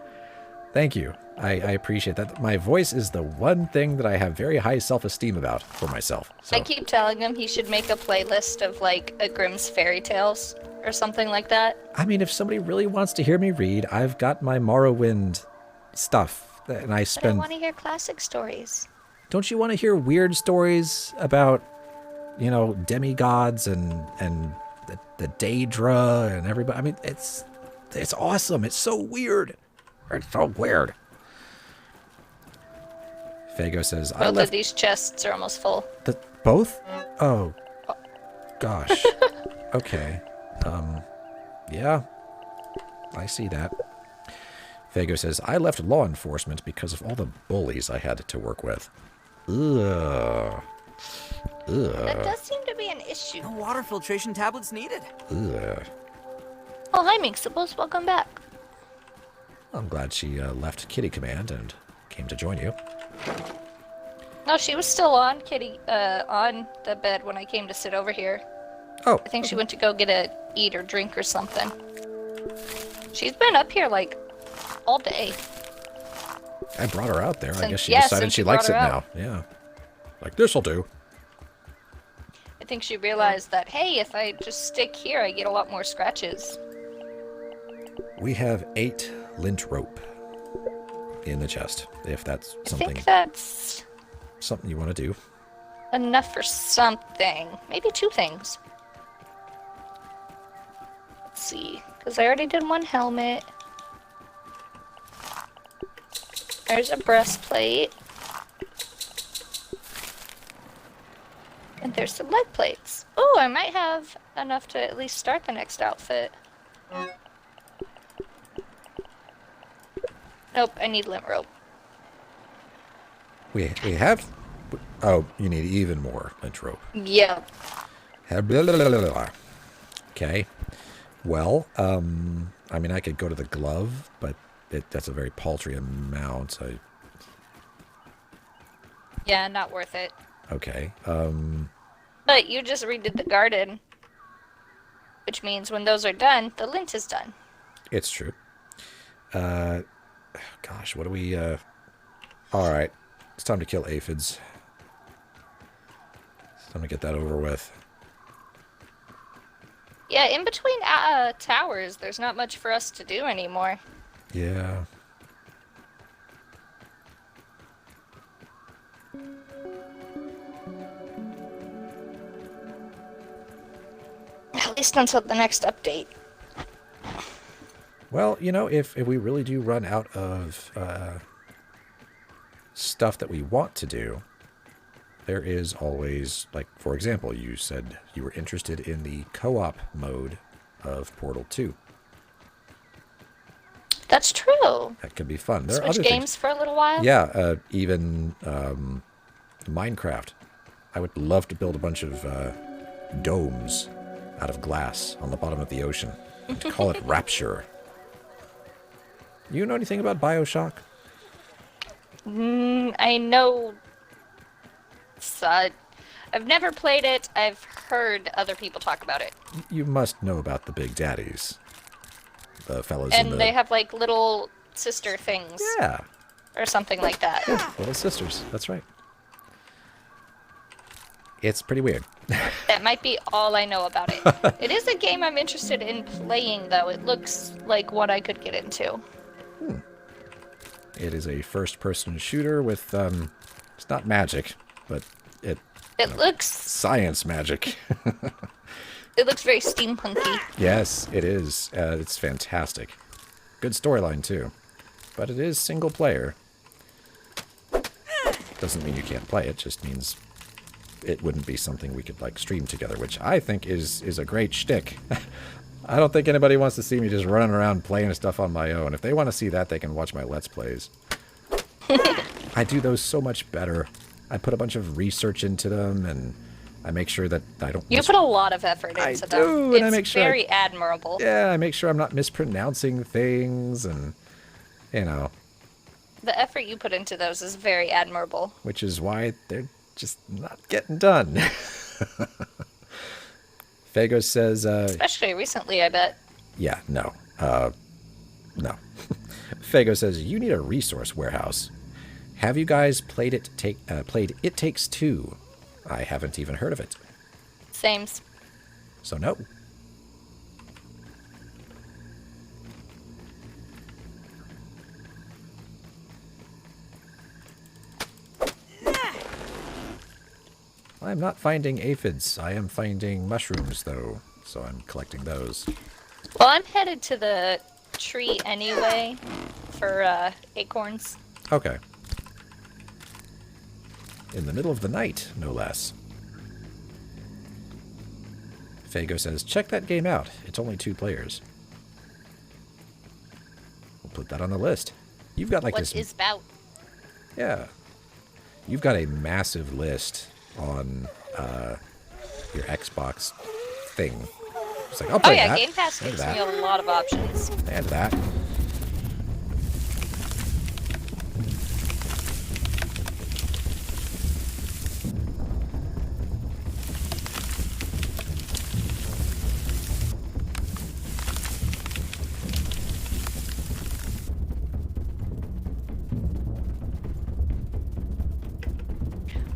S1: Thank you. I appreciate that. My voice is the one thing that I have very high self-esteem about for myself. So.
S2: I keep telling him he should make a playlist of, like, a Grimm's Fairy Tales or something like that.
S1: I mean, if somebody really wants to hear me read, I've got my Morrowind stuff. And I spend.
S2: But I want to hear classic stories.
S1: Don't you want to hear weird stories about, demigods and the Daedra and everybody? I mean, It's awesome. It's so weird. It's so weird. Fago says, I
S2: Both
S1: left...
S2: of these chests are almost full.
S1: Both? Oh, gosh. Okay. Yeah. I see that. Fago says, I left law enforcement because of all the bullies I had to work with. Ugh.
S2: That does seem to be an issue.
S3: No water filtration tablets needed.
S1: Ugh.
S2: Oh, hi, Minxables. Welcome back.
S1: I'm glad she left Kitty Command and came to join you.
S2: No, she was still on on the bed when I came to sit over here.
S1: Oh.
S2: I think she went to go get a eat or drink or something. She's been up here like all day.
S1: I brought her out there. I guess she
S2: yeah,
S1: decided
S2: since
S1: she
S2: you
S1: likes it
S2: brought her
S1: now.
S2: out.
S1: Yeah. Like, this'll do.
S2: I think she realized that, hey, if I just stick here, I get a lot more scratches.
S1: We have 8 lint rope in the chest, if that's
S2: I
S1: something
S2: think that's
S1: you want to do.
S2: enough for something. Maybe 2 things. Let's see. Because I already did 1 helmet. There's a breastplate. And there's some leg plates. Oh, I might have enough to at least start the next outfit. Nope, I need lint rope.
S1: We have... Oh, you need even more lint rope.
S2: Yep.
S1: Okay. Well, I mean, I could go to the glove, but that's a very paltry amount.
S2: Yeah, not worth it.
S1: Okay.
S2: But you just redid the garden. Which means when those are done, the lint is done.
S1: It's true. Gosh, what do we... All right. It's time to kill aphids. It's time to get that over with.
S2: Yeah, in between towers, there's not much for us to do anymore.
S1: Yeah.
S2: At least until the next update.
S1: Well, you know, if we really do run out of stuff that we want to do, there is always, like, for example, you said you were interested in the co-op mode of Portal 2.
S2: That's true.
S1: That could be fun. There are
S2: Switch
S1: other
S2: games
S1: things.
S2: for a little while.
S1: Yeah, even Minecraft. I would love to build a bunch of domes out of glass on the bottom of the ocean and to call it Rapture. You know anything about BioShock?
S2: I know. I've never played it. I've heard other people talk about it.
S1: You must know about the Big Daddies. The fellas in
S2: And
S1: the...
S2: they have like little sister things.
S1: Yeah.
S2: Or something like that.
S1: Little sisters. That's right. It's pretty weird.
S2: That might be all I know about it. It is a game I'm interested in playing, though. It looks like what I could get into.
S1: It is a first-person shooter with, it's not magic, but
S2: It looks...
S1: science magic.
S2: It looks very steampunky.
S1: Yes, it is. It's fantastic. Good storyline, too. But it is single-player. Doesn't mean you can't play it, just means it wouldn't be something we could, like, stream together, which I think is a great shtick. I don't think anybody wants to see me just running around playing stuff on my own. If they want to see that, they can watch my Let's Plays. I do those so much better. I put a bunch of research into them, and I make sure that I don't...
S2: You put a lot of effort into
S1: I
S2: them.
S1: do, and I make
S2: It's
S1: sure
S2: very admirable.
S1: Yeah, I make sure I'm not mispronouncing things, and, you know...
S2: The effort you put into those is very admirable.
S1: Which is why they're just not getting done. Fago says...
S2: Especially recently, I bet.
S1: Yeah, no. No. Fago says, you need a resource warehouse. Have you guys played It Takes Two? I haven't even heard of it.
S2: Sames.
S1: So no. I'm not finding aphids. I am finding mushrooms, though. So I'm collecting those.
S2: Well, I'm headed to the tree anyway for acorns.
S1: Okay. In the middle of the night, no less. Fago says, check that game out. It's only 2 players. We'll put that on the list. You've got like this...
S2: What is about?
S1: Yeah. You've got a massive list on your Xbox thing. It's like, I'll play that.
S2: Game Pass gives me a lot of options.
S1: And that.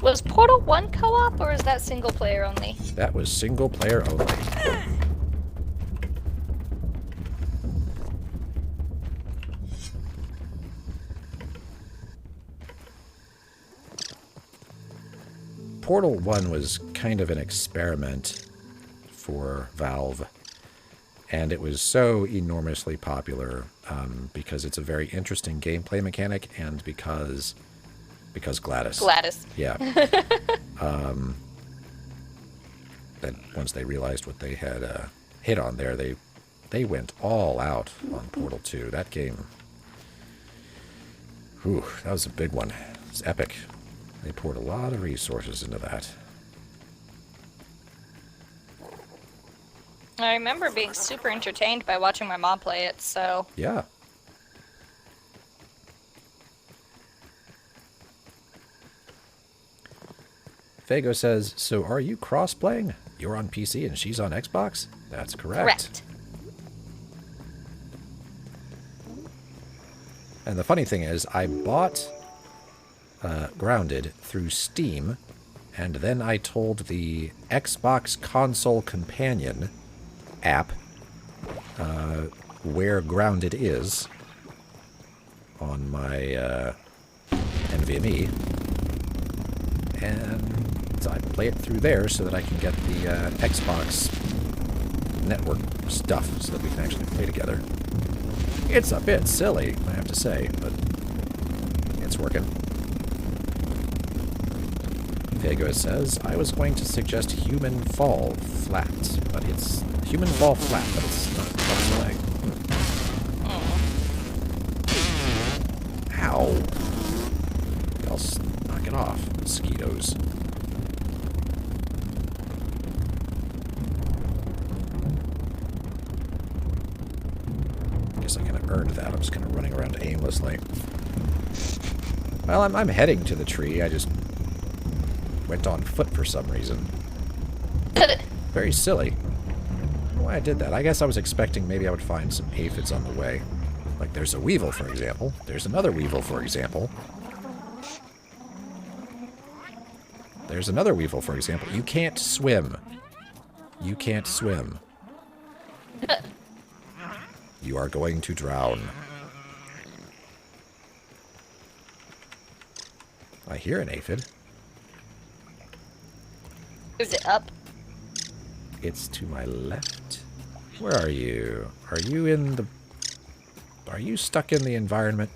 S2: Was Portal 1 co-op, or is that single player only?
S1: That was single player only. Portal 1 was kind of an experiment for Valve, and it was so enormously popular because it's a very interesting gameplay mechanic, and because Gladys.
S2: Gladys.
S1: Yeah. Then once they realized what they had hit on there, they went all out on Portal 2. That game, whew, that was a big one. It was epic. They poured a lot of resources into that.
S2: I remember being super entertained by watching my mom play it, so...
S1: Yeah. Fago says, so are you cross-playing? You're on PC and she's on Xbox? That's correct.
S2: Correct.
S1: And the funny thing is, I bought Grounded through Steam, and then I told the Xbox Console Companion app where Grounded is on my NVMe, and so I play it through there so that I can get the Xbox network stuff so that we can actually play together. It's a bit silly, I have to say, but it's working. Fago says, I was going to suggest Human Fall Flat, but it's Human Fall Flat, but it's not play. Ow. Y'all knock it off, mosquitoes. Guess I kind of earned that. I'm just kind of running around aimlessly. Well, I'm heading to the tree. I just went on foot for some reason. Very silly. I don't know why I did that. I guess I was expecting maybe I would find some aphids on the way. Like there's a weevil, for example. There's another weevil, for example. There's another weevil, for example. You can't swim. You can't swim. You are going to drown. I hear an aphid.
S2: Is it up?
S1: It's to my left. Where are you? Are you in the... Are you stuck in the environment?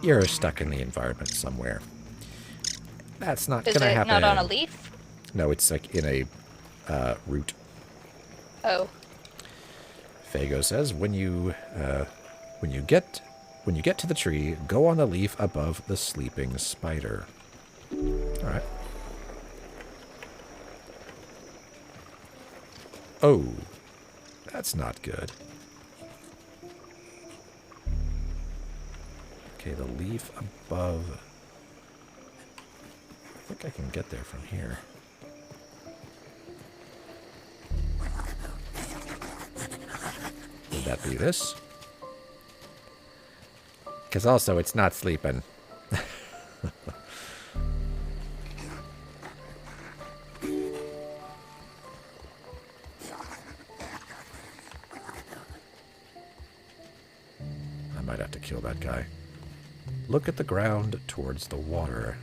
S1: You're stuck in the environment somewhere. That's not gonna happen.
S2: Is it not on a leaf?
S1: No, it's like in a root.
S2: Oh.
S1: Fago says, when you get to the tree, go on the leaf above the sleeping spider. All right. Oh, that's not good. Okay, the leaf above. I think I can get there from here. Would that be this? Because also, it's not sleeping. I might have to kill that guy. Look at the ground towards the water.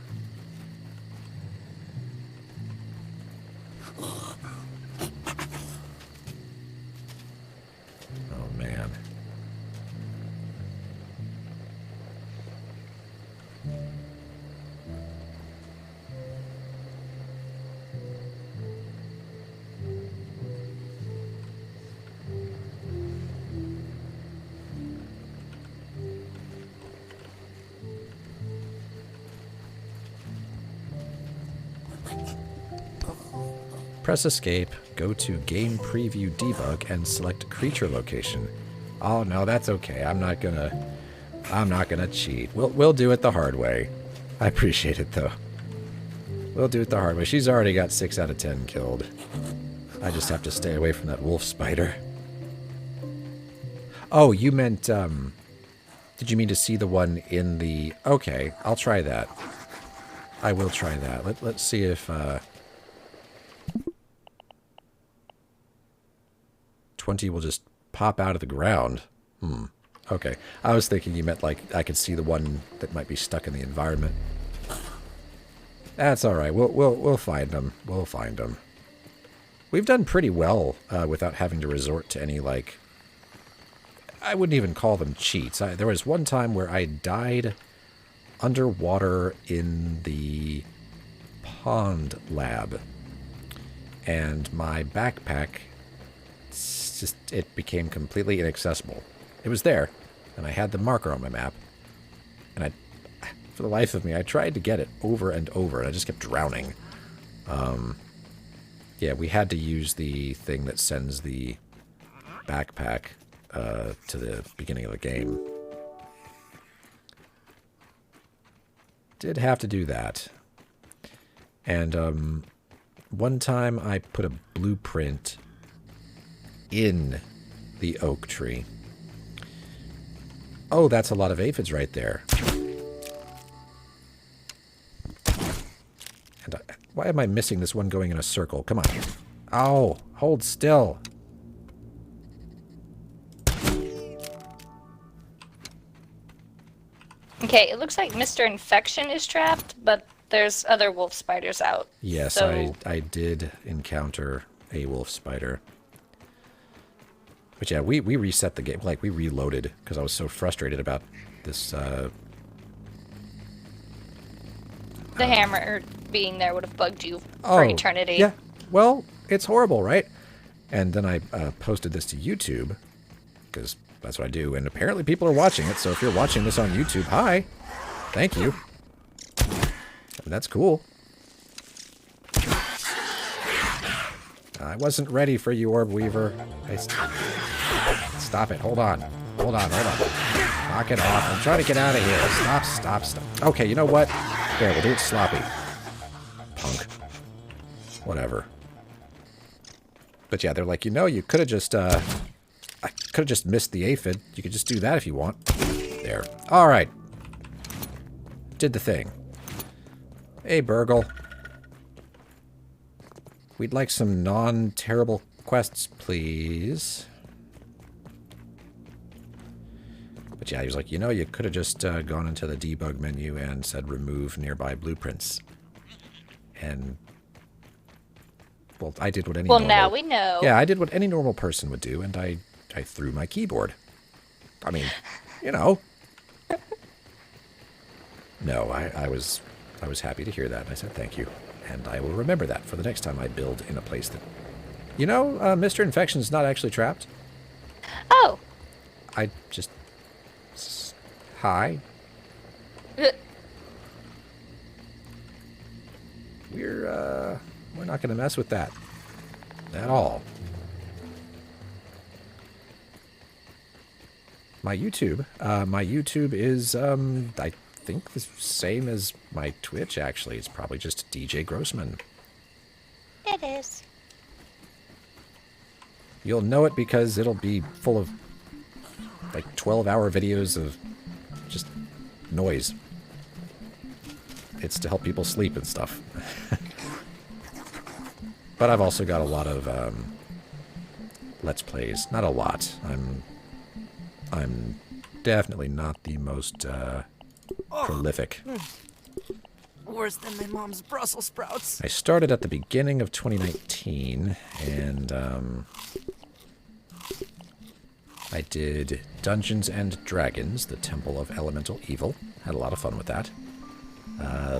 S1: Press escape, go to game preview debug, and select creature location. Oh no, that's okay. I'm not gonna cheat. We'll do it the hard way. I appreciate it though. We'll do it the hard way. She's already got 6 out of 10 killed. I just have to stay away from that wolf spider. Oh, you meant, did you mean to see the one in the... Okay, I'll try that. I will try that. Let's see if, 20 will just pop out of the ground. Okay. I was thinking you meant, like, I could see the one that might be stuck in the environment. That's alright. We'll find them. We'll find them. We've done pretty well without having to resort to any, like... I wouldn't even call them cheats. There was one time where I died underwater in the pond lab. And my backpack, it became completely inaccessible. It was there, and I had the marker on my map. And for the life of me, I tried to get it over and over, and I just kept drowning. Yeah, we had to use the thing that sends the backpack to the beginning of the game. Did have to do that. And one time I put a blueprint in the oak tree. Oh, that's a lot of aphids right there. And why am I missing this one going in a circle? Come on. Oh, hold still.
S2: Okay, it looks like Mr. Infection is trapped, but there's other wolf spiders out.
S1: Yes,
S2: so...
S1: I did encounter a wolf spider. But yeah, we reset the game. Like, we reloaded because I was so frustrated about this...
S2: The hammer being there would have bugged you for eternity.
S1: Yeah, well, it's horrible, right? And then I posted this to YouTube because that's what I do. And apparently people are watching it. So if you're watching this on YouTube, hi. Thank you. And that's cool. I wasn't ready for you, Orb Weaver. Stop it. Hold on. Hold on. Knock it off. I'm trying to get out of here. Stop. Okay, you know what? There, we'll do it sloppy. Punk. Whatever. But yeah, they're like, you know, you could have just, I could have just missed the aphid. You could just do that if you want. There. Alright. Did the thing. Hey, Burgle. We'd like some non-terrible quests, please. But yeah, he was like, you know, you could have just gone into the debug menu and said remove nearby blueprints. And, well, I did what any normal...
S2: Well, now we know.
S1: Yeah, I did what any normal person would do, and I threw my keyboard. I mean, you know. No, I was happy to hear that, and I said thank you. And I will remember that for the next time I build in a place that... You know, Mr. Infection's not actually trapped.
S2: Oh.
S1: I just... Hi. We're not going to mess with that. At all. My YouTube is, I think the same as my Twitch, actually. It's probably just DJ Grossman.
S2: It is.
S1: You'll know it because it'll be full of, like, 12-hour videos of just noise. It's to help people sleep and stuff. But I've also got a lot of Let's Plays. Not a lot. I'm definitely not the most prolific.
S3: Worse than my mom's Brussels sprouts.
S1: I started at the beginning of 2019, and I did Dungeons and Dragons, the Temple of Elemental Evil. Had a lot of fun with that.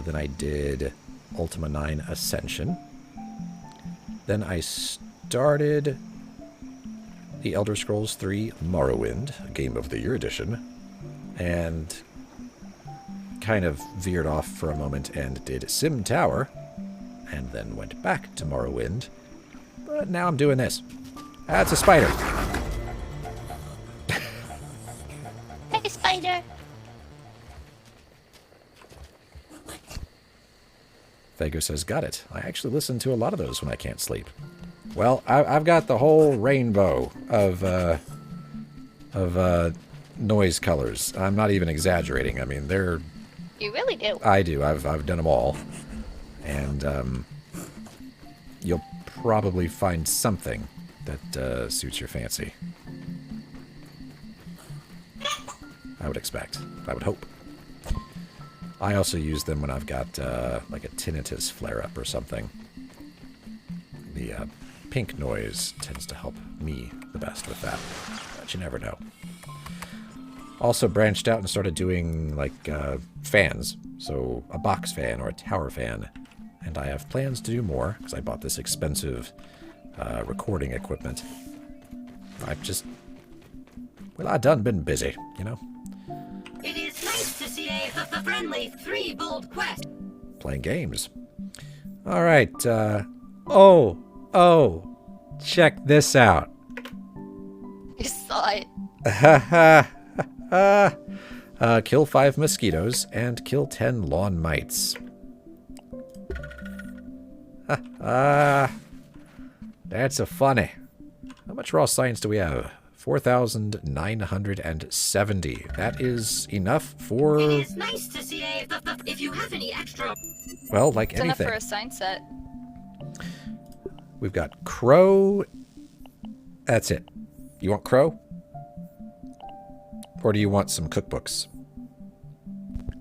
S1: Then I did Ultima 9 Ascension. Then I started The Elder Scrolls 3 Morrowind, Game of the Year edition, and kind of veered off for a moment and did Sim Tower, and then went back to Morrowind. But now I'm doing this. That's a spider.
S2: Hey, spider.
S1: Fago says, got it. I actually listen to a lot of those when I can't sleep. Well, I've got the whole rainbow of noise colors. I'm not even exaggerating. I mean, they're...
S2: You really do.
S1: I do. I've done them all. And you'll probably find something that suits your fancy. I would expect. I would hope. I also use them when I've got like a tinnitus flare-up or something. The pink noise tends to help me the best with that, but you never know. Also branched out and started doing like fans, so a box fan or a tower fan, and I have plans to do more because I bought this expensive recording equipment. I've just, well, I done been busy, you know.
S4: It is nice to see a friendly 3 bold quest.
S1: Playing games. All right. Oh, check this out.
S2: You saw it.
S1: Kill 5 mosquitoes and kill 10 lawn mites. That's a funny. How much raw science do we have? 4,970. That is enough for...
S4: It is nice to see a if you have any extra.
S1: Well, like
S2: It's enough
S1: anything.
S2: for a sign set.
S1: We've got crow. That's it. You want crow? Or do you want some cookbooks?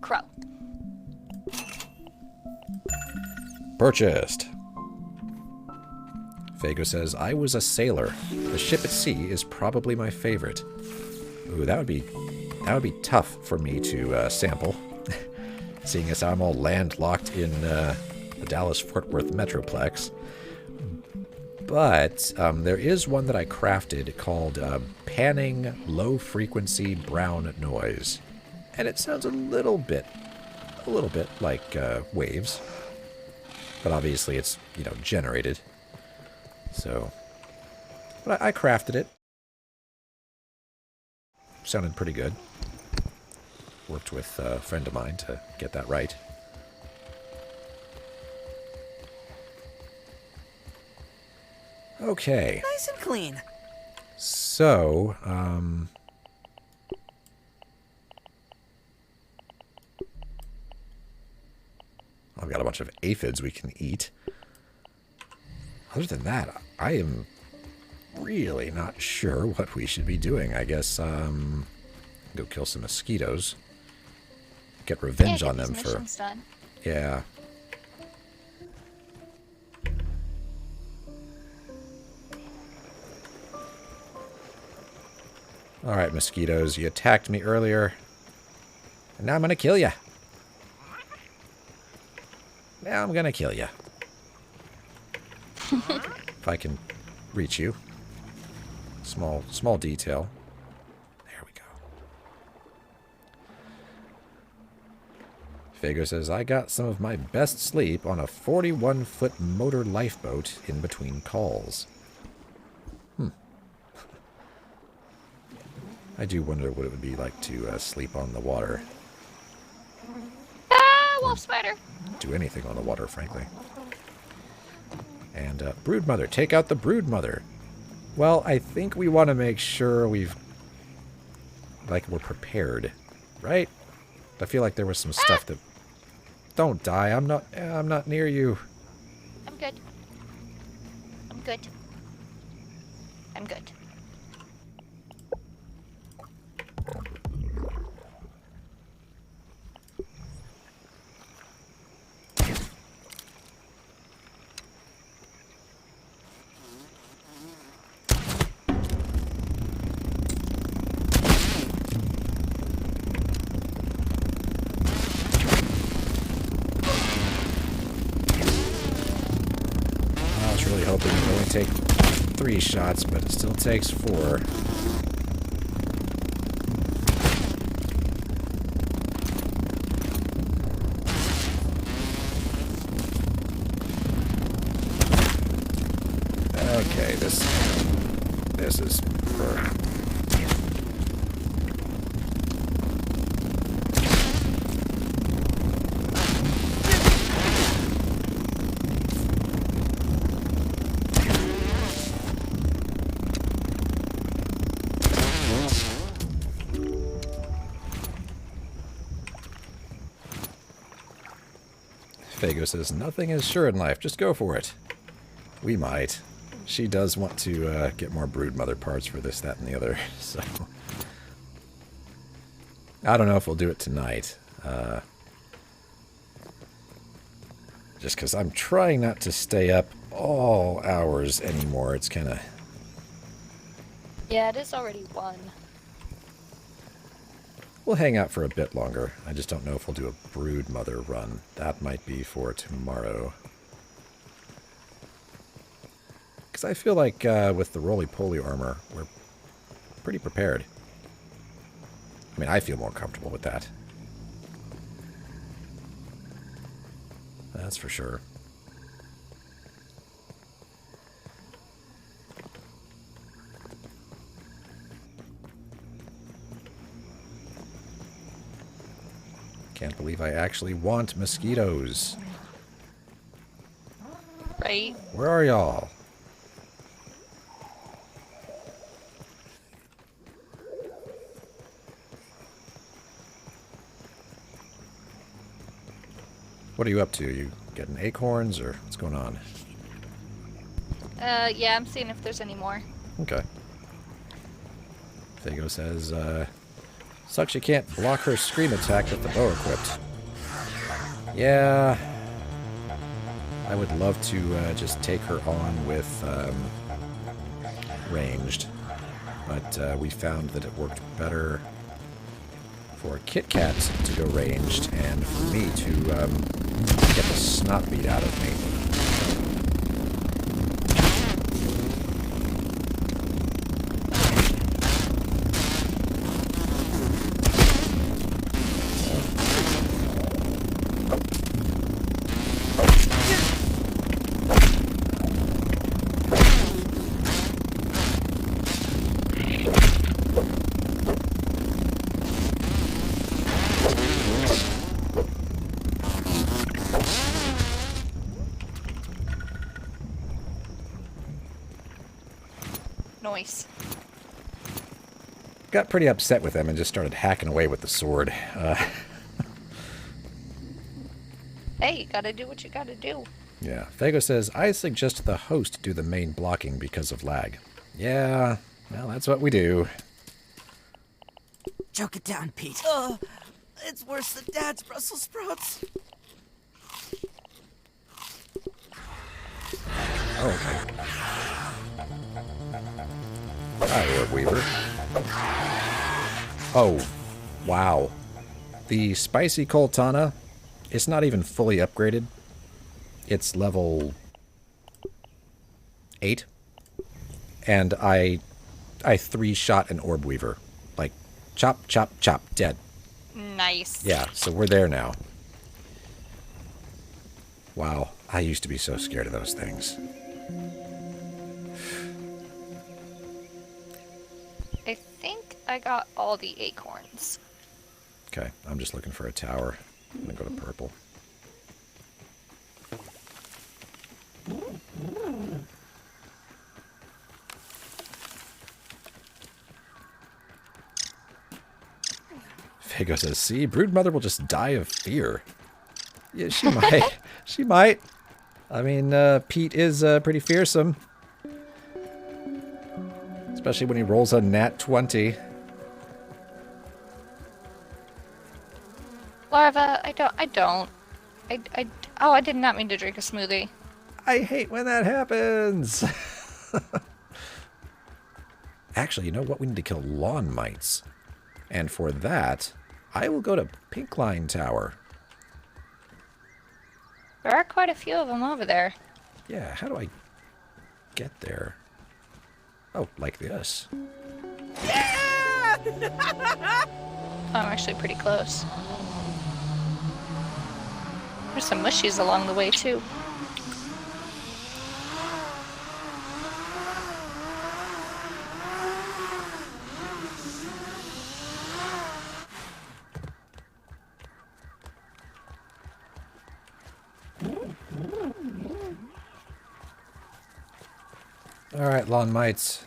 S2: Crow.
S1: Purchased. Fago says, I was a sailor. The ship at sea is probably my favorite. Ooh, that would be tough for me to sample. Seeing as I'm all landlocked in the Dallas-Fort Worth Metroplex. But there is one that I crafted called Panning Low-Frequency Brown Noise. And it sounds a little bit like waves. But obviously it's, you know, generated. So, but I crafted it. Sounded pretty good. Worked with a friend of mine to get that right. Okay.
S3: Nice and clean.
S1: So, I've got a bunch of aphids we can eat. Other than that, I am really not sure what we should be doing. I guess, go kill some mosquitoes. Get revenge on them for...
S2: Done.
S1: Yeah. Alright, mosquitoes, you attacked me earlier. And now I'm gonna kill you. Now I'm gonna kill you. If I can reach you. Small detail. There we go. Fago says, I got some of my best sleep on a 41-foot motor lifeboat in between calls. I do wonder what it would be like to sleep on the water.
S2: Ah, wolf spider.
S1: Do anything on the water, frankly. And broodmother, take out the broodmother. Well, I think we want to make sure we're prepared, right? I feel like there was some stuff that... Don't die, I'm not near you.
S2: I'm good. I'm good. I'm good.
S1: I was really hoping it would only take 3 shots, but it still takes 4. This is for... Fago says, nothing is sure in life. Just go for it. We might. She does want to get more broodmother parts for this, that, and the other. So I don't know if we'll do it tonight. Just because I'm trying not to stay up all hours anymore. It's kind of...
S2: Yeah, it is already 1.
S1: We'll hang out for a bit longer. I just don't know if we'll do a broodmother run. That might be for tomorrow. Because I feel like with the roly-poly armor, we're pretty prepared. I mean, I feel more comfortable with that. That's for sure. Can't believe I actually want mosquitoes.
S2: Right?
S1: Where are y'all? What are you up to? You getting acorns or what's going on?
S2: Yeah, I'm seeing if there's any more.
S1: Okay. Fago says, sucks you can't block her scream attack with the bow equipped. Yeah. I would love to just take her on with ranged. But we found that it worked better for Kit Kat to go ranged and for me to get the snot beat out of me.
S2: Noise.
S1: Got pretty upset with them and just started hacking away with the sword.
S2: Hey, you gotta do what you gotta do.
S1: Yeah. Fago says, I suggest the host do the main blocking because of lag. Yeah, well, that's what we do.
S3: Choke it down, Pete. It's worse than Dad's Brussels sprouts.
S1: Oh, okay. Hi, Orb Weaver. Oh, wow. The Spicy Coltana is not even fully upgraded. It's level 8. And I 3-shot an Orb Weaver. Like, chop, chop, chop, dead.
S2: Nice.
S1: Yeah, so we're there now. Wow, I used to be so scared of those things.
S2: I think I got all the acorns.
S1: Okay, I'm just looking for a tower. I'm gonna go to purple. Fago says, see, Broodmother will just die of fear. Yeah, she might. She might. I mean, Pete is pretty fearsome. Especially when he rolls a nat 20.
S2: Larva, I don't. Oh, I did not mean to drink a smoothie.
S1: I hate when that happens. Actually, you know what? We need to kill lawn mites. And for that, I will go to Pink Line Tower.
S2: There are quite a few of them over there.
S1: Yeah, how do I get there? Oh, like this.
S3: Yeah!
S2: I'm actually pretty close. There's some mushies along the way, too.
S1: Alright, lawn mites.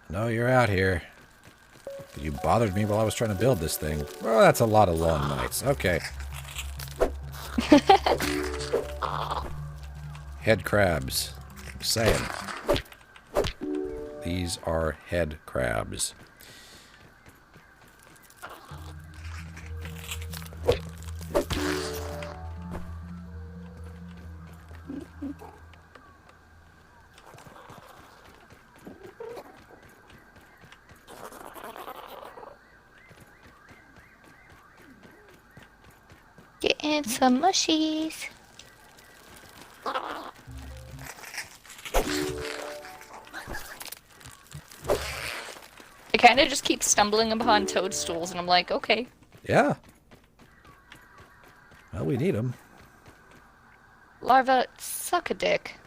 S1: No, you're out here. You bothered me while I was trying to build this thing. Well, that's a lot of lawn mites. Okay. Head crabs. I'm saying. These are head crabs.
S2: Getting some mushies. I kind of just keep stumbling upon toadstools, and I'm like, okay.
S1: Yeah. Well, we need them.
S2: Larva, suck a dick.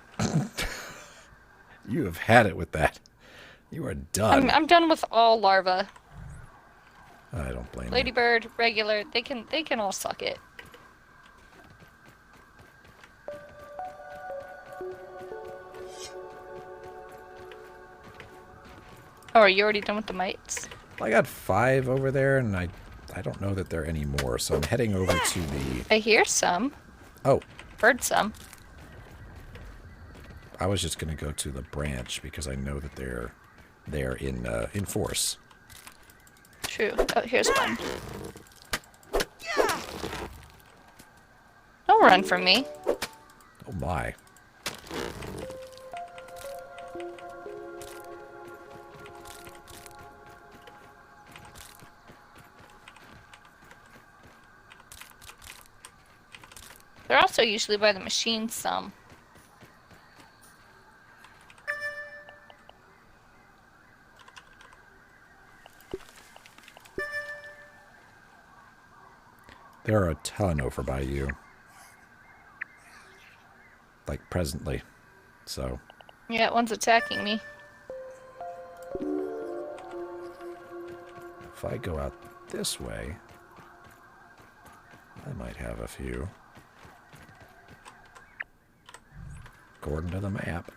S1: You have had it with that. You are done.
S2: I'm done with all larvae.
S1: I don't blame you.
S2: Ladybird, regular, they can all suck it. Oh, are you already done with the mites?
S1: I got 5 over there, and I don't know that there are any more, so I'm heading over to the...
S2: I hear some.
S1: Oh,
S2: Heard some.
S1: I was just going to go to the branch because I know that they're in force.
S2: True. Oh, here's one. Don't run from me.
S1: Oh my.
S2: They're also usually by the machine some.
S1: There are a ton over by you. Like presently. So.
S2: Yeah, one's attacking me.
S1: If I go out this way, I might have a few. According to the map.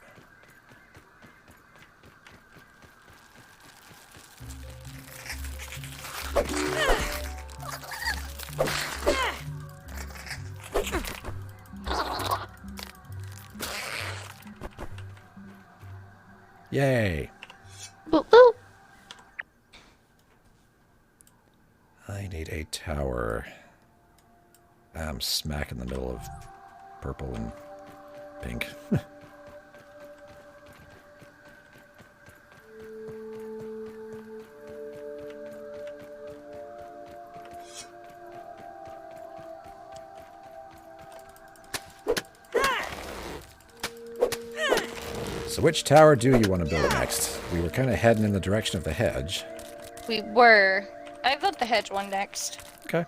S1: Yay!
S2: Ooh, ooh.
S1: I need a tower. I'm smack in the middle of purple and pink. So which tower do you want to build next? We were kind of heading in the direction of the hedge.
S2: We were. I built the hedge one next.
S1: Okay.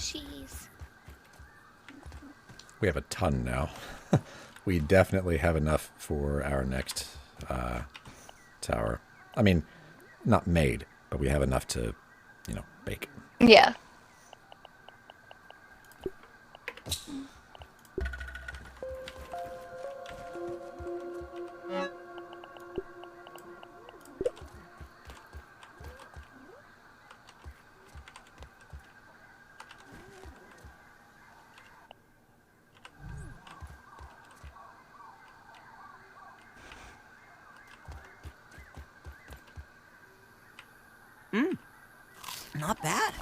S2: plushies.
S1: We have a ton now. We definitely have enough for our next tower. I mean, not made, but we have enough to, bake.
S2: Yeah.
S3: Not bad.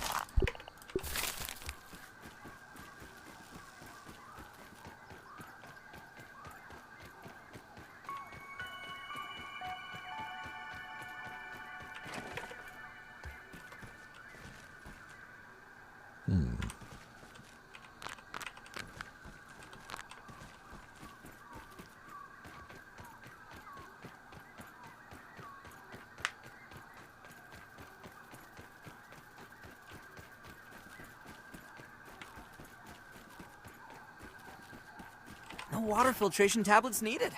S3: No water filtration tablets needed.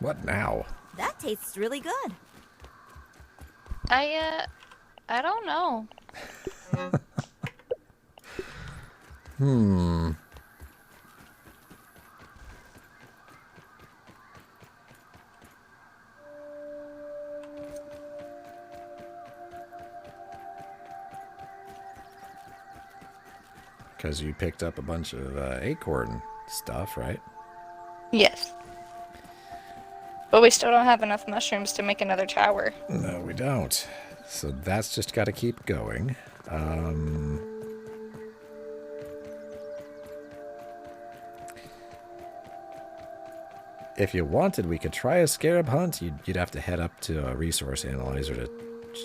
S1: What now?
S5: That tastes really good.
S2: I don't know.
S1: Because you picked up a bunch of acorn stuff, right?
S2: Yes. But we still don't have enough mushrooms to make another tower.
S1: No, we don't. So that's just got to keep going. If you wanted, we could try a scarab hunt. You'd have to head up to a resource analyzer to,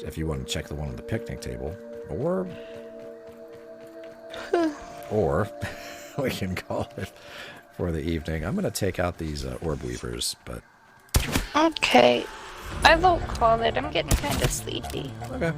S1: if you want to check the one on the picnic table. Or we can call it for the evening. I'm going to take out these orb weavers, but...
S2: Okay. I won't call it. I'm getting kind of sleepy.
S1: Okay.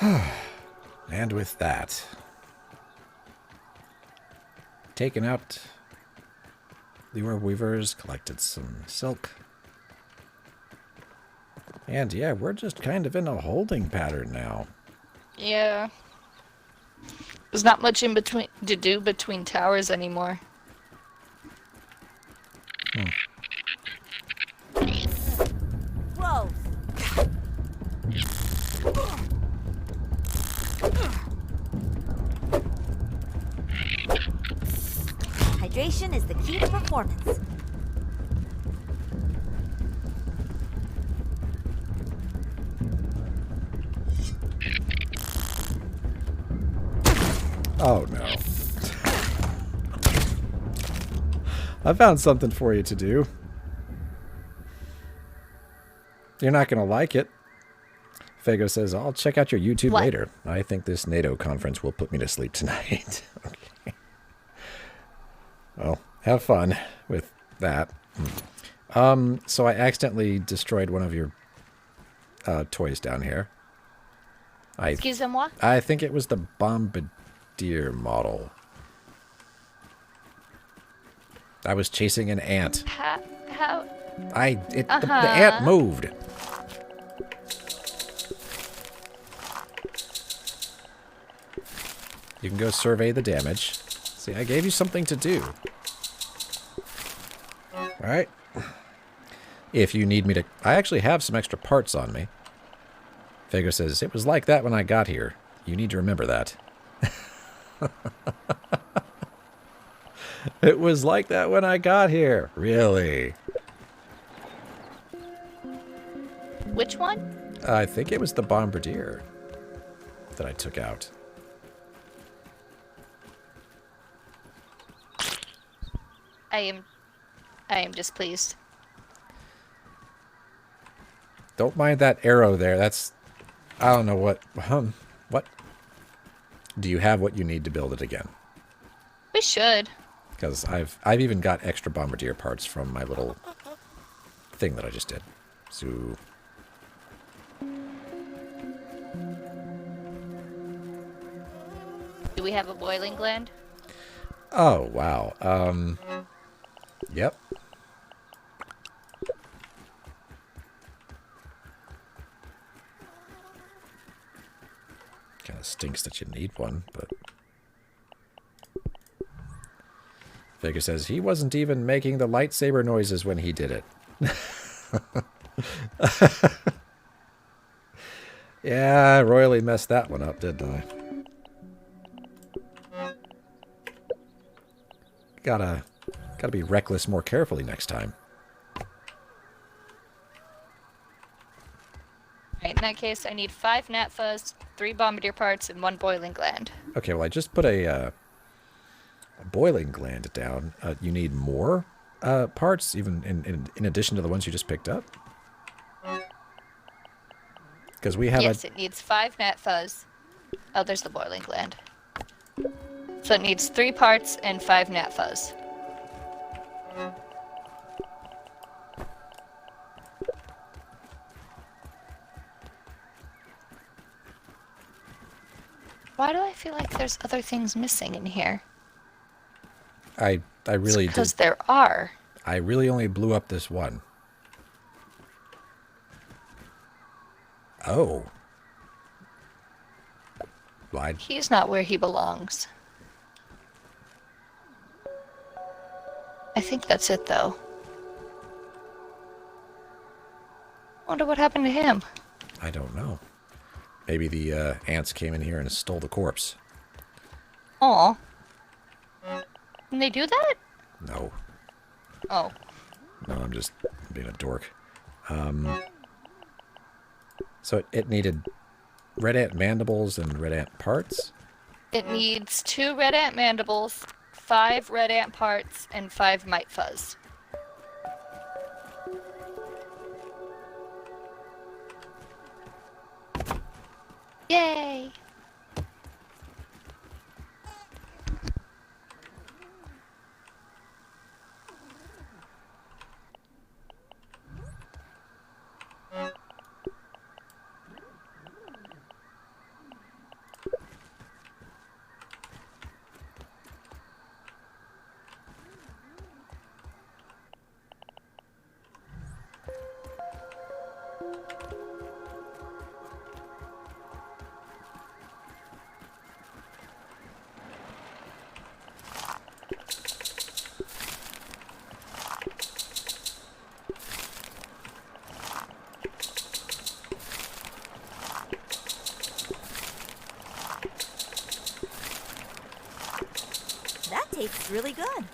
S1: And with that, taken out the orb weavers, collected some silk. And yeah, we're just kind of in a holding pattern now.
S2: Yeah. There's not much in between to do between towers anymore.
S5: Whoa! Hydration is the key to performance.
S1: Oh no. I found something for you to do. You're not going to like it. Fago says, I'll check out your YouTube
S2: What?
S1: later. I think this NATO conference will put me to sleep tonight. Okay. Well, have fun with that. So I accidentally destroyed one of your toys down here.
S2: Excusez-moi?
S1: I think it was the Bombardier model. I was chasing an ant.
S2: How?
S1: The ant moved. You can go survey the damage. See, I gave you something to do. Alright. If you need me to... I actually have some extra parts on me. Fago says, it was like that when I got here. You need to remember that. It was like that when I got here. Really?
S2: Which one?
S1: I think it was the Bombardier that I took out.
S2: I am displeased.
S1: Don't mind that arrow there. That's... I don't know what... What? Do you have what you need to build it again?
S2: We should.
S1: Because I've even got extra Bombardier parts from my little thing that I just did. So...
S2: Do we have a boiling gland?
S1: Oh, wow. Yep. Kind of stinks that you need one, but... Vega says he wasn't even making the lightsaber noises when he did it. Yeah, I royally messed that one up, didn't I? Gotta be reckless more carefully next time.
S2: Right, in that case, I need 5 gnat fuzz, 3 bombardier parts, and 1 boiling gland.
S1: Okay, well, I just put a boiling gland down. You need more parts, even in addition to the ones you just picked up? Because we have
S2: Yes, it needs 5 gnat fuzz. Oh, there's the boiling gland. So it needs 3 parts and 5 gnat fuzz. Why do I feel like there's other things missing in here?
S1: I really did.
S2: Because there are.
S1: I really only blew up this one. Oh. Lied.
S2: He's not where he belongs. I think that's it, though. Wonder what happened to him.
S1: I don't know. Maybe the ants came in here and stole the corpse.
S2: Aw. Can they do that?
S1: No.
S2: Oh.
S1: No, I'm just being a dork. So it needed red ant mandibles and red ant parts?
S2: It needs 2 red ant mandibles, 5 red ant parts, and 5 mite fuzz. Yay!
S5: tastes really good.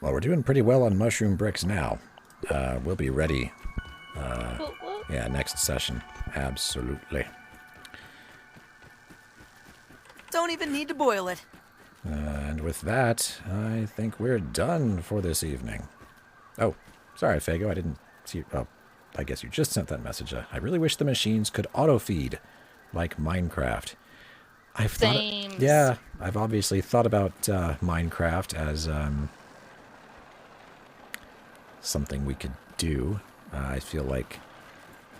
S1: Well, we're doing pretty well on mushroom bricks now. We'll be ready. Yeah, next session. Absolutely.
S3: Don't even need to boil it.
S1: And with that, I think we're done for this evening. Oh, sorry, Fago. I didn't see... Oh, I guess you just sent that message. I really wish the machines could auto-feed, like Minecraft.
S2: Same.
S1: Yeah, I've obviously thought about Minecraft as something we could do. I feel like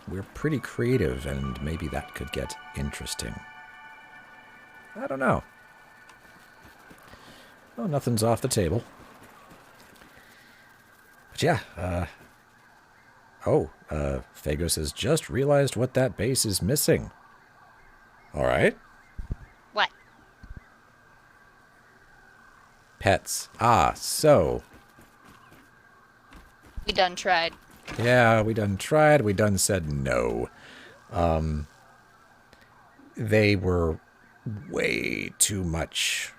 S1: we're pretty creative, and maybe that could get interesting. I don't know. Oh, nothing's off the table. But yeah, Phagos has just realized what that base is missing. Alright.
S2: What?
S1: Pets. Ah, so.
S2: We done tried.
S1: Yeah, we done tried. We done said no. They were way too much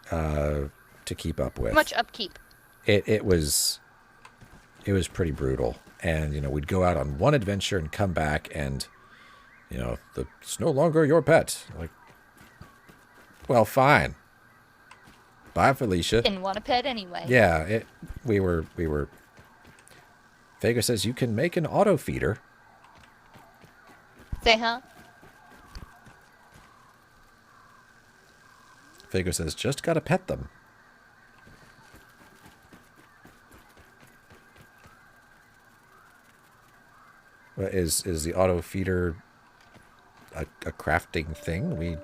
S1: to keep up with.
S2: Much upkeep.
S1: It was pretty brutal. And, you know, we'd go out on one adventure and come back and, you know, it's no longer your pet. Like, well, fine. Bye, Felicia.
S2: Didn't want a pet anyway.
S1: Yeah, we were... Vega says you can make an auto feeder.
S2: Say, huh?
S1: Vega says just gotta pet them. Is the auto feeder a crafting thing?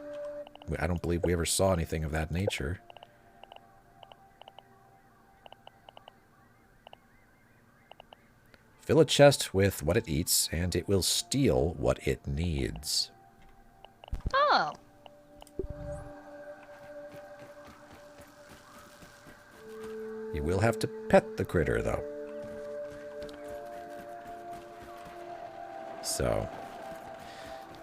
S1: I don't believe we ever saw anything of that nature. Fill a chest with what it eats, and it will steal what it needs.
S2: Oh.
S1: You will have to pet the critter, though. So,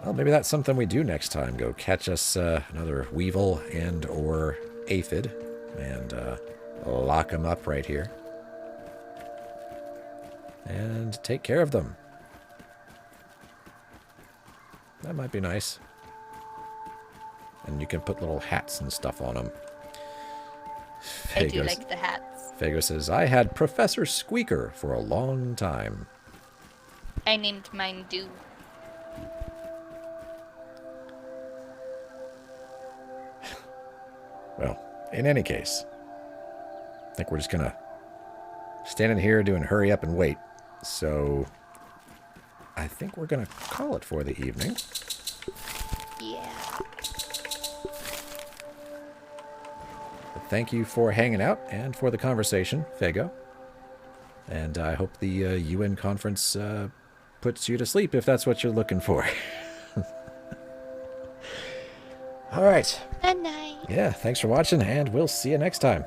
S1: well, maybe that's something we do next time. Go catch us another weevil and or aphid, and lock them up right here. And take care of them. That might be nice. And you can put little hats and stuff on them.
S2: I do like the hats.
S1: Fago says, I had Professor Squeaker for a long time.
S2: I named mine Dew.
S1: Well, in any case, I think we're just going to stand in here doing hurry up and wait. So, I think we're going to call it for the evening.
S2: Yeah.
S1: But thank you for hanging out and for the conversation, Fago. And I hope the UN conference puts you to sleep if that's what you're looking for. All right.
S2: Good night.
S1: Yeah, thanks for watching, and we'll see you next time.